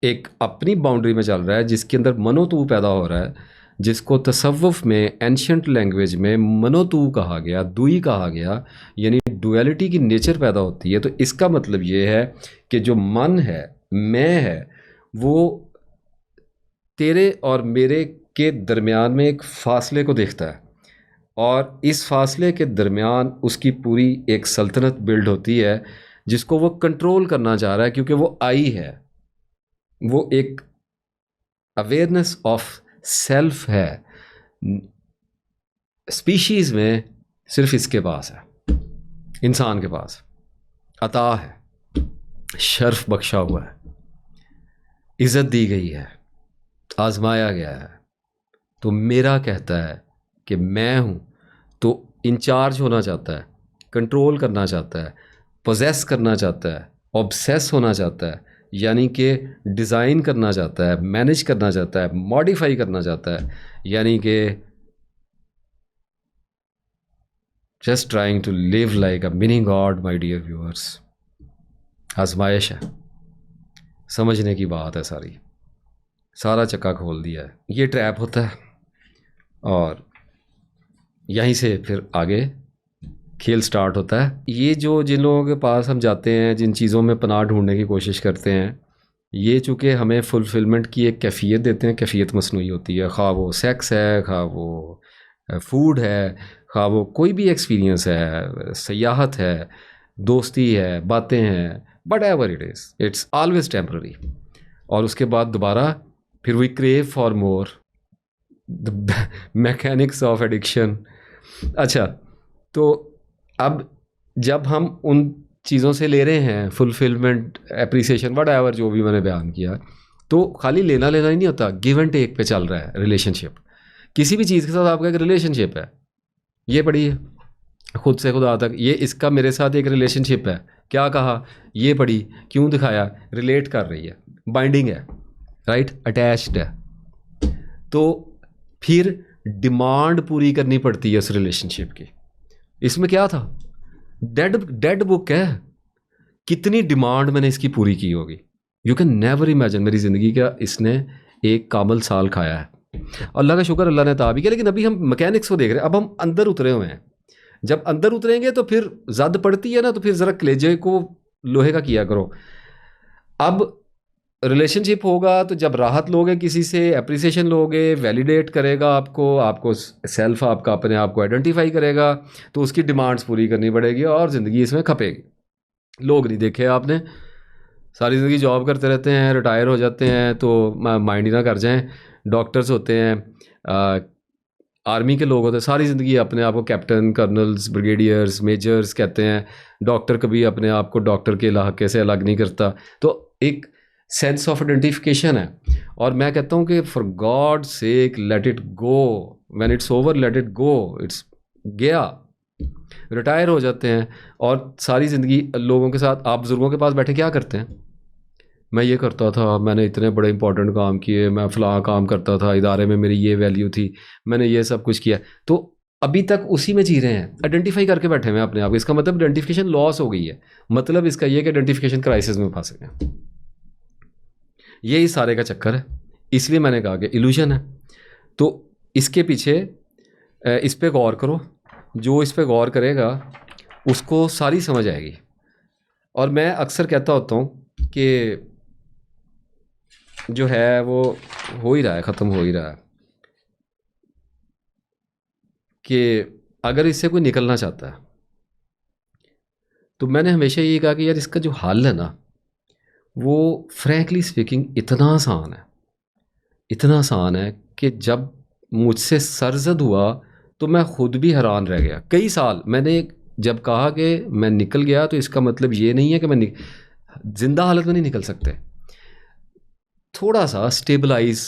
एक अपनी बाउंड्री में चल रहा है, जिसके अंदर मनोतू पैदा हो रहा है, जिसको तसव्वुफ में, एंशियंट लैंग्वेज में मनोतू कहा गया, दुई कहा गया, यानी डुअलिटी की नेचर पैदा होती है। तो इसका मतलब ये है कि जो मन है, मैं है, वो तेरे और मेरे के दरमियान में एक फ़ासले को देखता है, और इस फासले के दरमियान उसकी पूरी एक सल्तनत बिल्ड होती है जिसको वो कंट्रोल करना चाह रहा है, क्योंकि वो आई है, वो एक अवेयरनेस ऑफ सेल्फ है। स्पीशीज़ में सिर्फ इसके पास है, इंसान के पास अता है, शर्फ बख्शा हुआ है, इज़्ज़त दी गई है, आजमाया गया है। तो मेरा कहता है कि मैं हूँ, तो इंचार्ज होना चाहता है, कंट्रोल करना चाहता है, पोजेस करना चाहता है, ऑब्सेस होना चाहता है, यानी कि डिज़ाइन करना चाहता है, मैनेज करना चाहता है, मॉडिफाई करना चाहता है, यानी कि just trying to live like a mini god. My dear viewers, आजमाइश है, समझने की बात है, सारा चक्का खोल दिया है, ये ट्रैप होता है। और यहीं से फिर आगे खेल स्टार्ट होता है। ये जो जिन लोगों के पास हम जाते हैं, जिन चीज़ों में पनाह ढूंढने की कोशिश करते हैं, ये चूँकि हमें फुलफिलमेंट की एक कैफ़ियत देते हैं, कैफ़ियत मसनूई होती है, खा वो सेक्स है, खा वो फूड है, खा वो कोई भी एक्सपीरियंस है, सयाहत है, दोस्ती है, बातें हैं, but ever it is, it's always temporary. और उसके बाद दोबारा फिर we crave for more, the mechanics of addiction. अच्छा, तो अब जब हम उन चीज़ों से ले रहे हैं फुलफिलमेंट, एप्रिसिएशन, वट एवर जो भी मैंने बयान किया, तो खाली लेना लेना ही नहीं होता, गिव एंड टेक पे चल रहा है रिलेशनशिप। किसी भी चीज़ के साथ आपका एक रिलेशनशिप है, ये पढ़िए, खुद से खुदा तक, ये इसका मेरे साथ एक रिलेशनशिप है, क्या कहा, ये पढ़ी, क्यों दिखाया, रिलेट कर रही है, बाइंडिंग है, राइट, अटैच्ड है। तो फिर डिमांड पूरी करनी पड़ती है उस रिलेशनशिप की। इसमें क्या था, डेड बुक है, कितनी डिमांड मैंने इसकी पूरी की होगी। यू कैन नेवर इमेजिन, मेरी ज़िंदगी का इसने एक कामल साल खाया है, अल्लाह का शुक्र, अल्लाह ने ताबी किया। लेकिन अभी हम मैकेनिक्स को देख रहे हैं, अब हम अंदर उतरे हुए हैं। जब अंदर उतरेंगे तो फिर जद पड़ती है ना, तो फिर ज़रा कलेजे को लोहे का किया करो। अब रिलेशनशिप होगा तो जब राहत लोगे किसी से, अप्रिसिएशन लोगे, वैलिडेट करेगा आपको, आपको सेल्फ आपका अपने आप को आइडेंटिफाई करेगा, तो उसकी डिमांड्स पूरी करनी पड़ेगी और ज़िंदगी इसमें खपेगी। लोग नहीं देखे आपने, सारी ज़िंदगी जॉब करते रहते हैं, रिटायर हो जाते हैं तो माइंड ही ना कर जाएं। डॉक्टर्स होते हैं, आर्मी के लोग होते हैं, सारी ज़िंदगी अपने आप को कैप्टन, कर्नल्स, ब्रिगेडियर्स, मेजर्स कहते हैं। डॉक्टर कभी अपने आप को डॉक्टर के इलाके से अलग नहीं करता। तो एक सेंस ऑफ आइडेंटिफिकेशन है। और मैं कहता हूँ कि for God sake let it go, when it's over let it go, it's गया, रिटायर हो जाते हैं। और सारी ज़िंदगी लोगों के साथ, आप बुज़ुर्गों के पास बैठे क्या करते हैं? मैं ये करता था, मैंने इतने बड़े इंपॉर्टेंट काम किए, मैं फ़लाँ काम करता था, इदारे में मेरी ये वैल्यू थी, मैंने ये सब कुछ किया। तो अभी तक उसी में जी रहे हैं, आइडेंटिफाई करके बैठे हुए हैं अपने आप को। इसका मतलब आइडेंटिफिकेशन लॉस हो गई है। मतलब इसका ये कि आइडेंटिफिकेशन क्राइसिस में फंस गए हैं। यही सारे का चक्कर है। इसलिए मैंने कहा कि इल्यूजन है। तो इसके पीछे इस पे गौर करो। जो इस पे गौर करेगा उसको सारी समझ आएगी। और मैं अक्सर कहता होता हूँ कि जो है वो हो ही रहा है, ख़त्म हो ही रहा है, कि अगर इससे कोई निकलना चाहता है तो मैंने हमेशा ये कहा कि यार इसका जो हल है ना, वो फ्रैंकली स्पीकिंग इतना आसान है, इतना आसान है कि जब मुझसे सरजद हुआ तो मैं खुद भी हैरान रह गया। कई साल मैंने जब कहा कि मैं निकल गया, तो इसका मतलब ये नहीं है कि मैं ज़िंदा हालत में नहीं निकल सकते। थोड़ा सा स्टेबलाइज,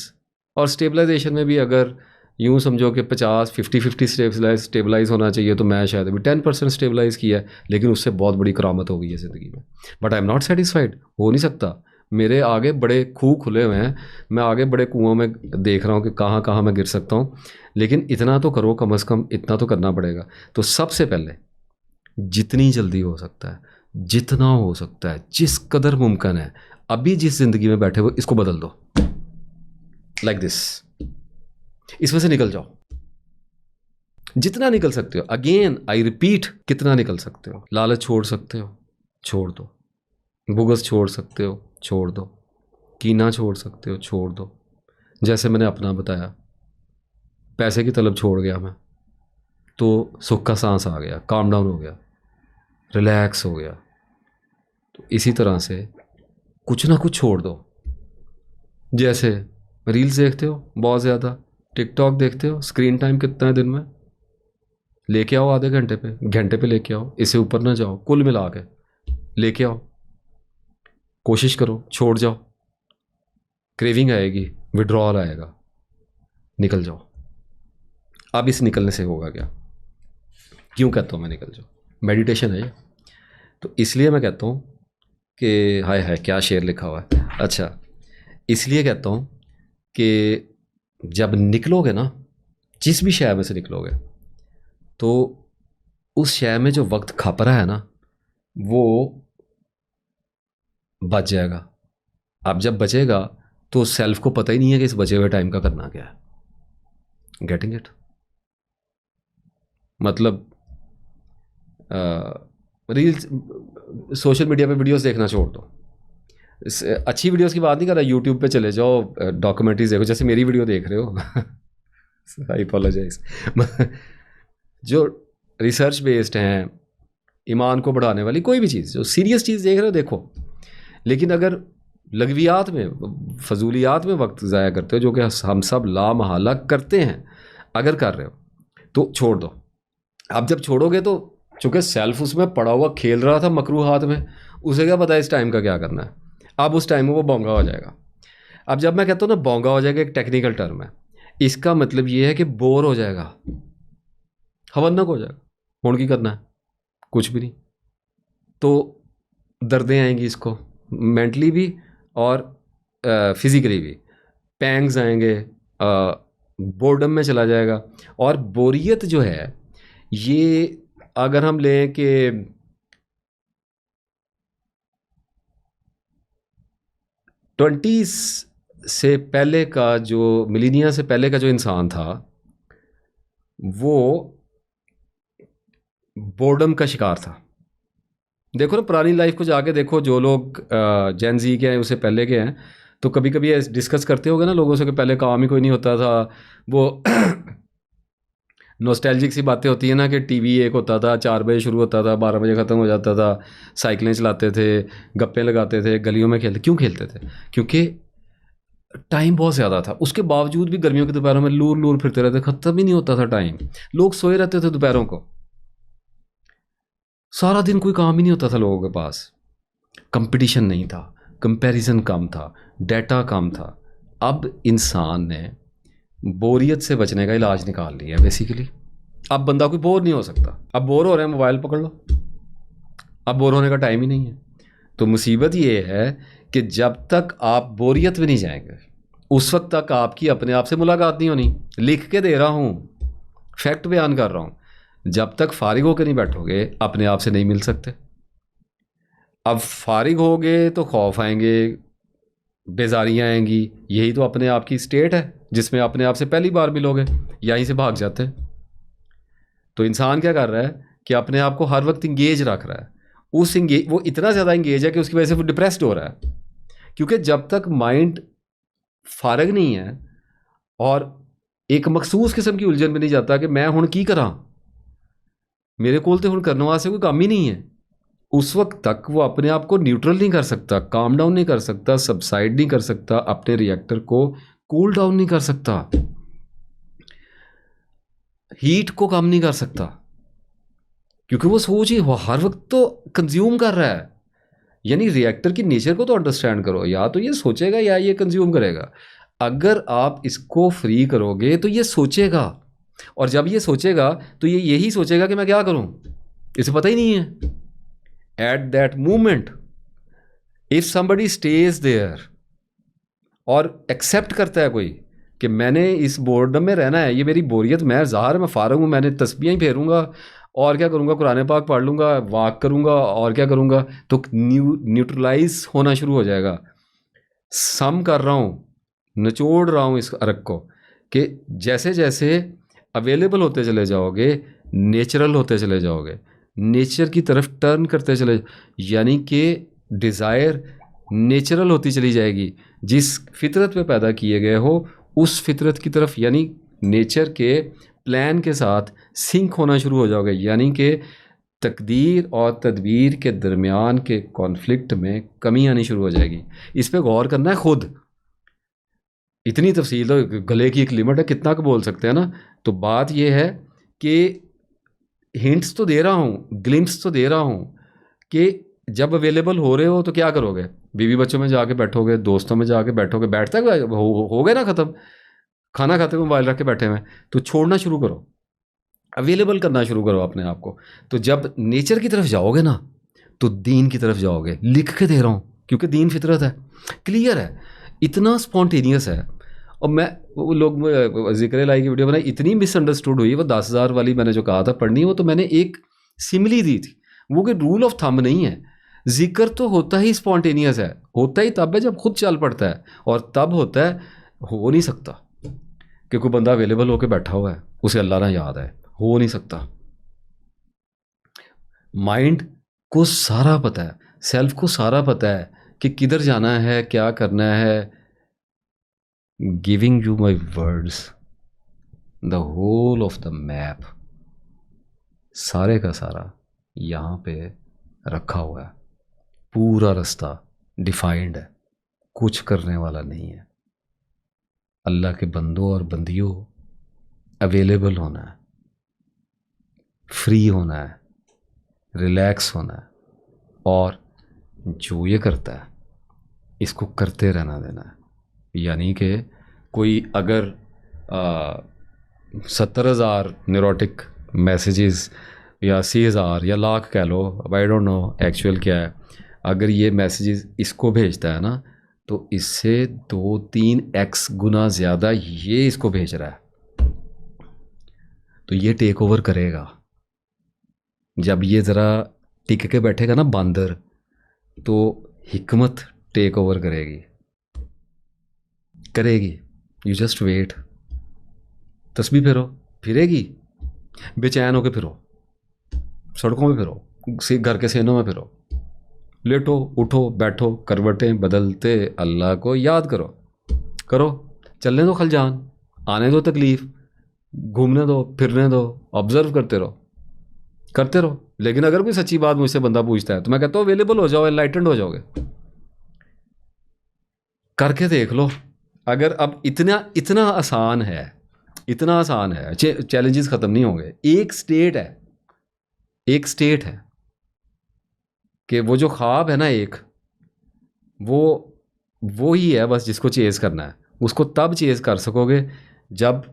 और स्टेबलाइजेशन में भी अगर यूँ समझो कि 50-50 स्टेबलाइज होना चाहिए, तो मैं शायद अभी 10% स्टेबलाइज किया है, लेकिन उससे बहुत बड़ी करामत हो गई है ज़िंदगी में। But I am not satisfied, हो नहीं सकता। मेरे आगे बड़े खूह खुले हुए हैं, मैं आगे बड़े कुओं में देख रहा हूँ कि कहाँ कहाँ मैं गिर सकता हूँ। लेकिन इतना तो करो, कम से कम इतना तो करना पड़ेगा। तो सबसे पहले जितनी जल्दी हो सकता है, जितना हो सकता है, जिस कदर मुमकिन है, अभी जिस ज़िंदगी में बैठे हो इसको बदल दो, लाइक दिस। इसमें से निकल जाओ, जितना निकल सकते हो। अगेन आई रिपीट, कितना निकल सकते हो। लालच छोड़ सकते हो, छोड़ दो। बुगस छोड़ सकते हो, छोड़ दो। कीना छोड़ सकते हो, छोड़ दो। जैसे मैंने अपना बताया, पैसे की तलब छोड़ गया मैं, तो सुख का सांस आ गया, काम डाउन हो गया, रिलैक्स हो गया। तो इसी तरह से कुछ ना कुछ छोड़ दो। जैसे रील्स देखते हो बहुत ज़्यादा, टिकटॉक देखते हो, स्क्रीन टाइम कितना है दिन में, लेके आओ आधे घंटे पे लेके आओ, इससे ऊपर ना जाओ। कुल मिला के लेके आओ, कोशिश करो, छोड़ जाओ। क्रेविंग आएगी, विड्रॉल आएगा, निकल जाओ। अब इस निकलने से होगा क्या? क्यों कहता हूँ मैं निकल जाओ? मेडिटेशन है ये। तो इसलिए मैं कहता हूँ कि हाय हाय क्या शेर लिखा हुआ है। अच्छा, इसलिए कहता हूँ कि जब निकलोगे ना, जिस भी शय में से निकलोगे, तो उस शय में जो वक्त खप रहा है ना, वो बच जाएगा। अब जब बचेगा तो सेल्फ को पता ही नहीं है कि इस बचे हुए टाइम का करना क्या है। Getting it? मतलब रील्स, सोशल मीडिया पे वीडियोस देखना छोड़ दो। अच्छी वीडियोस की बात नहीं कर रहा, यूट्यूब पे चले जाओ, डॉक्यूमेंट्रीज देखो, जैसे मेरी वीडियो देख रहे हो। आई अपोलोजाइज। जो रिसर्च बेस्ड हैं, ईमान को बढ़ाने वाली कोई भी चीज़, जो सीरियस चीज़ देख रहे हो देखो। लेकिन अगर लगवियात में, फजूलियात में वक्त ज़ाया करते हो, जो कि हम सब ला महला करते हैं, अगर कर रहे हो तो छोड़ दो। अब जब छोड़ोगे तो चूँकि सेल्फ उसमें पड़ा हुआ खेल रहा था मकरू हाथ में, उसे क्या पता है इस टाइम का क्या करना है। अब उस टाइम में वो बोंगा हो जाएगा। अब जब मैं कहता हूँ ना बोंगा हो जाएगा, एक टेक्निकल टर्म है, इसका मतलब ये है कि बोर हो जाएगा, हवन्नक हो जाएगा। होड़ की करना है कुछ भी नहीं। तो दर्दें आएंगी इसको, मेंटली भी और फिज़िकली भी। पैंग्स आएंगे, बोर्डम में चला जाएगा। और बोरियत जो है, ये अगर हम लें कि 20 से पहले का जो, मिलीनिया से पहले का जो इंसान था, वो बोर्डम का शिकार था। देखो ना पुरानी लाइफ को जाके देखो, जो लोग जेन जी के हैं, उससे पहले के हैं, तो कभी कभी डिस्कस करते होगे ना लोगों से कि पहले काम ही कोई नहीं होता था। वो नॉस्टैल्जिक सी बातें होती है ना कि टीवी एक होता था, 4 बजे शुरू होता था, 12 बजे ख़त्म हो जाता था, साइकिलें चलाते थे, गप्पे लगाते थे, गलियों में खेलते। क्यों खेलते थे? क्योंकि टाइम बहुत ज़्यादा था। उसके बावजूद भी गर्मियों के दोपहरों में लूर लूर फिरते रहते, ख़त्म ही नहीं होता था टाइम। लोग सोए रहते थे दोपहरों को, सारा दिन कोई काम ही नहीं होता था लोगों के पास। कंपटीशन नहीं था, कंपैरिजन कम था, डाटा कम था। अब इंसान ने बोरियत से बचने का इलाज निकाल लिया है बेसिकली। अब बंदा कोई बोर नहीं हो सकता। अब बोर हो रहे हैं, मोबाइल पकड़ लो। अब बोर होने का टाइम ही नहीं है। तो मुसीबत ये है कि जब तक आप बोरियत में नहीं जाएंगे, उस वक्त तक आपकी अपने आप से मुलाकात नहीं होनी। लिख के दे रहा हूँ, फैक्ट बयान कर रहा हूँ। जब तक फारिग होकर नहीं बैठोगे, अपने आप से नहीं मिल सकते। अब फारिग होगे तो खौफ आएंगे, बेजारियाँ आएंगी। यही तो अपने आप की स्टेट है जिसमें अपने आप से पहली बार मिलोगे, यहीं से भाग जाते हैं। तो इंसान क्या कर रहा है कि अपने आप को हर वक्त इंगेज रख रहा है। वो इतना ज़्यादा इंगेज है कि उसकी वजह से वो डिप्रेस्ड हो रहा है। क्योंकि जब तक माइंड फारग नहीं है और एक मखसूस किस्म की उलझन में नहीं जाता कि मैं हुण की करा, मेरे कोल तो हुण करने वास्ते कोई काम ही नहीं है, उस वक्त तक वो अपने आप को न्यूट्रल नहीं कर सकता, काम डाउन नहीं कर सकता, सबसाइड नहीं कर सकता, अपने रिएक्टर को कूल डाउन नहीं कर सकता, हीट को कम नहीं कर सकता। क्योंकि वो सोच ही वो हर वक्त तो कंज्यूम कर रहा है। यानी रिएक्टर की नेचर को तो अंडरस्टैंड करो, या तो ये सोचेगा या ये कंज्यूम करेगा। अगर आप इसको फ्री करोगे तो ये सोचेगा, और जब ये सोचेगा तो ये यही सोचेगा कि मैं क्या करूं, इसे पता ही नहीं है। At that moment if somebody stage there और एक्सेप्ट करता है कोई कि मैंने इस बोर्डम में रहना है, ये मेरी बोरियत, मैं ज़ाहिर मैं फ़ारग हूँ, मैंने तस्बीहें ही फेरूँगा और क्या करूँगा, कुरान पाक पढ़ लूँगा, वाक करूँगा और क्या करूँगा, तो न्यूट्रलाइज होना शुरू हो जाएगा। सम कर रहा हूँ, निचोड़ रहा हूँ इस अरक को, कि जैसे जैसे अवेलेबल होते चले जाओगे, नेचुरल होते चले जाओगे, नेचर की तरफ टर्न करते चले, यानी कि डिज़ायर नेचुरल होती चली जाएगी। जिस फितरत में पैदा किए गए हो उस फितरत की तरफ, यानी नेचर के प्लान के साथ सिंक होना शुरू हो जाओगे। यानी कि तकदीर और तदबीर के दरमियान के कॉन्फ्लिक्ट में कमी आनी शुरू हो जाएगी। इस पे गौर करना है खुद। इतनी तफसील तो गले की एक लिमिट है, कितना को बोल सकते हैं ना। तो बात यह है कि हिंट्स तो दे रहा हूँ, ग्लिम्स तो दे रहा हूँ कि जब अवेलेबल हो रहे हो तो क्या करोगे, बीवी बच्चों में जाके बैठोगे, दोस्तों में जाके बैठोगे, बैठता हो गए ना ख़त्म, खाना खाते हुए मोबाइल रख के बैठे हुए, तो छोड़ना शुरू करो, अवेलेबल करना शुरू करो अपने आप को। तो जब नेचर की तरफ जाओगे ना, तो दीन की तरफ जाओगे। लिख के दे रहा हूँ क्योंकि दीन फितरत है, क्लियर है, इतना स्पॉन्टेनियस है। और मैं, वो लोग जिक्र लाई की वीडियो बनाई, इतनी मिसअंडरस्टूड हुई वो 10,000 वाली, मैंने जो कहा था पढ़नी, वो तो मैंने एक सिमिली दी थी, वो कि रूल ऑफ थंब नहीं है। जिक्र तो होता ही स्पॉन्टेनियस है, होता ही तब है जब खुद चल पड़ता है, और तब होता है, हो नहीं सकता कि कोई बंदा अवेलेबल होकर बैठा हुआ है उसे अल्लाह ना याद है, हो नहीं सकता। माइंड को सारा पता है, सेल्फ को सारा पता है कि किधर जाना है, क्या करना है। Giving you my words, the whole of the map, सारे का सारा यहाँ पे रखा हुआ है। पूरा रास्ता डिफाइंड है, कुछ करने वाला नहीं है। अल्लाह के बंदों और बंदियों, अवेलेबल होना है, फ्री होना है, रिलैक्स होना है, और जो ये करता है इसको करते रहना देना है। यानी कि कोई अगर 70,000 न्यूरोटिक मैसेजेस या 80,000 या लाख कह लो, अब आई डोंट नो एक्चुअल क्या है, अगर ये मैसेजेस इसको भेजता है ना, तो इससे 2-3x गुना ज़्यादा ये इसको भेज रहा है। तो ये टेक ओवर करेगा। जब ये ज़रा टिक के बैठेगा ना बंदर, तो हिकमत टेक ओवर करेगी, करेगी। You just wait. तस्बीह फेरो, फिरेगी, बेचैन होके फिरो, सड़कों में फिरो, घर के सेनों में फिरो, लेटो, उठो, बैठो, करवटें बदलते अल्लाह को याद करो। करो, चलने दो खलजान, आने दो तकलीफ़, घूमने दो, फिरने दो, ऑब्जर्व करते रहो। लेकिन अगर कोई सच्ची बात मुझसे बंदा पूछता है तो मैं कहता हूँ अवेलेबल हो जाओ, एनलाइटेंड हो जाओगे। करके देख लो। अगर अब इतना इतना आसान है, इतना आसान है, चैलेंजेस ख़त्म नहीं होंगे। एक स्टेट है कि वो जो ख्वाब है ना एक, वो वो ही है बस जिसको चेज़ करना है। उसको तब चेज़ कर सकोगे जब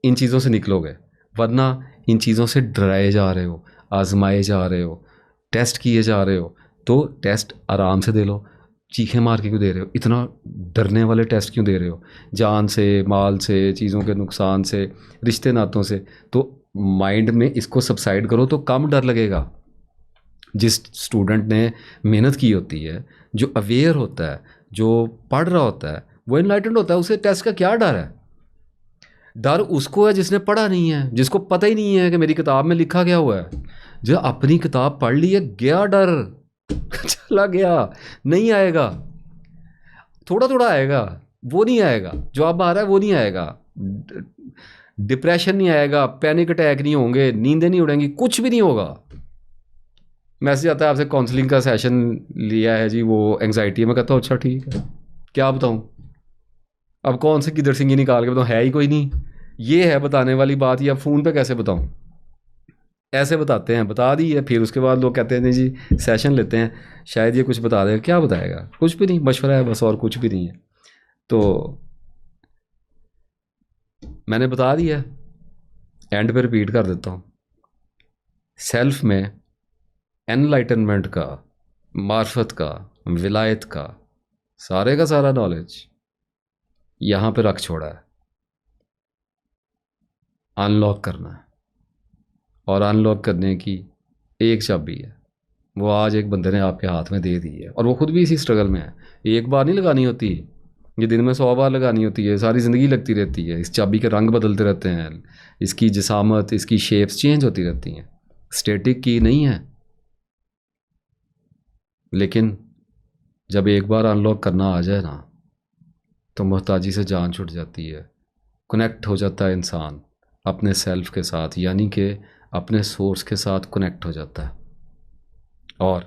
इन चीज़ों से निकलोगे, वरना इन चीज़ों से डराए जा रहे हो, आजमाए जा रहे हो, टेस्ट किए जा रहे हो, तो टेस्ट आराम से दे लो। चीखें मार के क्यों दे रहे हो? इतना डरने वाले टेस्ट क्यों दे रहे हो? जान से, माल से, चीज़ों के नुकसान से, रिश्ते नातों से। तो माइंड में इसको सबसाइड करो तो कम डर लगेगा। जिस स्टूडेंट ने मेहनत की होती है, जो अवेयर होता है, जो पढ़ रहा होता है, वो इनलाइटेंड होता है। उसे टेस्ट का क्या डर है? डर उसको है जिसने पढ़ा नहीं है, जिसको पता ही नहीं है कि मेरी किताब में लिखा क्या हुआ है। जो अपनी किताब पढ़ ली है, गया डर चला गया, नहीं आएगा। थोड़ा थोड़ा आएगा, वो नहीं आएगा। जो अब आ रहा है वो नहीं आएगा। डिप्रेशन नहीं आएगा, पैनिक अटैक नहीं होंगे, नींदें नहीं उड़ेंगी, कुछ भी नहीं होगा। मैसेज आता है आपसे काउंसलिंग का सेशन लिया है जी, वो एंग्जाइटी है। मैं कहता हूँ अच्छा ठीक है, क्या बताऊँ? अब कौन से किधर सिंगी निकाल के बताऊँ? है ही कोई नहीं। ये है बताने वाली बात, या फ़ोन पे कैसे बताऊँ? ऐसे बताते हैं, बता दी है, फिर उसके बाद लोग कहते हैं नहीं जी सेशन लेते हैं, शायद ये कुछ बता देगा। क्या बताएगा? कुछ भी नहीं, मशवरा है बस, और कुछ भी नहीं है। तो मैंने बता दिया, एंड पे रिपीट कर देता हूँ। सेल्फ में एनलाइटनमेंट का, मार्फत का, विलायत का, सारे का सारा नॉलेज यहाँ पे रख छोड़ा है। अनलॉक करना है, और अनलॉक करने की एक चाबी है, वो आज एक बंदे ने आपके हाथ में दे दी है, और वो खुद भी इसी स्ट्रगल में है। एक बार नहीं लगानी होती, ये दिन में 100 बार लगानी होती है, सारी ज़िंदगी लगती रहती है। इस चाबी के रंग बदलते रहते हैं, इसकी जिसामत, इसकी शेप्स चेंज होती रहती हैं, स्टेटिक की नहीं है। लेकिन जब एक बार अनलॉक करना आ जाए ना, तो मोहताजी से जान छूट जाती है। कनेक्ट हो जाता है इंसान अपने सेल्फ के साथ, यानी कि अपने सोर्स के साथ कनेक्ट हो जाता है। और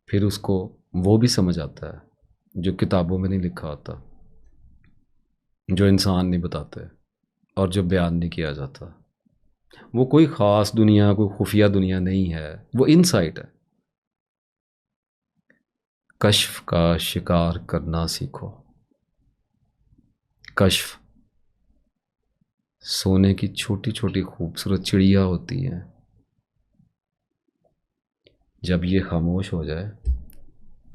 फिर उसको वो भी समझ आता है जो किताबों में नहीं लिखा होता, जो इंसान नहीं बताते, और जो बयान नहीं किया जाता। वो कोई ख़ास दुनिया, कोई खुफिया दुनिया नहीं है, वो इनसाइट है। कश्फ का शिकार करना सीखो। कश्फ सोने की छोटी छोटी खूबसूरत चिड़िया होती हैं। जब ये खामोश हो जाए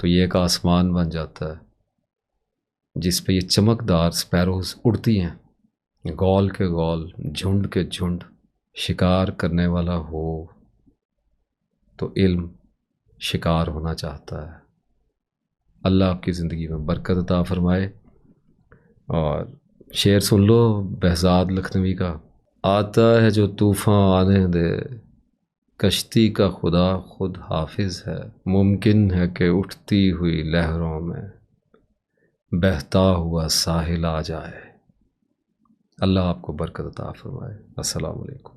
तो ये एक आसमान बन जाता है जिस पे ये चमकदार स्पैरोज उड़ती हैं, गौल के गौल, झुंड के झुंड। शिकार करने वाला हो तो इल्म शिकार होना चाहता है। अल्लाह आपकी ज़िंदगी में बरकत अता फरमाए। और शेर सुन लो बहजाद लखनवी का, आता है जो तूफ़ान आने दे, कश्ती का खुदा खुद हाफिज है। मुमकिन है कि उठती हुई लहरों में बहता हुआ साहिल आ जाए। अल्लाह आपको बरकत अता फरमाए। अस्सलाम वालेकुम।